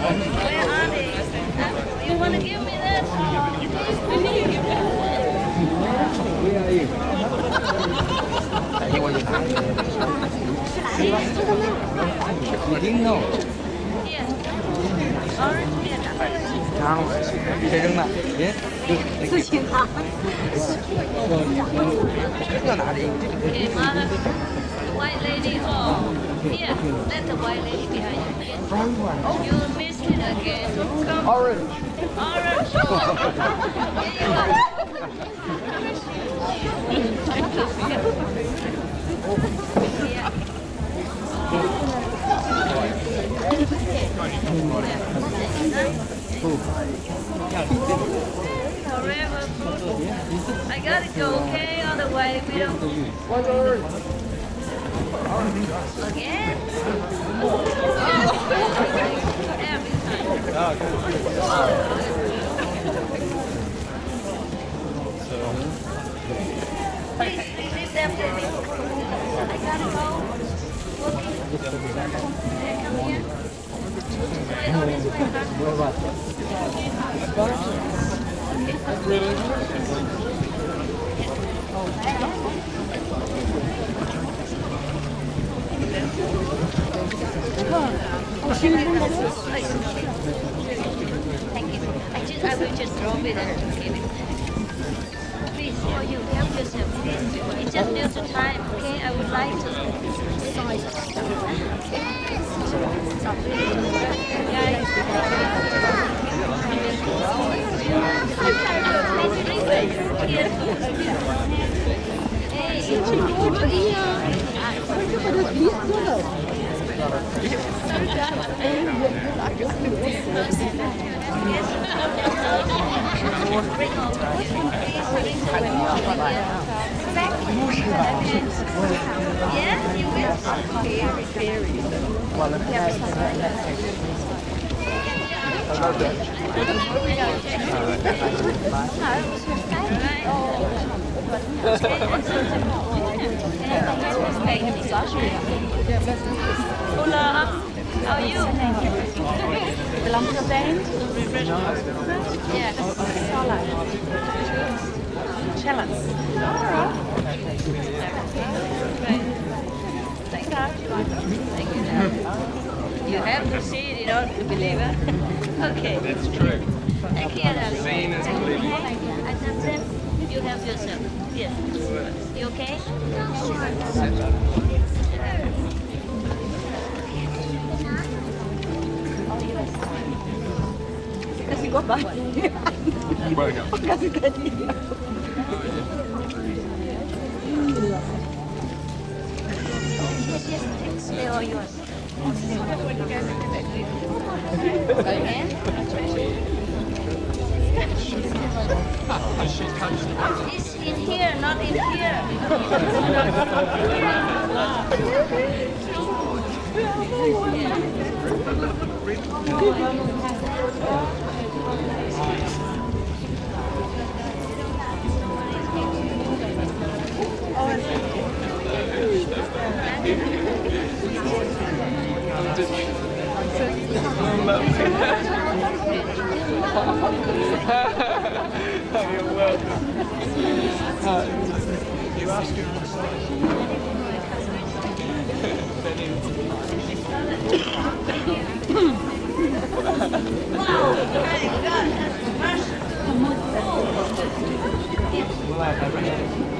Where are they? You want to give me that? You didn't know. Here. Orange here. Okay, mother. White lady. Oh, here. Let the white lady behind you. Yes. You missed it again. Come. Orange. Orange. Oh. Here you Forever food. I gotta go, okay? Otherwise we don't. Again? Every time. Please leave them to me. I gotta go. Okay, come here. Wait, oh, this Thank you. I will just drop it and give it. Please, for you, help yourself, please. It's just due to time, okay? I would like to. Yeah, you will. Hola, how are you? Belong to the band? Yeah. Solo. Challenge. Thank you. Thank you. You have to see it in order to believe it. Okay. That's true. Thank you, darling. Seeing is believing. And then you help yourself. Yes. You okay? Kasih gua bang. Kasih tadi. Yes, they are yours. It's in here, not in here. You're welcome. You asked her on the side.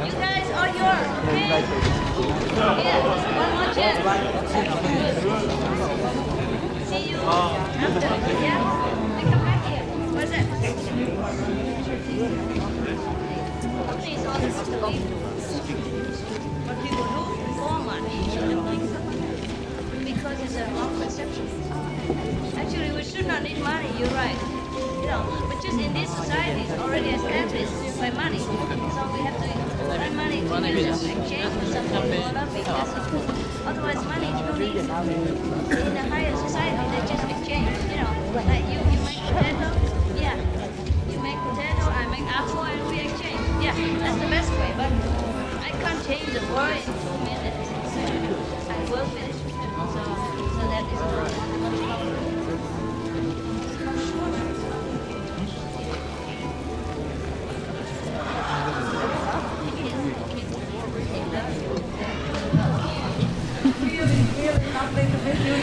You guys are yours. Yeah, one more chance. See you after. Yeah? I come back here. What's that? Please, all this to leave. What people do for money because it's a wrong perception. Actually, we should not need money. You're right. You know, but just in this society, it's already established by money. So we have to earn money to use it, exchange with something more loving. Otherwise, money is no need. In a higher society, they just exchange. You know, like you make potato, yeah. You make potato, I make apple, and we exchange. Yeah, that's the best way. But I can't change the world in 2 minutes. I work with it. So that is much powerful.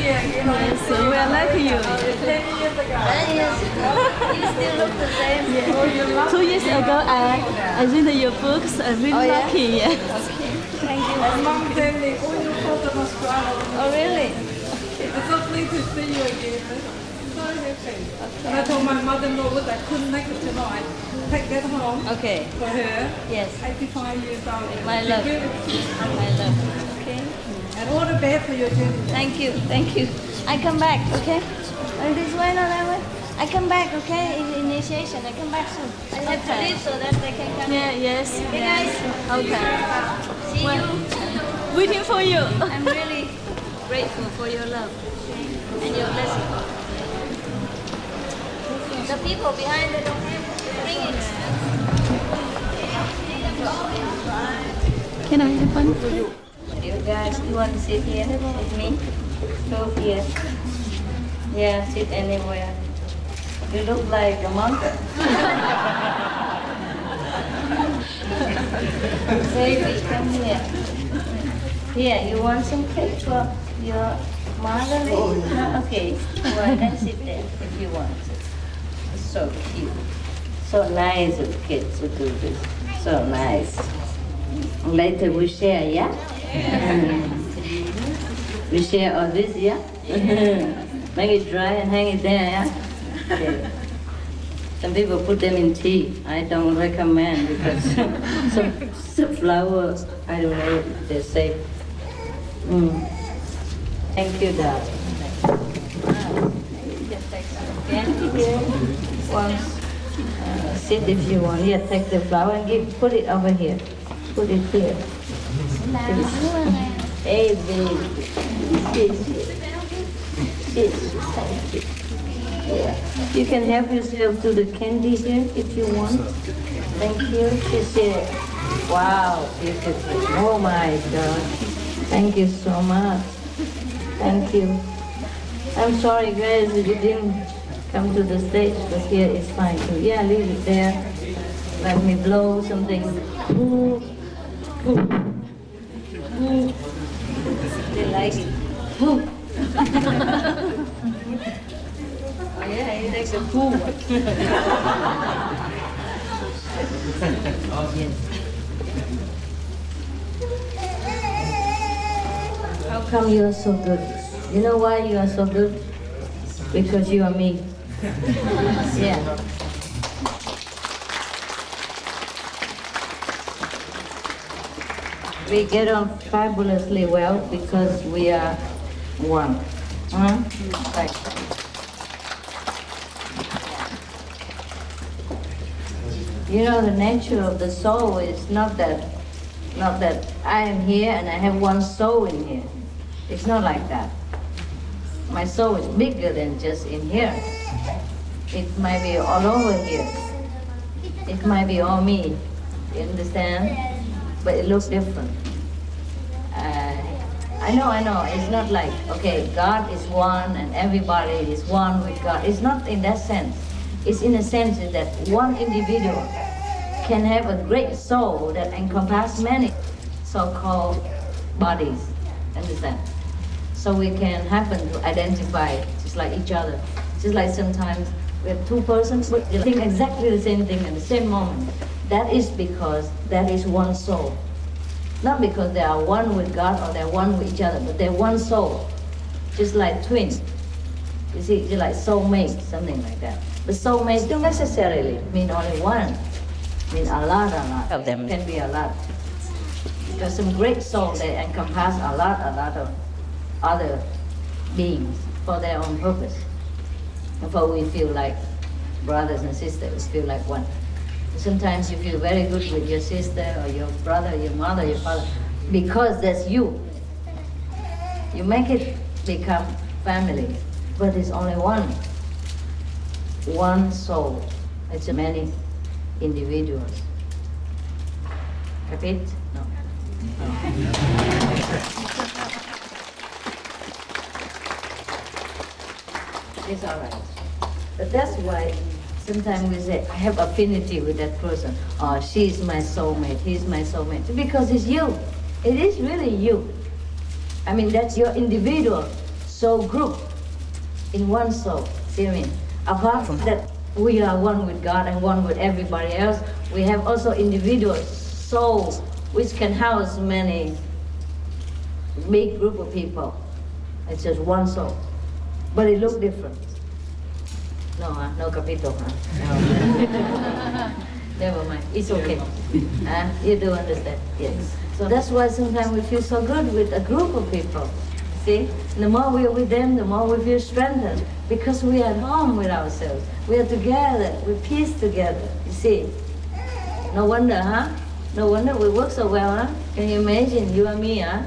Yes, we are like you. 10 years ago. 10 years ago. You still look the same. Yeah. 2 years ago, I read your books. I'm really lucky. Yes. Okay. Thank you. And Mom gave me all your photos of Australia. Oh, really? It's lovely to see you again. So happy. And I told my mother-in-law that I couldn't make it tonight. Take that home. Okay. For her. Yes. 85 years old. My love. My love. Okay. And all the best for your journey. Thank you. Thank you. I come back, okay? This way, not that way. I come back, okay? In initiation, I come back soon. I have to leave so that they can come. Yeah, yes. Okay, guys. Okay. See you. Waiting for you. I'm really grateful for your love and your blessing. The people behind the bring it. Can I have one? You guys, you want to sit here with me? Go here. Yeah, sit anywhere. You look like a monk. Baby, come here. Here, you want some cake for your mother? No? Okay, well, then sit there if you want. So cute. So nice of kids to do this. So nice. Later we share, yeah? We share all this, yeah? Make it dry and hang it there, yeah? Okay. Some people put them in tea. I don't recommend because some flowers, I don't know if they're safe. Thank you, darling. Just take some candy here. Once, sit if you want. Here, take the flower and put it over here. Put it here. Hey, baby. Yes, thank you. Yeah. You can help yourself to the candy here if you want. Thank you. She said, wow, beautiful. Oh my God. Thank you so much. Thank you. I'm sorry, guys, that you didn't come to the stage, but here it's fine too. Yeah, leave it there. Let me blow something. Ooh. Ooh. Ooh. They like it. Ooh. Oh yeah, he likes a cool one. Yes. How come you are so good? You know why you are so good? Because you are me. Yeah. We get on fabulously well because we are one. Huh? Right. You know, the nature of the soul is not that I am here and I have one soul in here. It's not like that. My soul is bigger than just in here. It might be all over here. It might be all me. You understand? But it looks different. I know. It's not like, okay, God is one and everybody is one with God. It's not in that sense. It's in a sense that one individual can have a great soul that encompasses many so-called bodies. Understand? So we can happen to identify just like each other. Just like sometimes we have two persons who think exactly the same thing at the same moment. That is because that is one soul. Not because they are one with God or they're one with each other, but they're one soul. Just like twins. You see, just like soulmates, something like that. But soulmates don't necessarily mean only one. Mean a lot of them. Can be a lot. Because some great souls, they encompass a lot of other beings for their own purpose. And for we feel like brothers and sisters, we feel like one. Sometimes you feel very good with your sister or your brother, your mother, your father, because that's you. You make it become family, but it's only one. One soul. It's many individuals. Capit? No. It's all right. But that's why sometimes we say, I have affinity with that person. Or she's my soulmate, he's my soulmate. Because it's you. It is really you. I mean, that's your individual soul group in one soul. See what I mean? Apart from that, we are one with God and one with everybody else. We have also individual souls which can house many big group of people. It's just one soul. But it looks different. No, no capito, huh? No. Never mind. It's okay. You do understand. Yes. So that's why sometimes we feel so good with a group of people. See? The more we are with them, the more we feel strengthened. Because we are at home with ourselves. We are together. We peace together. You see? No wonder, huh? No wonder we work so well, huh? Can you imagine? You and me, huh?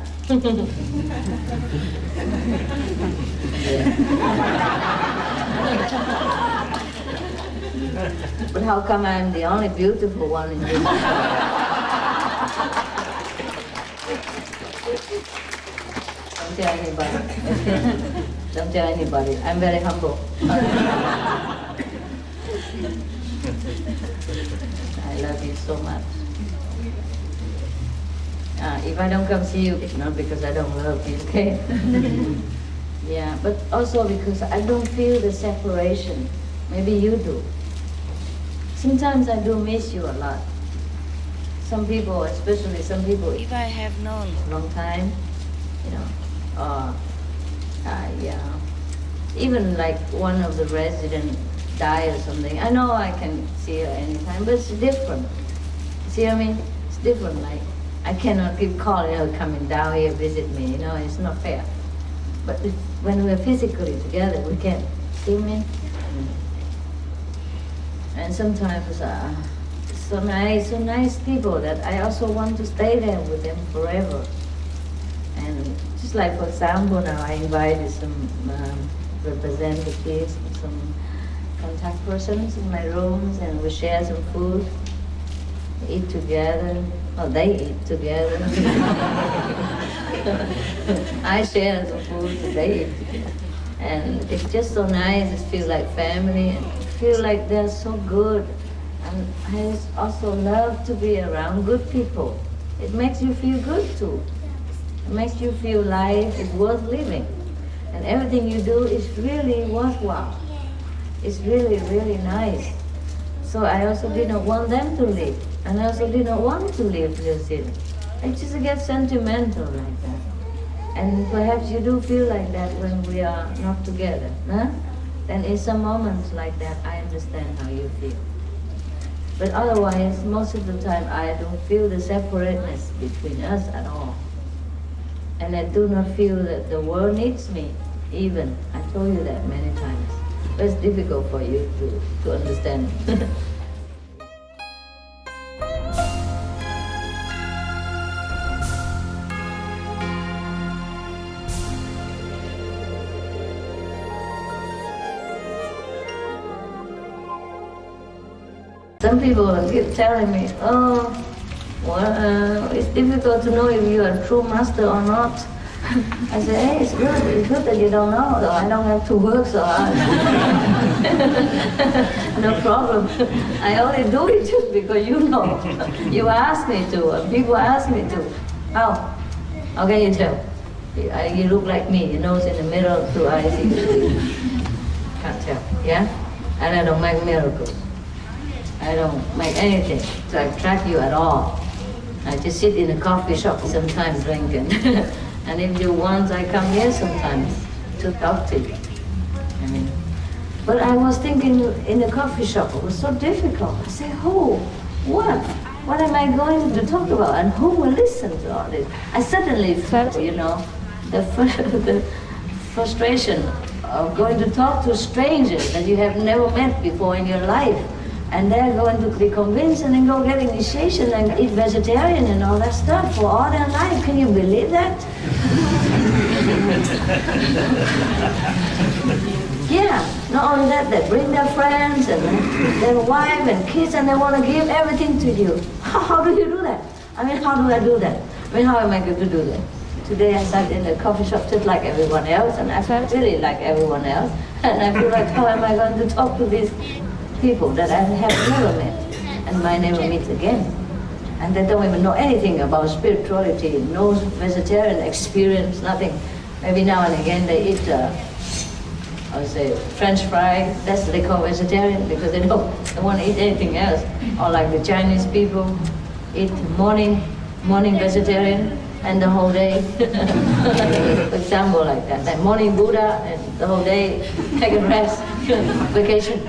But how come I'm the only beautiful one in this? Don't tell anybody. Don't tell anybody. I'm very humble. I love you so much. If I don't come see you, it's not because I don't love you, okay? Yeah, but also because I don't feel the separation. Maybe you do. Sometimes I do miss you a lot. Some people, especially some people, if I have known a long time, you know, yeah, even like one of the residents die or something, I know I can see her anytime, but it's different. See what I mean? It's different, like, I cannot keep calling her coming down here, visit me, you know, it's not fair. But when we're physically together, we can. See what I mean? And sometimes so nice people that I also want to stay there with them forever. And just like, for example, now I invited some representatives, some contact persons in my rooms, and we share some food, eat together. Well, they eat together. I share some food, and they eat together. And it's just so nice. It feels like family, and I feel like they're so good. And I also love to be around good people. It makes you feel good too. It makes you feel life is worth living. And everything you do is really worthwhile. It's really, really nice. So I also didn't want them to leave. And I also didn't want to leave New Zealand. I just get sentimental like that. And perhaps you do feel like that when we are not together. Huh? Then in some moments like that, I understand how you feel. But otherwise, most of the time, I don't feel the separateness between us at all. And I do not feel that the world needs me, even. I told you that many times. But it's difficult for you to understand. Some people keep telling me, oh, well, it's difficult to know if you are a true master or not. I say, hey, it's good that you don't know, so I don't have to work so hard. No problem. I only do it just because you know. You ask me to, and people ask me to. How? How can you tell? You look like me, your nose in the middle, two eyes. Can't tell, yeah? And I don't make miracles. I don't make anything to attract you at all. I just sit in a coffee shop sometimes drinking. And if you want, I come here sometimes to talk to you. I mean, but I was thinking in the coffee shop, it was so difficult. I say, who? What? What am I going to talk about? And who will listen to all this? I suddenly felt, you know, the frustration of going to talk to strangers that you have never met before in your life. And they're going to be convinced and then go get initiation and eat vegetarian and all that stuff for all their life. Can you believe that? Yeah, not only that, they bring their friends and their wife and kids and they want to give everything to you. How do you do that? I mean, how do I do that? I mean, how am I going to do that? Today I sat in the coffee shop just like everyone else and I felt really like everyone else. And I feel like, how am I going to talk to these people that I have never met and might never meet again. And they don't even know anything about spirituality, no vegetarian experience, nothing. Maybe now and again they eat, I would say, French fry, that's what they call vegetarian because they don't want to eat anything else. Or like the Chinese people eat morning vegetarian and the whole day. For example, like that. Like morning Buddha and the whole day take a rest, vacation.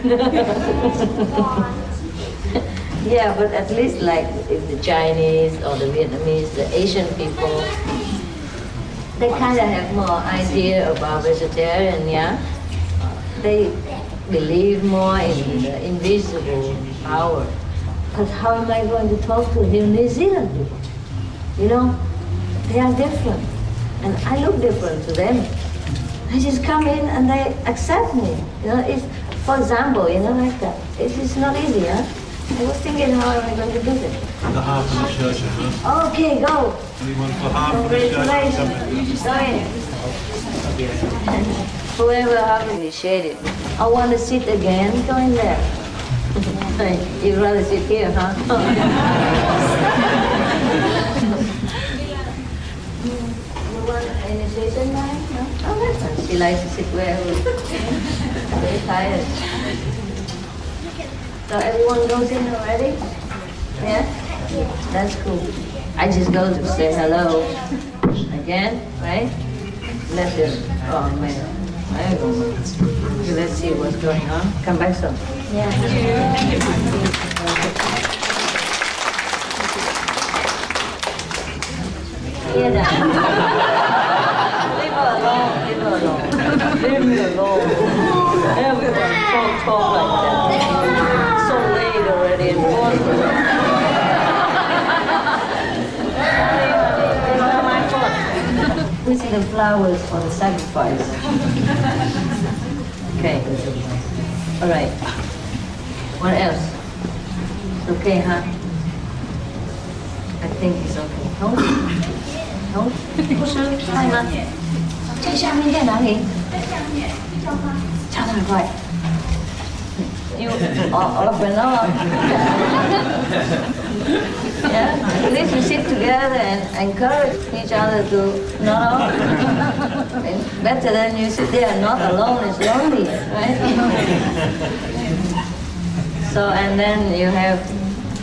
Yeah, but at least like if the Chinese or the Vietnamese, the Asian people, they kind of have more idea about vegetarian, yeah? They believe more in the invisible power. But how am I going to talk to the New Zealand people? You know, they are different, and I look different to them. They just come in and they accept me. You know, it's, for example, you know, like that. It's not easy, huh? I was thinking, how am I going to do this? The half of the church, huh? Okay, go. Anyone for half of the church? Congratulations. Go in. Whoever have initiated. I want to sit again, go in there. You'd rather sit here, huh? You want initiation line? No? Oh, that's fine. She likes to sit where very tired. So everyone goes in already? Yeah? That's cool. I just go to say hello again, right? Let them, oh man. Let's see what's going on. Come back some. Yeah. Leave her alone. Leave her alone. Leave me alone. Everyone talk like that. So late already in the morning. It's not my fault. This is the flowers for the sacrifice. Okay. All right. What else? Okay, huh? I think it's okay. Không? Không? Có sao? Hay mà? Chạy sang bên đây nào nhỉ? Chào thằng vậy. You open up. Yeah, at least we sit together and encourage each other to not. It's better than you sit there not alone. It's lonely, right? So and then you have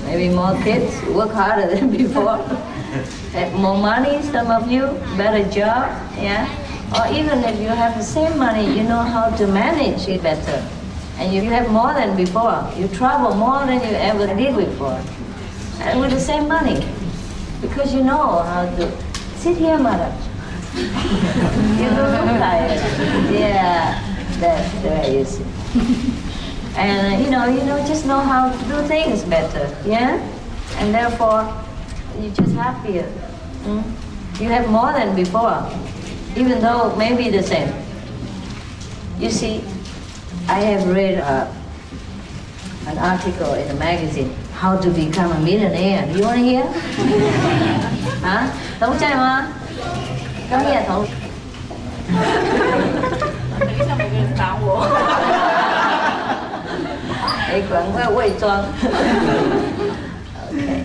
maybe more kids, work harder than before, have more money. Some of you better job, yeah. Or even if you have the same money, you know how to manage it better. And you have more than before. You travel more than you ever did before. And with the same money. Because you know how to sit here, Mother. You don't look tired. Yeah, that's the way you sit. And you know, just know how to do things better, yeah? And therefore, you're just happier. You have more than before, even though maybe the same. You see, I have read an article in a magazine, How to Become a Millionaire. Do you want to hear? Hả? Thống trai mà? Có nghe Thống? Để quảng cáo quay trang. Okay.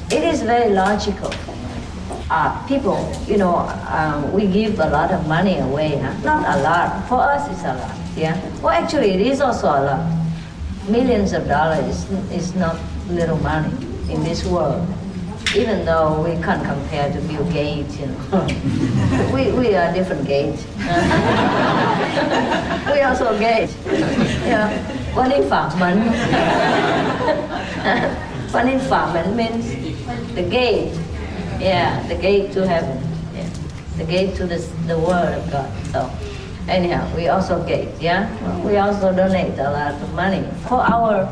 It is very logical. People, we give a lot of money away. Huh? Not a lot. For us, it's a lot. Yeah. Well, actually, it is also a lot. Millions of dollars is not little money in this world. Even though we can't compare to Bill Gates, we are different Gates. We also Gates. What in Phạm What in Phạm means the gate. Yeah, the gate to heaven. Yeah. The gate to the word of God. So anyhow, we also gate, yeah? We also donate a lot of money for our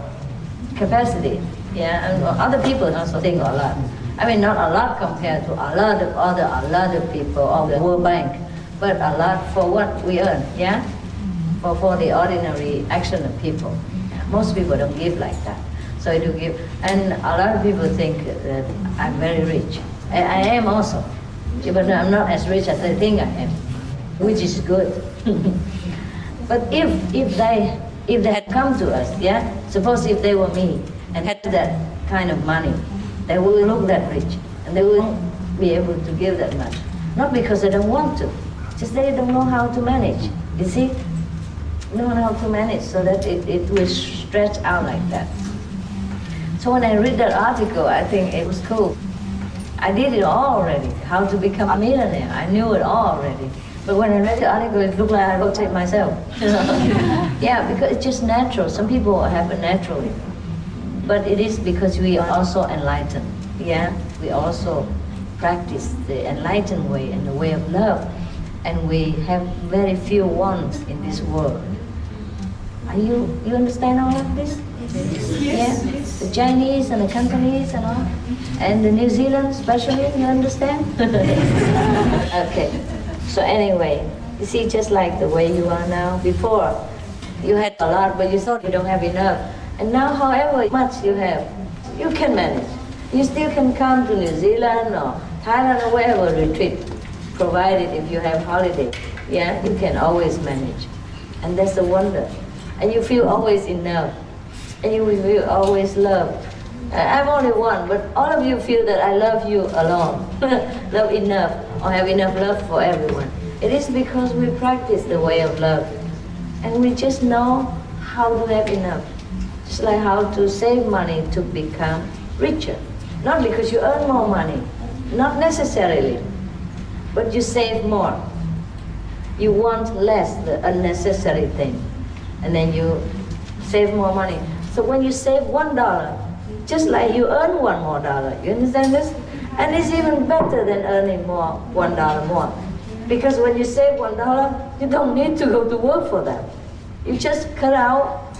capacity. Yeah, and other people also think a lot. I mean, not a lot compared to a lot of people of the World Bank, but a lot for what we earn, yeah? For the ordinary action of people. Yeah. Most people don't give like that. So I do give, and a lot of people think that I'm very rich. I am also, but I'm not as rich as they think I am, which is good. But if they had come to us, yeah, suppose if they were me and had that kind of money, they will look that rich and they won't be able to give that much. Not because they don't want to, just they don't know how to manage. You see, they don't know how to manage so that it will stretch out like that. So when I read that article, I think it was cool. I did it all already, how to become a millionaire. I knew it all already. But when I read the article, it looked like I wrote it myself. Yeah, because it's just natural. Some people have it naturally. But it is because we are also enlightened. Yeah, we also practice the enlightened way and the way of love. And we have very few wants in this world. You understand all of this? Yes. Yeah? The Chinese and the Cantonese and all? And the New Zealand especially, you understand? Okay. So anyway, you see, just like the way you are now, before you had a lot, but you thought you don't have enough. And now, however much you have, you can manage. You still can come to New Zealand or Thailand or wherever retreat, provided if you have holiday. Yeah, you can always manage. And that's the wonder. And you feel always enough. And you will feel always loved. I'm only one, but all of you feel that I love you alone. Love enough, or have enough love for everyone. It is because we practice the way of love. And we just know how to have enough. Just like how to save money to become richer. Not because you earn more money, not necessarily, but you save more. You want less, the unnecessary thing, and then you save more money. So when you save $1, just like you earn $1 more. You understand this? And it's even better than earning more, $1 more. Because when you save $1, you don't need to go to work for that. You just cut out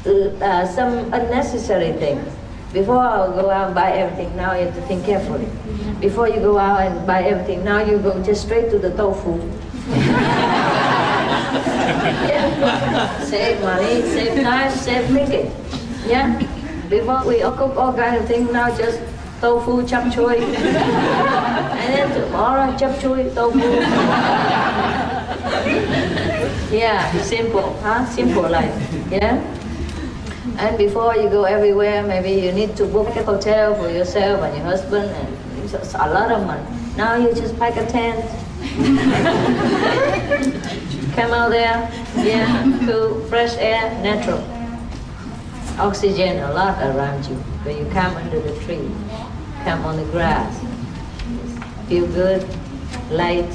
some unnecessary things. Before I go out and buy everything, now you have to think carefully. Before you go out and buy everything, now you go just straight to the tofu. Yeah. Save money, save time, save thinking. Yeah. Before we cook all kinds of things, now just tofu, chap choy. And then tomorrow, chap choy, tofu. Yeah, simple, huh? Simple life. Yeah. And before you go everywhere, maybe you need to book a hotel for yourself and your husband, and it's just a lot of money. Now you just pack a tent. Come out there, yeah, cool, fresh air, natural. Oxygen a lot around you. When you come under the tree, come on the grass. Feel good, light,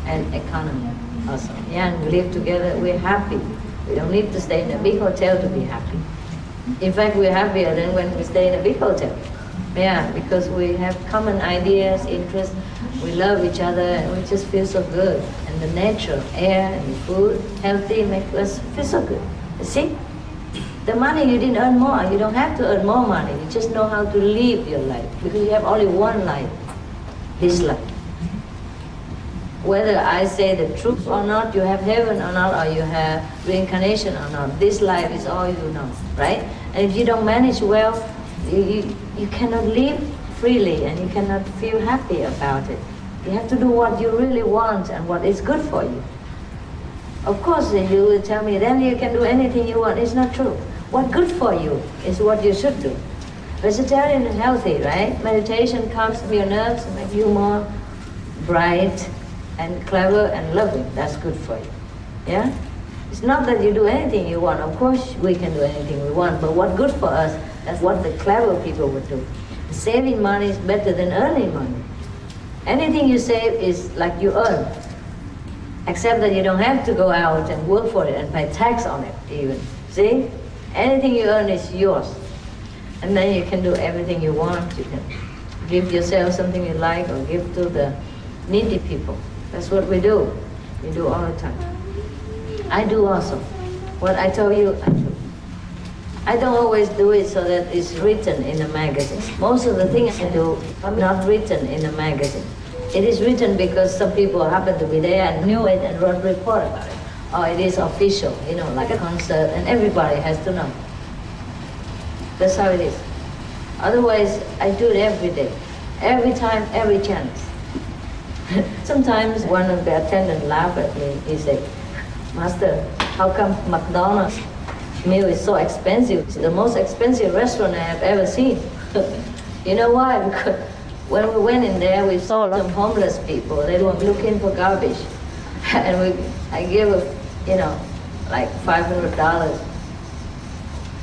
and economy also. Yeah, and we live together, we're happy. We don't need to stay in a big hotel to be happy. In fact, we're happier than when we stay in a big hotel. Yeah, because we have common ideas, interests, we love each other, and we just feel so good. And the nature, air, and the food, healthy, make us feel so good. You see? The money you didn't earn more. You don't have to earn more money. You just know how to live your life, because you have only one life, this life. Whether I say the truth or not, you have heaven or not, or you have reincarnation or not, this life is all you know, right? And if you don't manage well, you cannot live freely, and you cannot feel happy about it. You have to do what you really want and what is good for you. Of course, you will tell me, then you can do anything you want. It's not true. What's good for you is what you should do. Vegetarian is healthy, right? Meditation calms your nerves and makes you more bright and clever and loving. That's good for you. Yeah? It's not that you do anything you want. Of course, we can do anything we want, but what's good for us, that's what the clever people would do. Saving money is better than earning money. Anything you save is like you earn, except that you don't have to go out and work for it and pay tax on it even. See? Anything you earn is yours. And then you can do everything you want. You can give yourself something you like, or give to the needy people. That's what we do. We do all the time. I do also. What I tell you, I do. I don't always do it so that it's written in a magazine. Most of the things I do are not written in a magazine. It is written because some people happen to be there and knew it and wrote a report about it. Or it is official, you know, like a concert, and everybody has to know. That's how it is. Otherwise, I do it every day, every time, every chance. Sometimes one of the attendants laughed at me. He said, "Master, how come McDonald's meal is so expensive? It's the most expensive restaurant I have ever seen." You know why? Because when we went in there, we saw some homeless people. They were looking for garbage. And I gave a, like $500.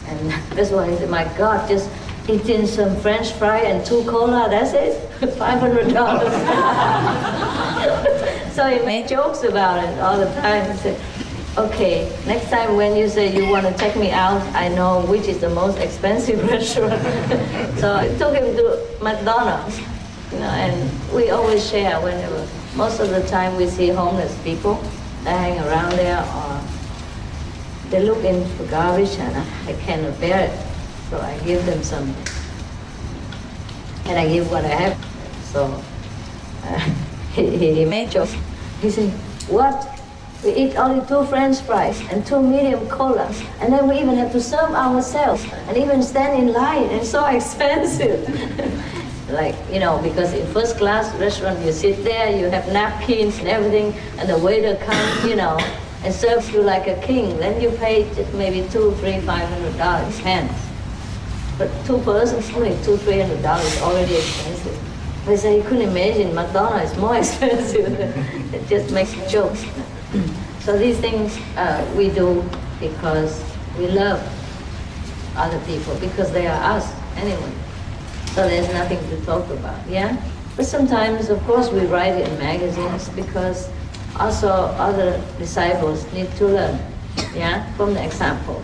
And that's why I said, my God, just eating some French fry and 2 cola, that's it? $500. So he made jokes about it all the time. He said, okay, next time when you say you want to take me out, I know which is the most expensive restaurant. So I took him to McDonald's, and we always share whenever. Most of the time we see homeless people, they hang around there, or they look in for garbage, and I cannot bear it. So I give them some, and I give what I have. So he made jokes. He said, what? We eat only 2 French fries and 2 medium colas, and then we even have to serve ourselves and even stand in line. It's so expensive. Like, because in first class restaurant, you sit there, you have napkins and everything, and the waiter comes, and serves you like a king. Then you pay just maybe $200, $300, $500, depends. But 2 persons, only $200, $300 is already expensive. They say you couldn't imagine McDonald's is more expensive. It just makes jokes. So these things we do because we love other people, because they are us anyway. So there's nothing to talk about, yeah? But sometimes, of course, we write it in magazines because also other disciples need to learn, yeah, from the example.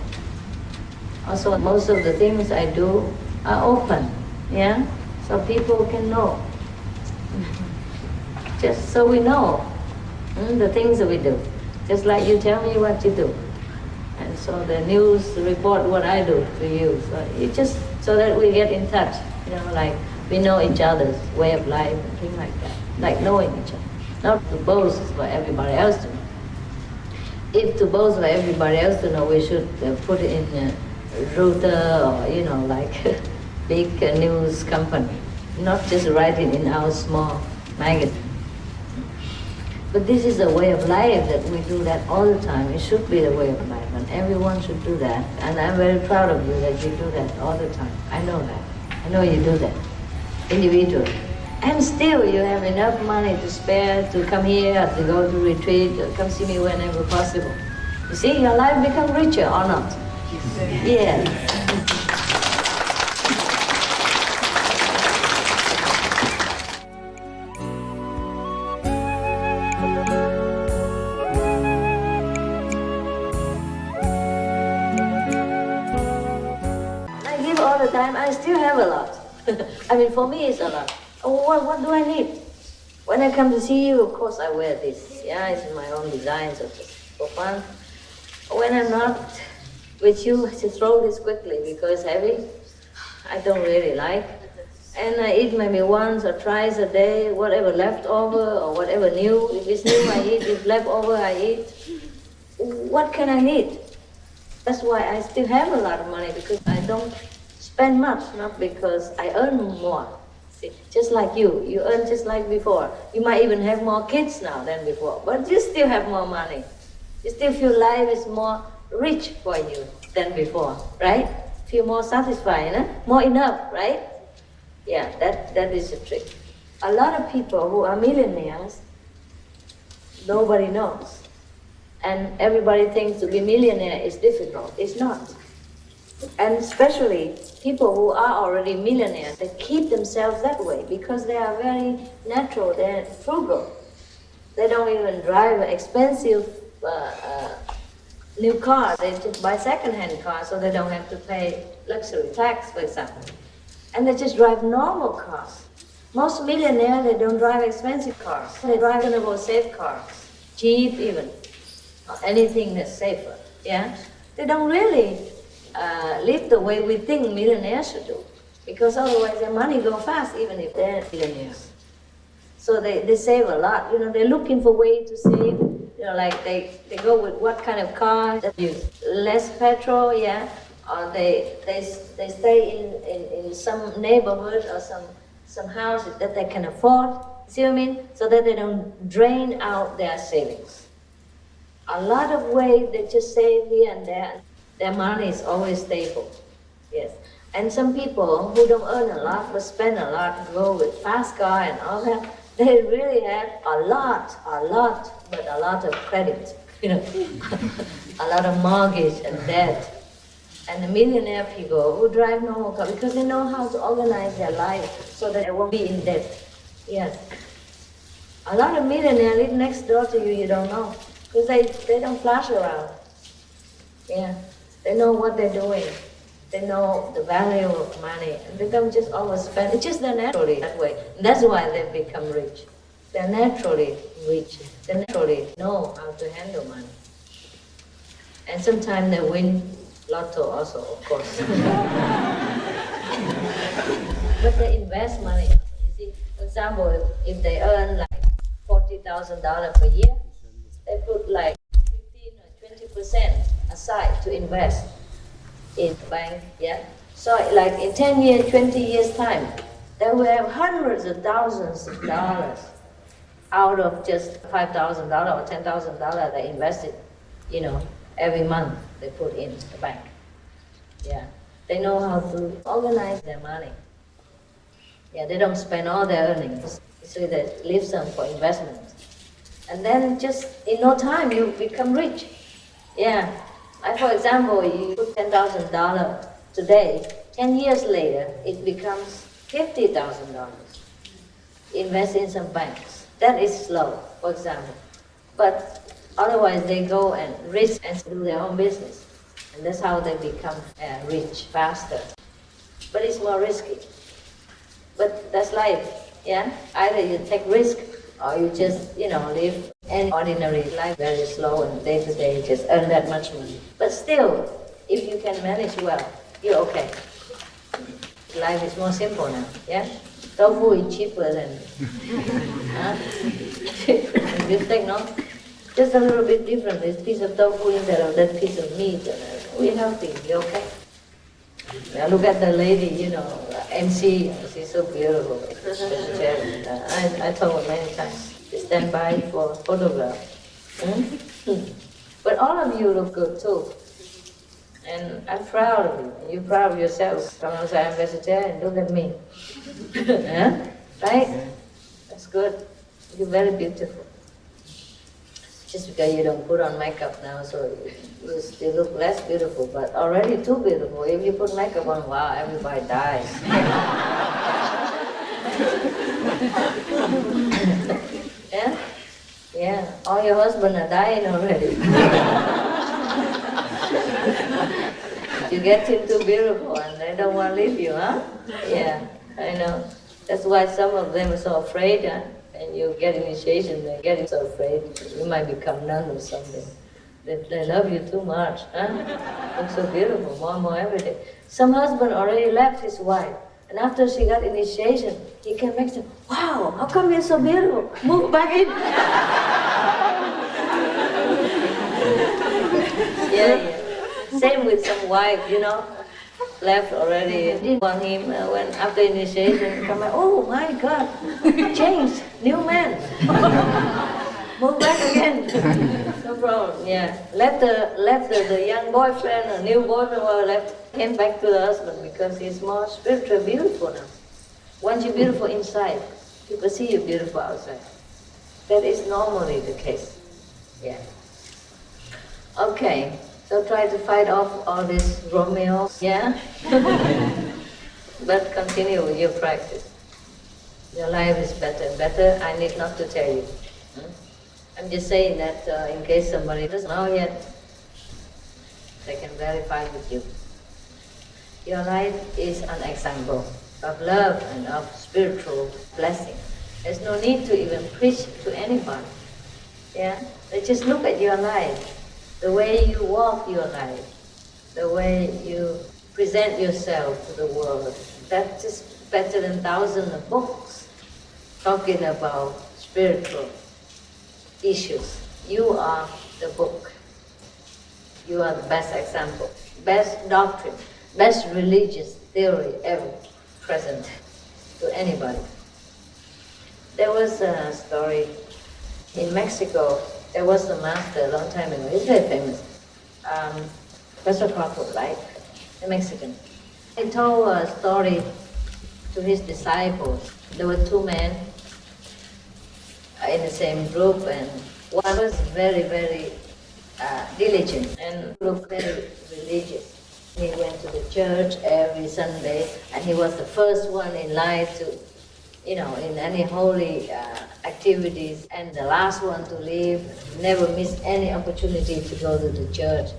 Also, most of the things I do are open, yeah? So people can know. Just so we know the things that we do. Just like you tell me what you do. And so the news report what I do to you. So it just so that we get in touch, like we know each other's way of life and things like that. Like knowing each other. Not to boast for everybody else to know. if to both of everybody else to know, we should put it in Reuters or, like big news company, not just write it in our small magazine. But this is a way of life that we do that all the time. It should be the way of life, and everyone should do that. And I'm very proud of you that you do that all the time. I know that. I know you do that individually. And still you have enough money to spare to come here, to go to retreat, to come see me whenever possible. You see, your life become richer or not? Yes. I give all the time, I still have a lot. I mean, for me it's a lot. Oh, what do I need? When I come to see you, of course I wear this. Yeah, it's my own design, so just for fun. When I'm not with you, I just throw this quickly because it's heavy. I don't really like. And I eat maybe once or twice a day, whatever left over or whatever new. If it's new, I eat. If left over, I eat. What can I eat? That's why I still have a lot of money, because I don't spend much, not because I earn more. See, just like you earn just like before. You might even have more kids now than before, but you still have more money. You still feel life is more rich for you than before, right? Feel more satisfied, more enough, right? Yeah, that is the trick. A lot of people who are millionaires, nobody knows. And everybody thinks to be millionaire is difficult. It's not. And especially people who are already millionaires, they keep themselves that way because they are very natural, they're frugal. They don't even drive an expensive new car. They just buy second-hand cars so they don't have to pay luxury tax, for example. And they just drive normal cars. Most millionaires, they don't drive expensive cars. They drive reasonable, safe cars, cheap even, or anything that's safer, yeah? They don't really live the way we think millionaires should do, because otherwise their money go fast even if they're millionaires. So they save a lot, they're looking for ways to save, like they go with what kind of car that use less petrol, yeah, or they stay in some neighborhood or some house that they can afford, see what I mean? So that they don't drain out their savings. A lot of ways they just save here and there. Their money is always stable, yes. And some people who don't earn a lot but spend a lot, go with fast car and all that, they really have a lot, but a lot of credit, a lot of mortgage and debt. And the millionaire people who drive normal car because they know how to organize their life so that they won't be in debt, yes. A lot of millionaires live next door to you, you don't know, because they don't flash around, yeah. They know what they're doing. They know the value of money. And they don't just overspend. It's just they're naturally that way. And that's why they've become rich. They're naturally rich. They naturally know how to handle money. And sometimes they win lotto also, of course. But they invest money. You see, for example, if they earn like $40,000 per year, they put like 15 or 20% aside to invest in the bank, yeah? So like in 10 years, 20 years time, they will have hundreds of thousands of dollars out of just $5,000 or $10,000 they invested, every month they put in the bank, yeah? They know how to organize their money. Yeah, they don't spend all their earnings, so they leave some for investment. And then just in no time, you become rich, yeah. Like for example, you put $10,000 today, 10 years later, it becomes $50,000. Invest in some banks. That is slow, for example. But otherwise they go and risk and do their own business. And that's how they become rich faster. But it's more risky. But that's life, yeah? Either you take risk or you just, live an ordinary life, very slow and day to day, just earn that much money. But still, if you can manage well, you're okay. Life is more simple now, yeah? Tofu is cheaper than, you think, no? Just a little bit different. This piece of tofu instead of that piece of meat. We're healthy. You okay? Now look at the lady, MC. She's so beautiful. Vegetarian. I told her many times to stand by for a photograph. But all of you look good too. And I'm proud of you. You're proud of yourself. Come on, say I'm vegetarian. Look at me. Right? That's good. You're very beautiful. Just because you don't put on makeup now, so you still look less beautiful, but already too beautiful. If you put makeup on, wow, everybody dies. Yeah? Yeah. All your husbands are dying already. You get him too beautiful and they don't want to leave you, huh? Yeah, I know. That's why some of them are so afraid, huh? And you get initiation, they get so afraid. You might become nun or something. They love you too much, huh? Look so beautiful, more and more every day. Some husband already left his wife, and after she got initiation, he came back and said, wow, how come you're so beautiful? Move back in. Yeah. Same with some wife, left already. Didn't want him when after initiation, come back, oh my God, changed, new man. Move back again. No problem. Yeah. Left the young boyfriend, a new boyfriend, came back to the husband because he's more spiritually beautiful now. Once you're beautiful inside, people see you beautiful outside. That is normally the case. Yeah. Okay. So try to fight off all this Romeo, yeah? But continue with your practice. Your life is better and better. I need not to tell you. I'm just saying that in case somebody doesn't know yet, they can verify with you. Your life is an example of love and of spiritual blessing. There's no need to even preach to anybody. Yeah? They just look at your life. The way you walk your life, the way you present yourself to the world, that's just better than thousands of books talking about spiritual issues. You are the book. You are the best example, best doctrine, best religious theory ever present to anybody. There was a story in Mexico. There was a master a long time ago. He's very famous. Professor Crawford, right? A Mexican. He told a story to his disciples. There were two men in the same group, and one was very, very diligent and looked very religious. He went to the church every Sunday, and he was the first one in line to, in any holy activities, and the last one to leave, never missed any opportunity to go to the church.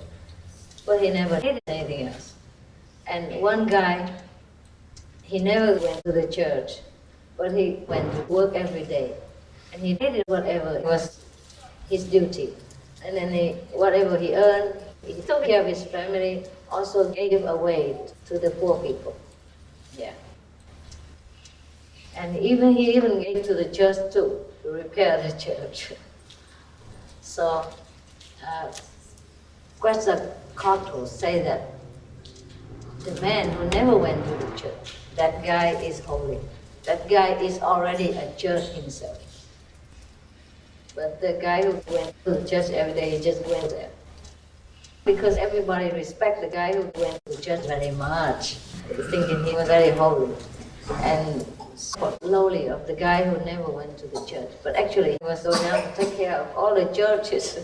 But he never did anything else. And one guy, he never went to the church, but he went to work every day. And he did whatever was his duty. And then whatever he earned, he took care of his family, also gave away to the poor people. Yeah. And he even gave to the church too, to repair the church. So, Quetzalcoatl say that the man who never went to the church, that guy is holy. That guy is already a church himself. But the guy who went to the church every day, he just went there. Because everybody respect the guy who went to church very much, thinking he was very holy. And lowly of the guy who never went to the church. But actually he was going out to take care of all the churches,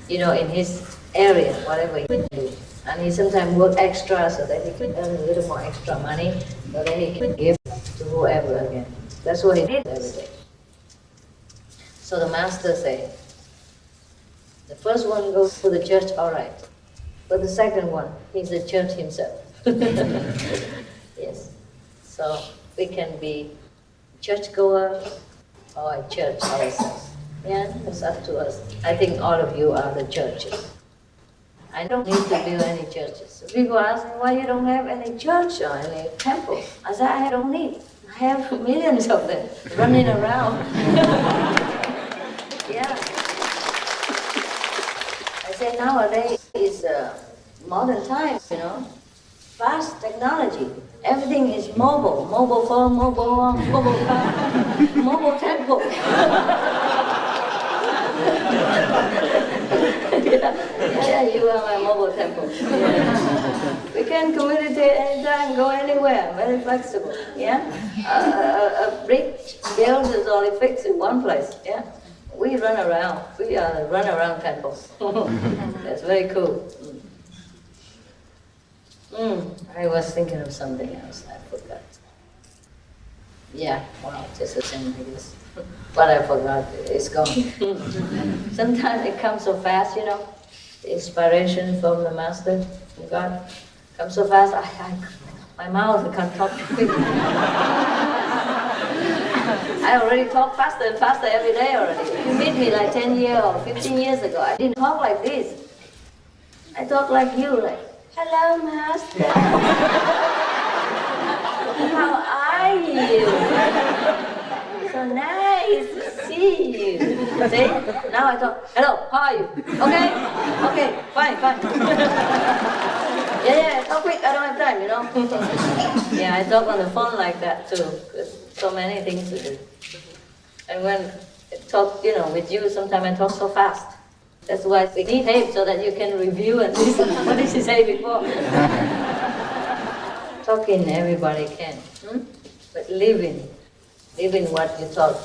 in his area, whatever he could do. And he sometimes worked extra so that he could earn a little more extra money so that he could give to whoever again. That's what he did every day. So the master said, the first one goes to the church, all right. But the second one, he's the church himself. Yes. So we can be churchgoer or a church ourselves. Yeah, it's up to us. I think all of you are the churches. I don't need to build any churches. So people ask me, why you don't have any church or any temple? I said, I don't need. I have millions of them running around. Yeah. way nowadays is modern times, fast technology. Everything is mobile. Mobile phone, mobile home, mobile car, mobile temple. Yeah, you are my mobile temple. Yeah. We can communicate anytime, go anywhere, very flexible. Yeah, a brick build is only fixed in one place. Yeah, we run around. We are the run around temples. That's very cool. I was thinking of something else. I forgot. Yeah, well, just the same, I guess. But I forgot. It's gone. Sometimes it comes so fast, The inspiration from the Master, God, comes so fast. My mouth can't talk too quick. I already talk faster and faster every day already. If you meet me like 10 years or 15 years ago, I didn't talk like this. I talk like you, like, hello, Master. How are you? So nice to see you. See? Now I talk, hello, how are you? Okay? Okay, fine. Yeah, talk quick, I don't have time, Yeah, I talk on the phone like that too. There's so many things to do. And when I talk, with you, sometimes I talk so fast. That's why we need tape so that you can review and listen. What did she say before? Talking, everybody can. But living what you talk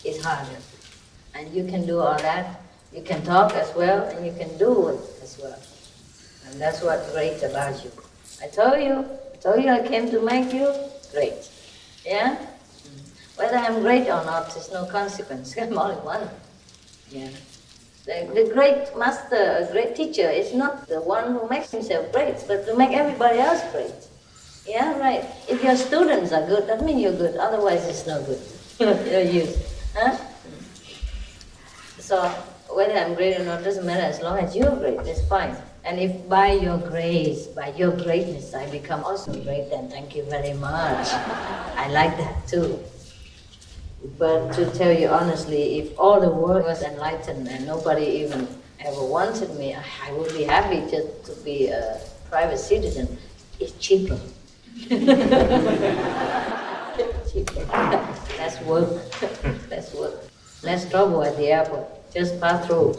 is harder. And you can do all that. You can talk as well, and you can do it as well. And that's what's great about you. I told you I came to make you great. Yeah? Whether I'm great or not, there's no consequence. I'm only one. Yeah. The great master, a great teacher, is not the one who makes himself great, but to make everybody else great. Yeah, right. If your students are good, that means you're good. Otherwise, it's no good. No use. Huh? So, whether I'm great or not doesn't matter. As long as you're great, it's fine. And if by your grace, by your greatness, I become also great, then thank you very much. I like that too. But to tell you honestly, if all the world was enlightened and nobody even ever wanted me, I would be happy just to be a private citizen. It's cheaper. Cheaper. Less work. Less work. Less trouble at the airport. Just pass through.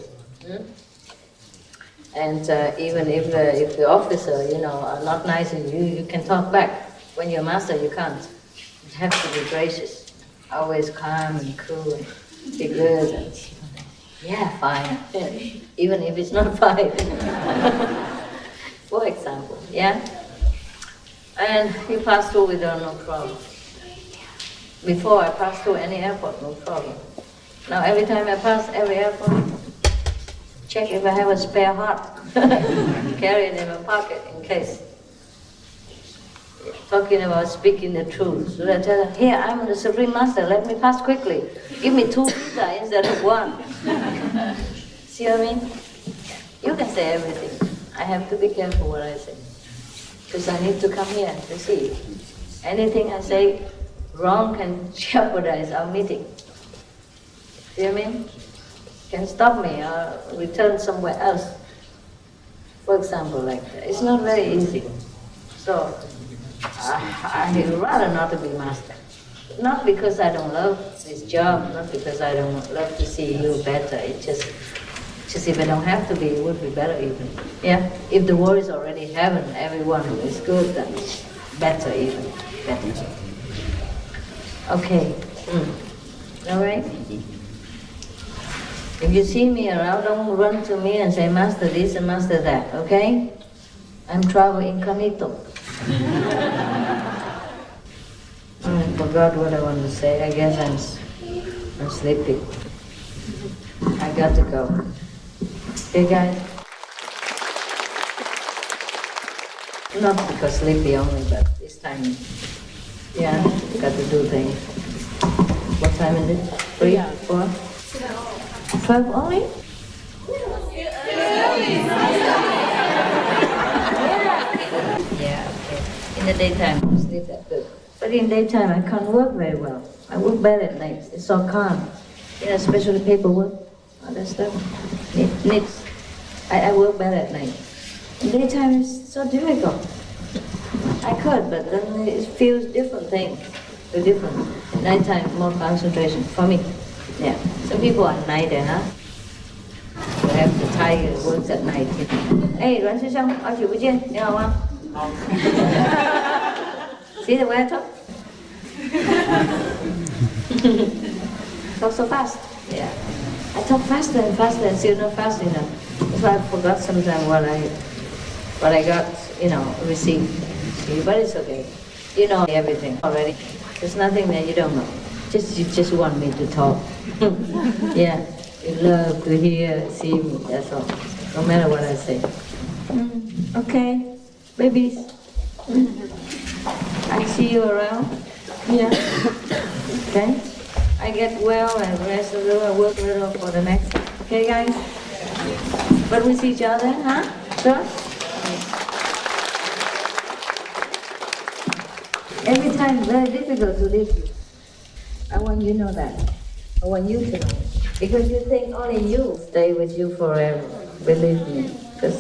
And even if the officer, are not nice to you, you can talk back. When you're a master, you can't. You have to be gracious. Always calm and cool and be good. And, yeah, fine. Even if it's not fine. For example, yeah? And you pass through without no problem. Before I passed through any airport, no problem. Now every time I pass every airport, check if I have a spare heart. Carry it in my pocket in case. Talking about speaking the truth. So I tell her, here, I'm the Supreme Master, let me pass quickly. Give me 2 visas instead of 1. See what I mean? You can say everything. I have to be careful what I say. Because I need to come here to see. Anything I say wrong can jeopardize our meeting. See what I mean? Can stop me or return somewhere else. For example, like that. It's not very easy. So, I'd rather not to be master. Not because I don't love this job, not because I don't love to see you better. It's just if I don't have to be, it would be better even. Yeah? If the world is already heaven, everyone is good, then better even. Better. Okay. All right? If you see me around, don't run to me and say, Master this and Master that, okay? I'm travel incognito. I forgot what I want to say. I guess I'm sleepy. I got to go. Okay, guys? Not because sleepy only, but this time, yeah, got to do things. What time is it? 3, 4? 12 only? Yeah, okay. In the daytime, I sleep that good. But in daytime, I can't work very well. I work better at night. It's so calm. Especially paperwork. other stuff. Needs. I work better at night. Daytime is so difficult. I could, but then it feels different things. They're different. Nighttime, more concentration for me. Yeah. Some people are nighter, huh? We have the tiger who works at night. Hey, 阮师兄，好久不见，你好吗？好。See the way I talk? Talk so fast. Yeah. I talk faster and faster and still not fast enough. That's why I forgot sometimes what I got, received. But it's okay. You know everything already. There's nothing that you don't know. You just want me to talk. Yeah. You love to hear, see me, that's all. No matter what I say. Okay. Babies. I see you around. Yeah. Okay. I get well and rest a little and work a little for the next. Okay, guys? But we see each other, huh? Sure? Every time it's very difficult to leave you. I want you to know that. I want you to know. Because you think only you stay with you forever. Believe me. Because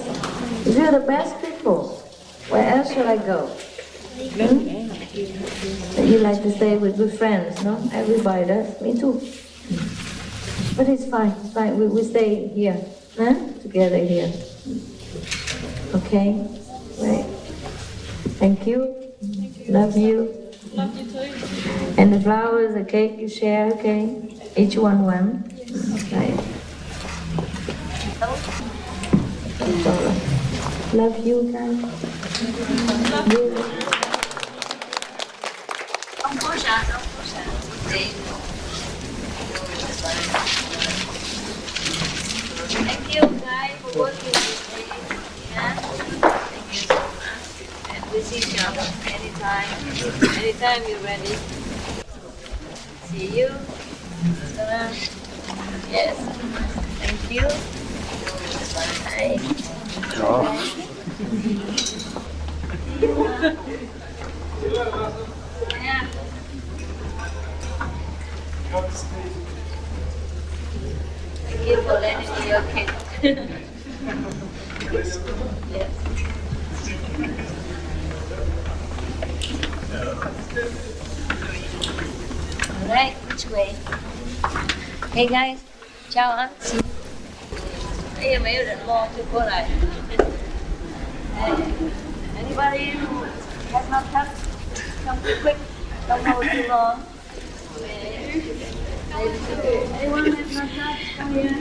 you're the best people. Where else should I go? You like to stay with good friends, no? Everybody does. Me too. But it's fine. It's fine. We stay here. Huh? Together here. Okay? Right. Thank you. Love you. Love you too. And the flowers, the cake you share, okay? Each one. Right. Love you guys. Love you. Don't push out, don't push out. Thank you guys for working with me. Yeah. Thank you so much. And we see each other anytime. Anytime you're ready. See you. Yes. Thank you. Bye. Yeah. Thank you for letting me your kid. Yes. Alright, which way? Hey guys, chào anh. Bây giờ mấy đứa định lo cho cô này. Hey, anybody who has not touched, come too quick, don't hold too long. Anyone has not touched, come here.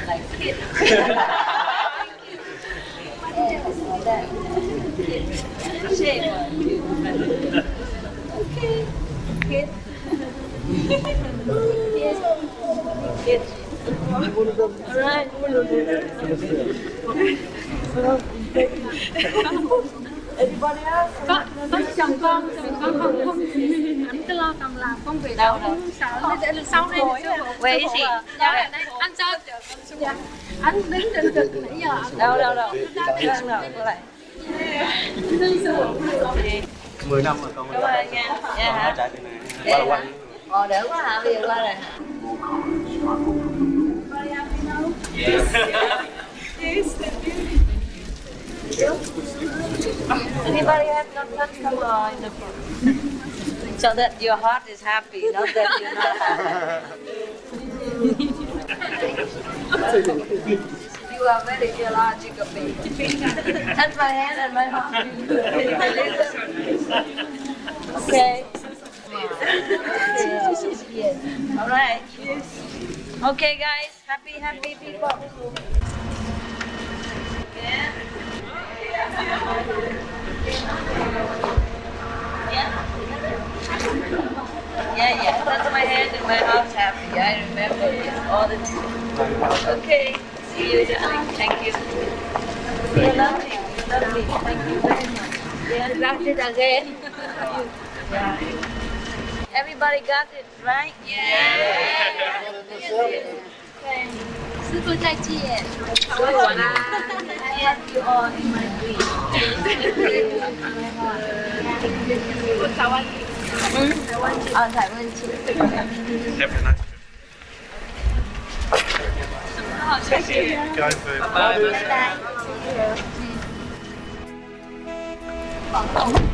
Like kids. Yes, like that. Shame on you. Okay. Kid. Yes. Kid. Alright. Everybody else? Chồng con không anh cứ lo cầm làm công việc đâu sợ để sau này về gì anh sao anh đứng trên trực nãy giờ đâu cô lại 10 năm rồi con. Cảm ơn nha. Dạ hả? Để hả? Đỡ quá hả? Bây giờ qua rồi hả? Anybody have not touched the law in the book? So that your heart is happy, not that you're not happy. You are very geological baby. Touch my hand and my heart. Okay. Yes. All right. Okay, guys. Happy people. Yeah. Yeah. Touch my hand and my heart's happy. I remember this all the time. Okay. See you, darling. Thank you. You're lovely. Thank you very much. Yeah, got it again. Yeah. Everybody got it, right? Yeah. Okay. 师父再见。好晚安。I have you all in my dream. 早安。台湾去。Have a nice trip. 好，谢谢。Go for it. 拜拜。